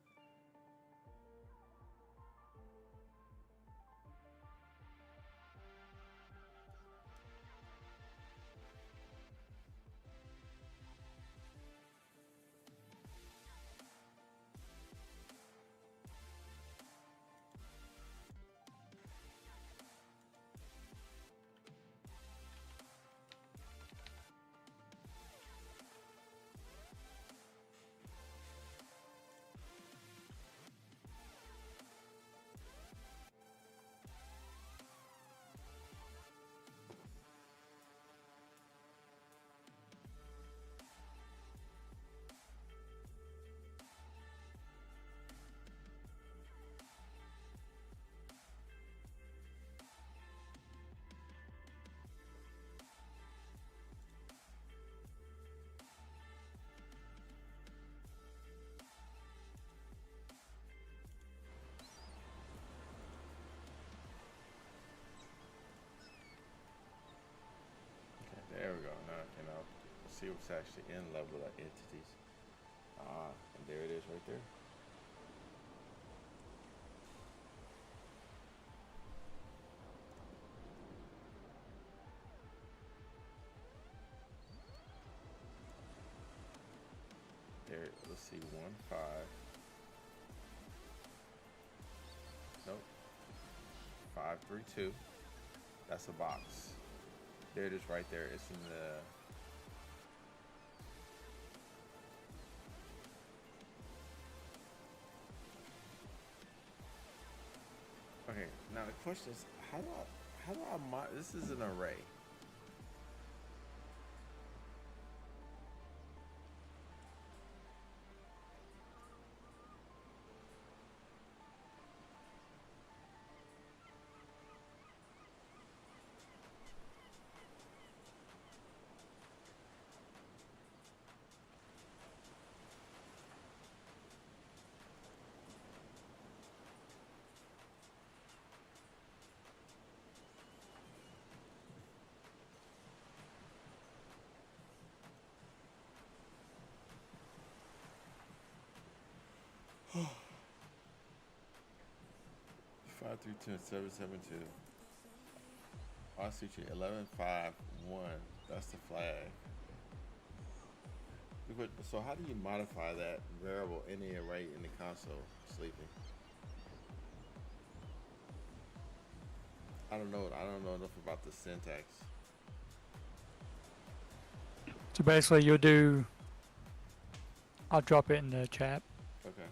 S2: There we go. Now I can see what's actually in level of entities. And there it is right there. There, let's see, 1, 5. Nope. 532. That's a box. There it is right there. It's in the. Okay, now the question is, how do I this is an array. 532 and 772. I see you. 1151. That's the flag. So how do you modify that variable in the array in the console, Sleepy? I don't know enough about the syntax.
S3: So basically, I'll drop it in the chat.
S2: Okay.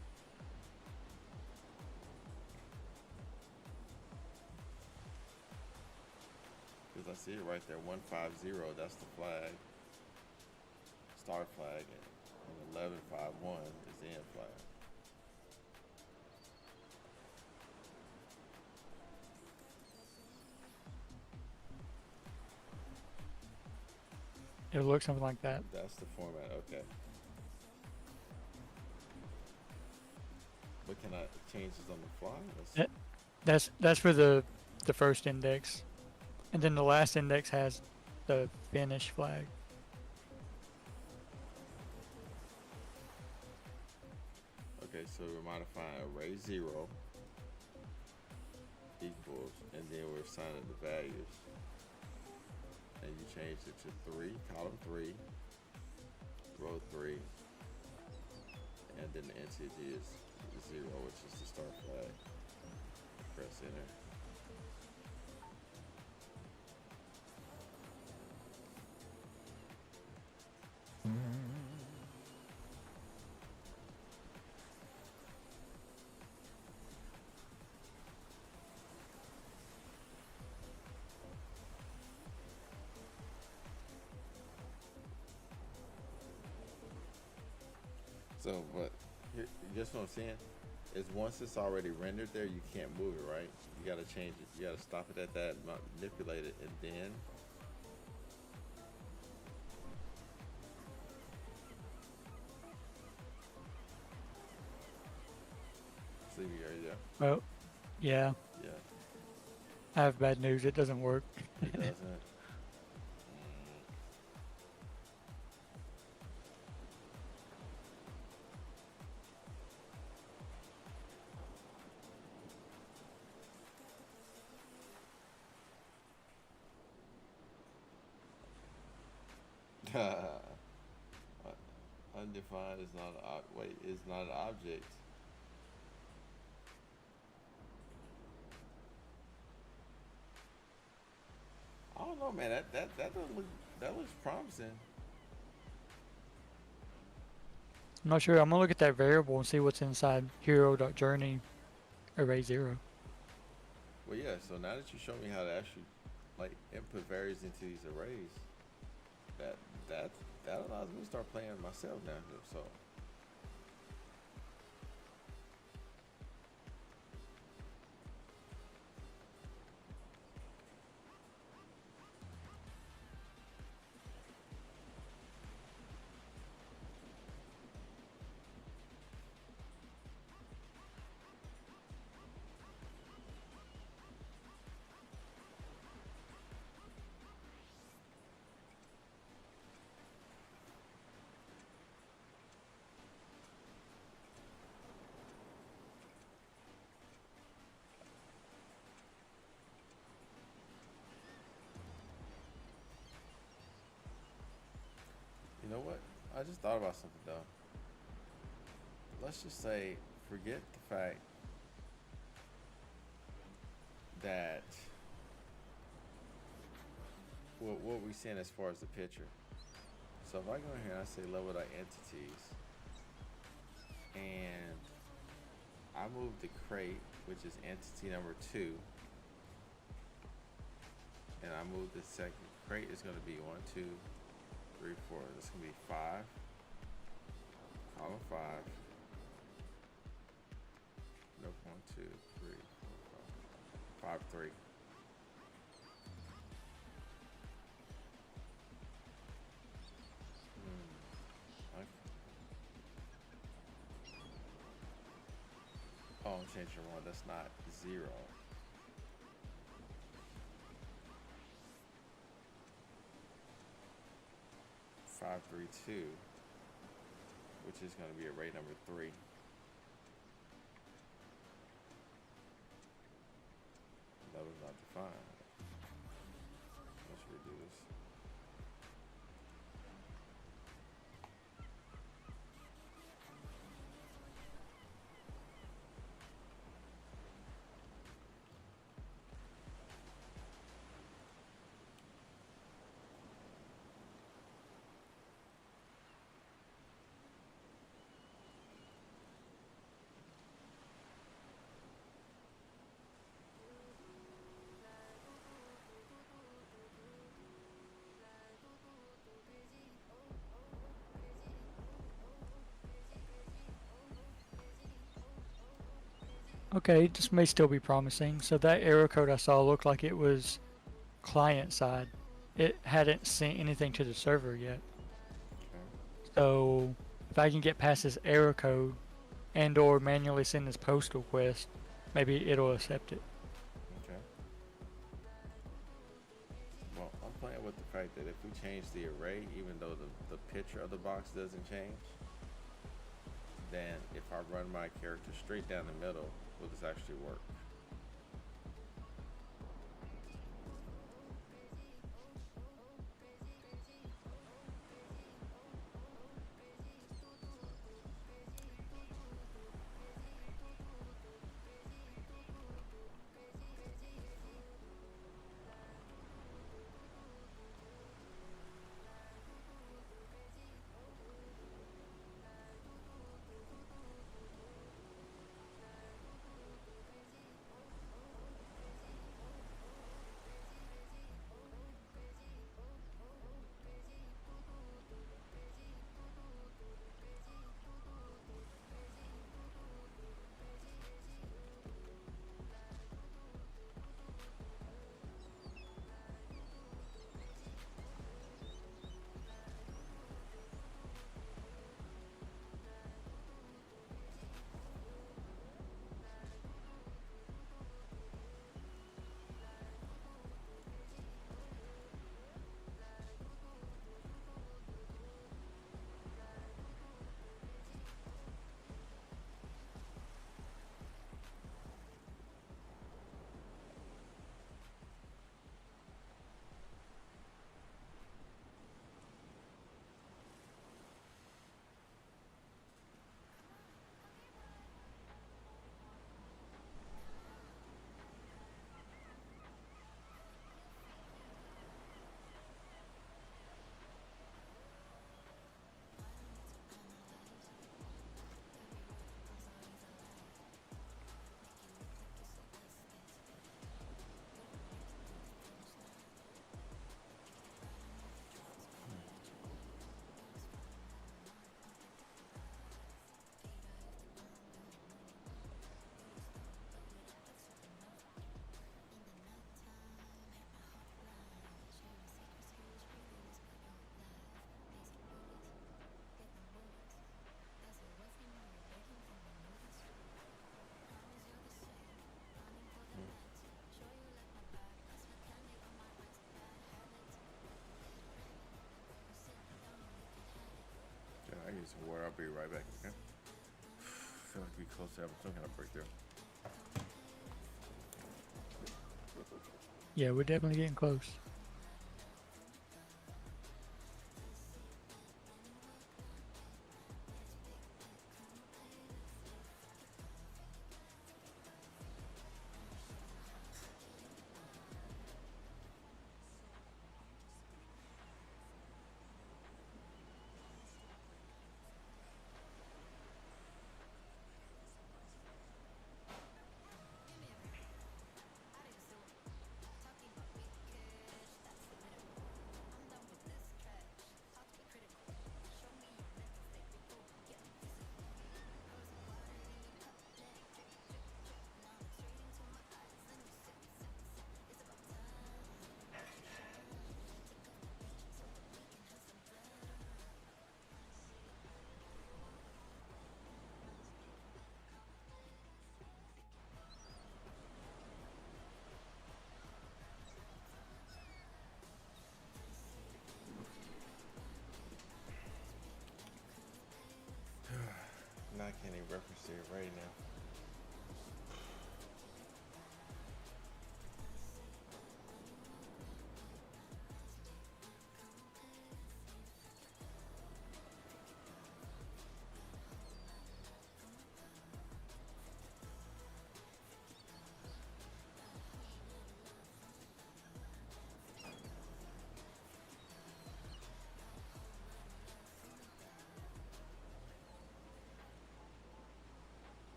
S2: Because I see it right there, 150. That's the flag, start flag, and 1151 is the end flag.
S3: It'll look something like that.
S2: That's the format. Okay. But can I change this on the fly?
S3: That's for the first index, and then the last index has the finish flag.
S2: Okay, so we're modifying array 0 equals, and then we're assigning the values. And you change it to 3, column 3, row 3, and then the entity is 0, which is the start flag. Press enter. So, but just what I'm saying is once it's already rendered there, you can't move it, right? You got to change it. You got to stop it at that, manipulate it, and then. Sleepy, are you there?
S3: Well, yeah.
S2: Yeah.
S3: I have bad news. It doesn't work.
S2: It doesn't. Undefined is not is not an object. I don't know, man. That doesn't look. That looks promising.
S3: I'm not sure. I'm gonna look at that variable and see what's inside hero.journey array 0.
S2: Well, yeah. So now that you show me how to actually input values into these arrays, that allows me to start playing myself now. So. You know what? I just thought about something though. Let's just say, forget the fact that what we're seeing as far as the picture. So if I go in here and I say level.entities, and I move the crate, which is entity number 2, and I move the second crate, is going to be 1, 2, 3, 4. This is going to be 5, column 5. No, 1, 2, 3, 4, 5, 3. Okay. Oh, I'm changing one. That's not 0. Five, 3, 2, which is going to be array number 3. That was not defined. Let's redo this.
S3: Okay, this may still be promising. So that error code I saw looked like it was client side. It hadn't sent anything to the server yet.
S2: Okay.
S3: So if I can get past this error code and or manually send this post request, maybe it'll accept it.
S2: Okay. Well, I'm playing with the fact that if we change the array, even though the picture of the box doesn't change, then if I run my character straight down the middle, will this actually work? I need some water. I'll be right back, okay? I feel like we close to having some kind of breakthrough.
S3: Yeah, we're definitely getting close.
S2: Now I can't even reference it right now.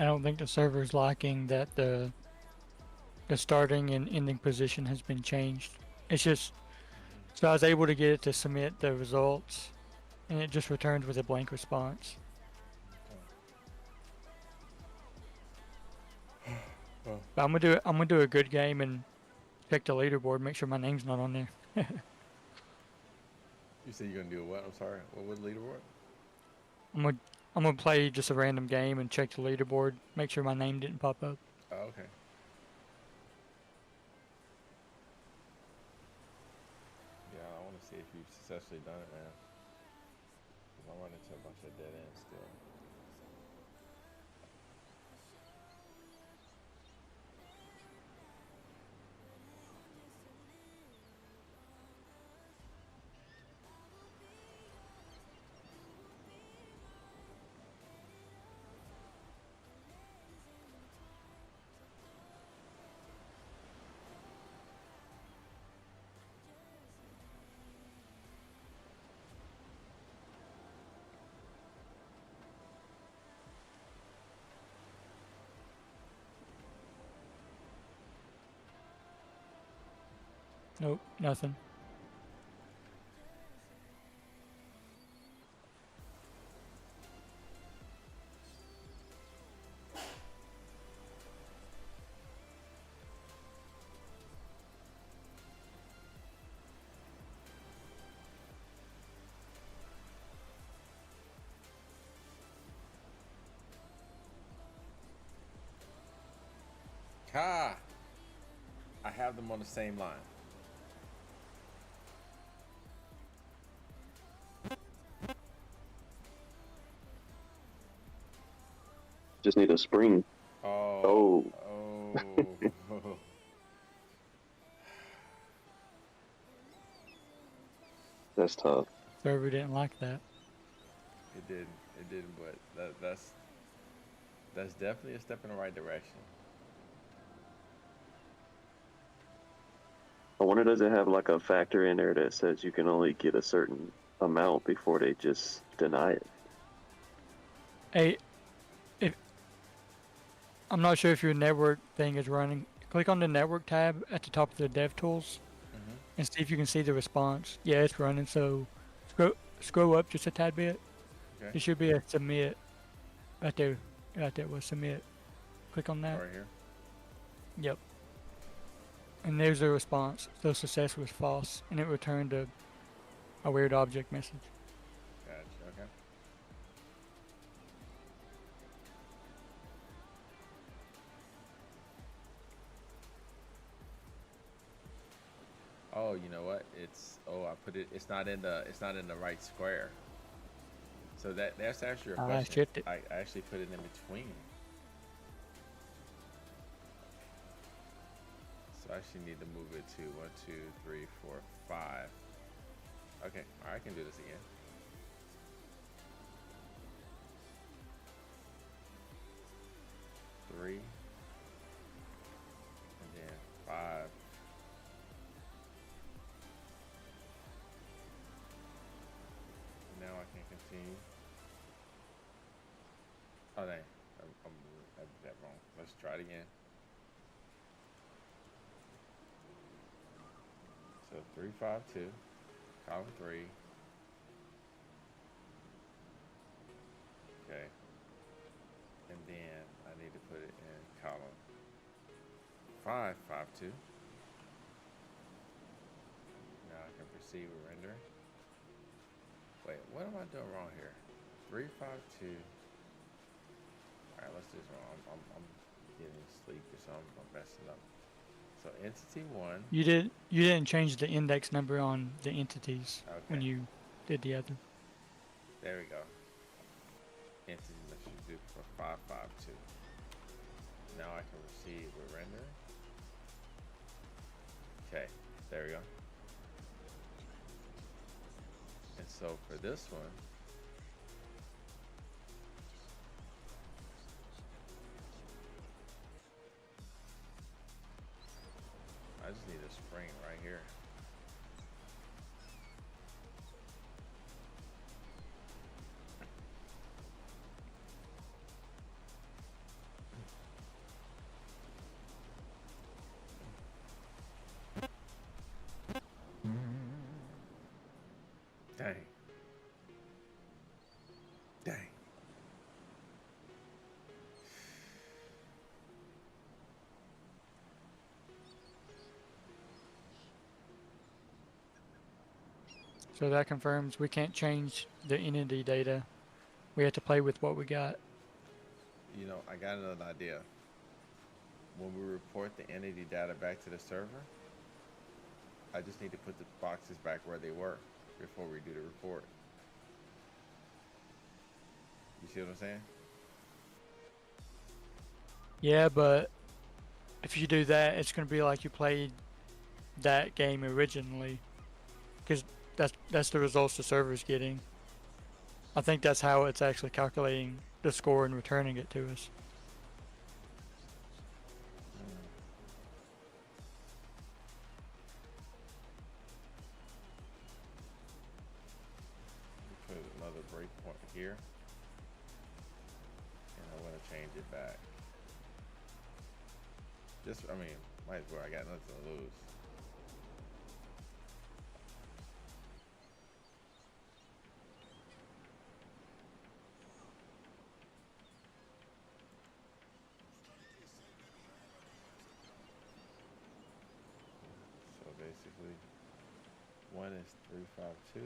S3: I don't think the server's liking that the starting and ending position has been changed. It's just so I was able to get it to submit the results, and it just returned with a blank response. But I'm gonna do a good game and check the leaderboard, make sure my name's not on there.
S2: You said you're gonna do what? I'm sorry. What was the leaderboard?
S3: I'm gonna play just a random game and check the leaderboard, make sure my name didn't pop up.
S2: Oh, okay. Yeah, I want to see if you've successfully done it, man. Because I'm running into a bunch of dead ends still.
S3: Nope, nothing.
S2: Ha! I have them on the same line.
S5: Just need a spring.
S2: Oh.
S5: That's tough.
S3: Server didn't like that.
S2: It didn't, but that's definitely a step in the right direction.
S5: I wonder, does it have like a factor in there that says you can only get a certain amount before they just deny it?
S3: Hey, I'm not sure if your network thing is running. Click on the network tab at the top of the DevTools and see if you can see the response. Yeah, it's running. So scroll up just a tad bit.
S2: Okay.
S3: There should be a submit right there. Right there was submit. Click on that.
S2: Right here.
S3: Yep. And there's the response. So success was false, and it returned a weird object message.
S2: Gotcha. Okay. Oh, you know what? I put it. It's not in the right square. So that's actually a question.
S3: Shift it.
S2: I actually put it in between. So I actually need to move it to 1, 2, 3, 4, 5. Okay, all right, I can do this again. Three, and then 5. Now I can continue. Oh, dang. I did that wrong. Let's try it again. So 3, 5, 2, column 3. Okay. And then I need to put it in column 5, 5, 2. Now I can proceed with rendering. Wait, what am I doing wrong here? 3, 5, 2. All right, let's do this wrong. I'm getting sleepy, so I'm messing up. So entity 1.
S3: You didn't change the index number on the entities when you did the other.
S2: There we go. Entity that should do for 5, 5, 2. Now I can proceed with rendering. Okay, there we go. And so for this one, I just need a spring right here.
S3: So that confirms we can't change the entity data. We have to play with what we got.
S2: You know, I got another idea. When we report the entity data back to the server, I just need to put the boxes back where they were before we do the report. You see what I'm saying?
S3: Yeah, but if you do that, it's going to be like you played that game originally, because that's the results the server's getting. I think that's how it's actually calculating the score and returning it to us.
S2: Put another breakpoint here, and I want to change it back. Just, I mean, might as well. I got nothing to lose. So basically, 1 is 352.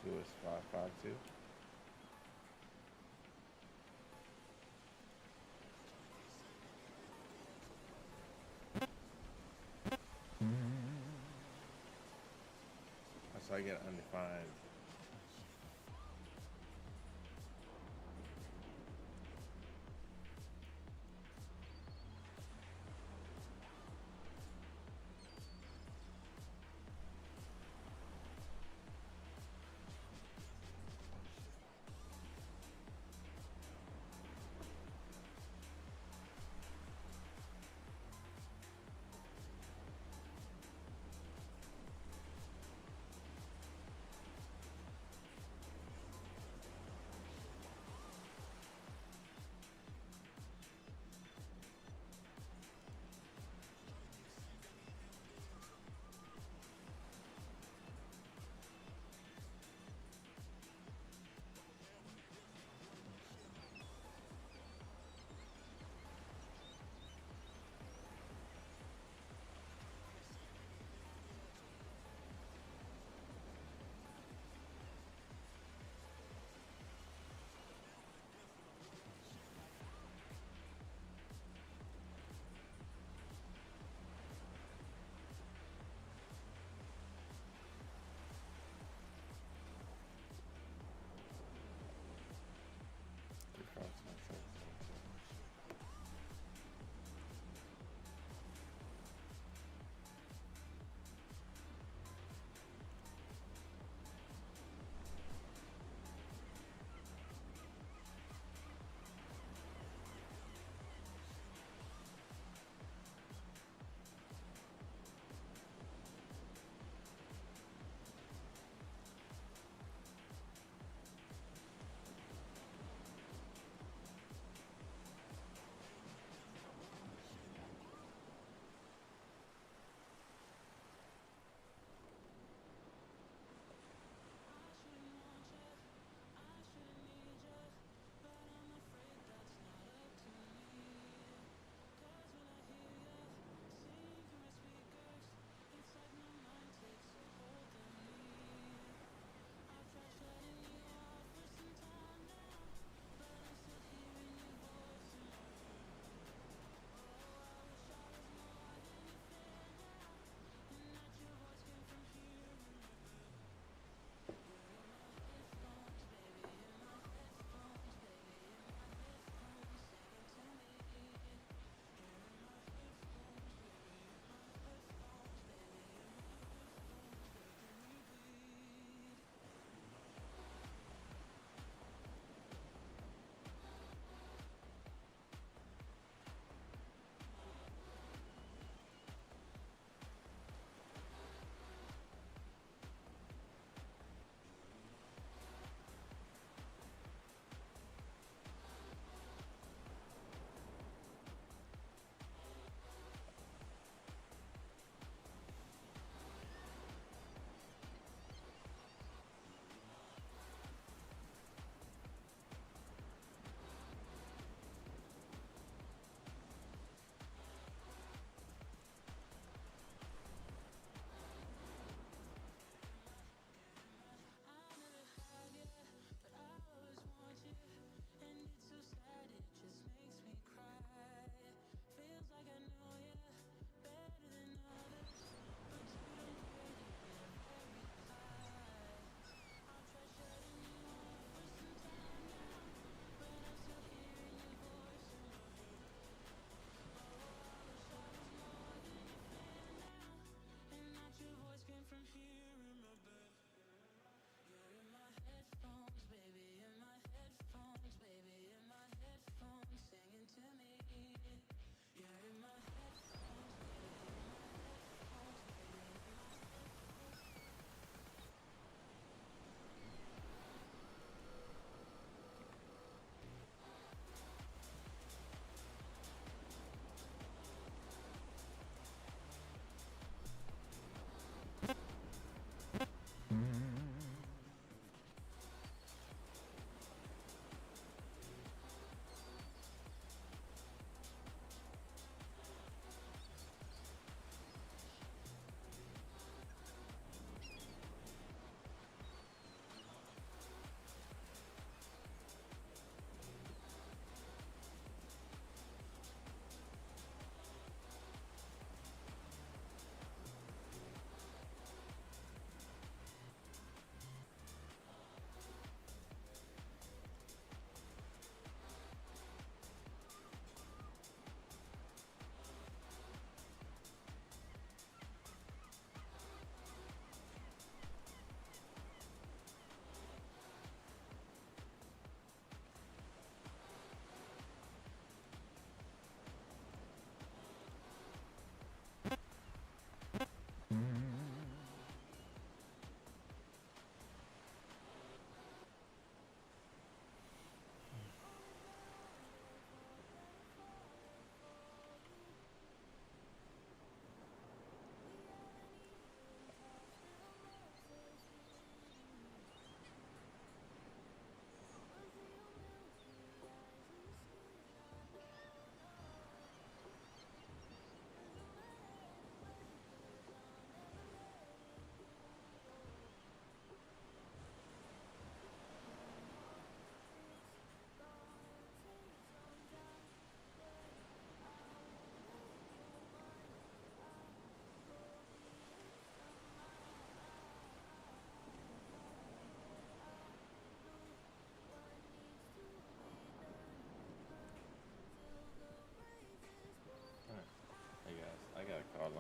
S2: 2 is 552. So I get undefined.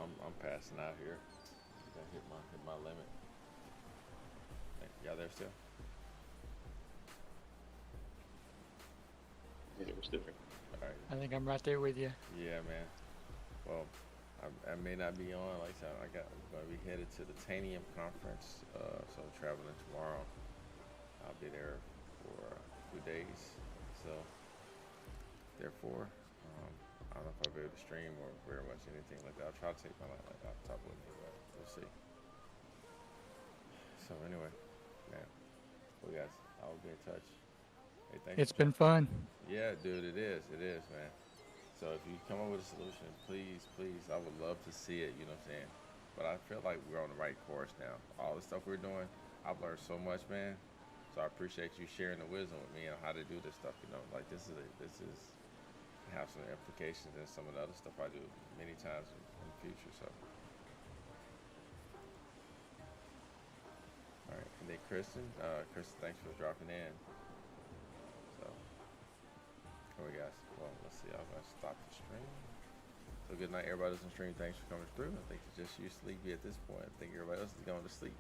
S2: I'm passing out here. I hit my limit. Hey, y'all there still?
S5: Yeah, we're still here.
S2: All right.
S3: I think I'm right there with you.
S2: Yeah, man. Well, I may not be on. Like I said, I'm going to be headed to the Tanium conference. So I'm traveling tomorrow. I'll be there for 2 days. So therefore, I don't know if I'll be able to stream or very much anything like that. I'll try to take my laptop with me, but we'll see. So anyway, man, well guys, I'll be in touch. Hey, thanks.
S3: It's been fun.
S2: Yeah, dude, it is, man. So if you come up with a solution, please, I would love to see it, you know what I'm saying? But I feel like we're on the right course now. All the stuff we're doing, I've learned so much, man. So I appreciate you sharing the wisdom with me on how to do this stuff, you know? Like this is have some implications in some of the other stuff I do many times in the future, so. All right, and then Kristen, thanks for dropping in. So, alright guys, well, let's see, I'm gonna stop the stream. So good night, everybody that's on stream. Thanks for coming through. I think it's just you sleepy at this point. I think everybody else is going to sleep.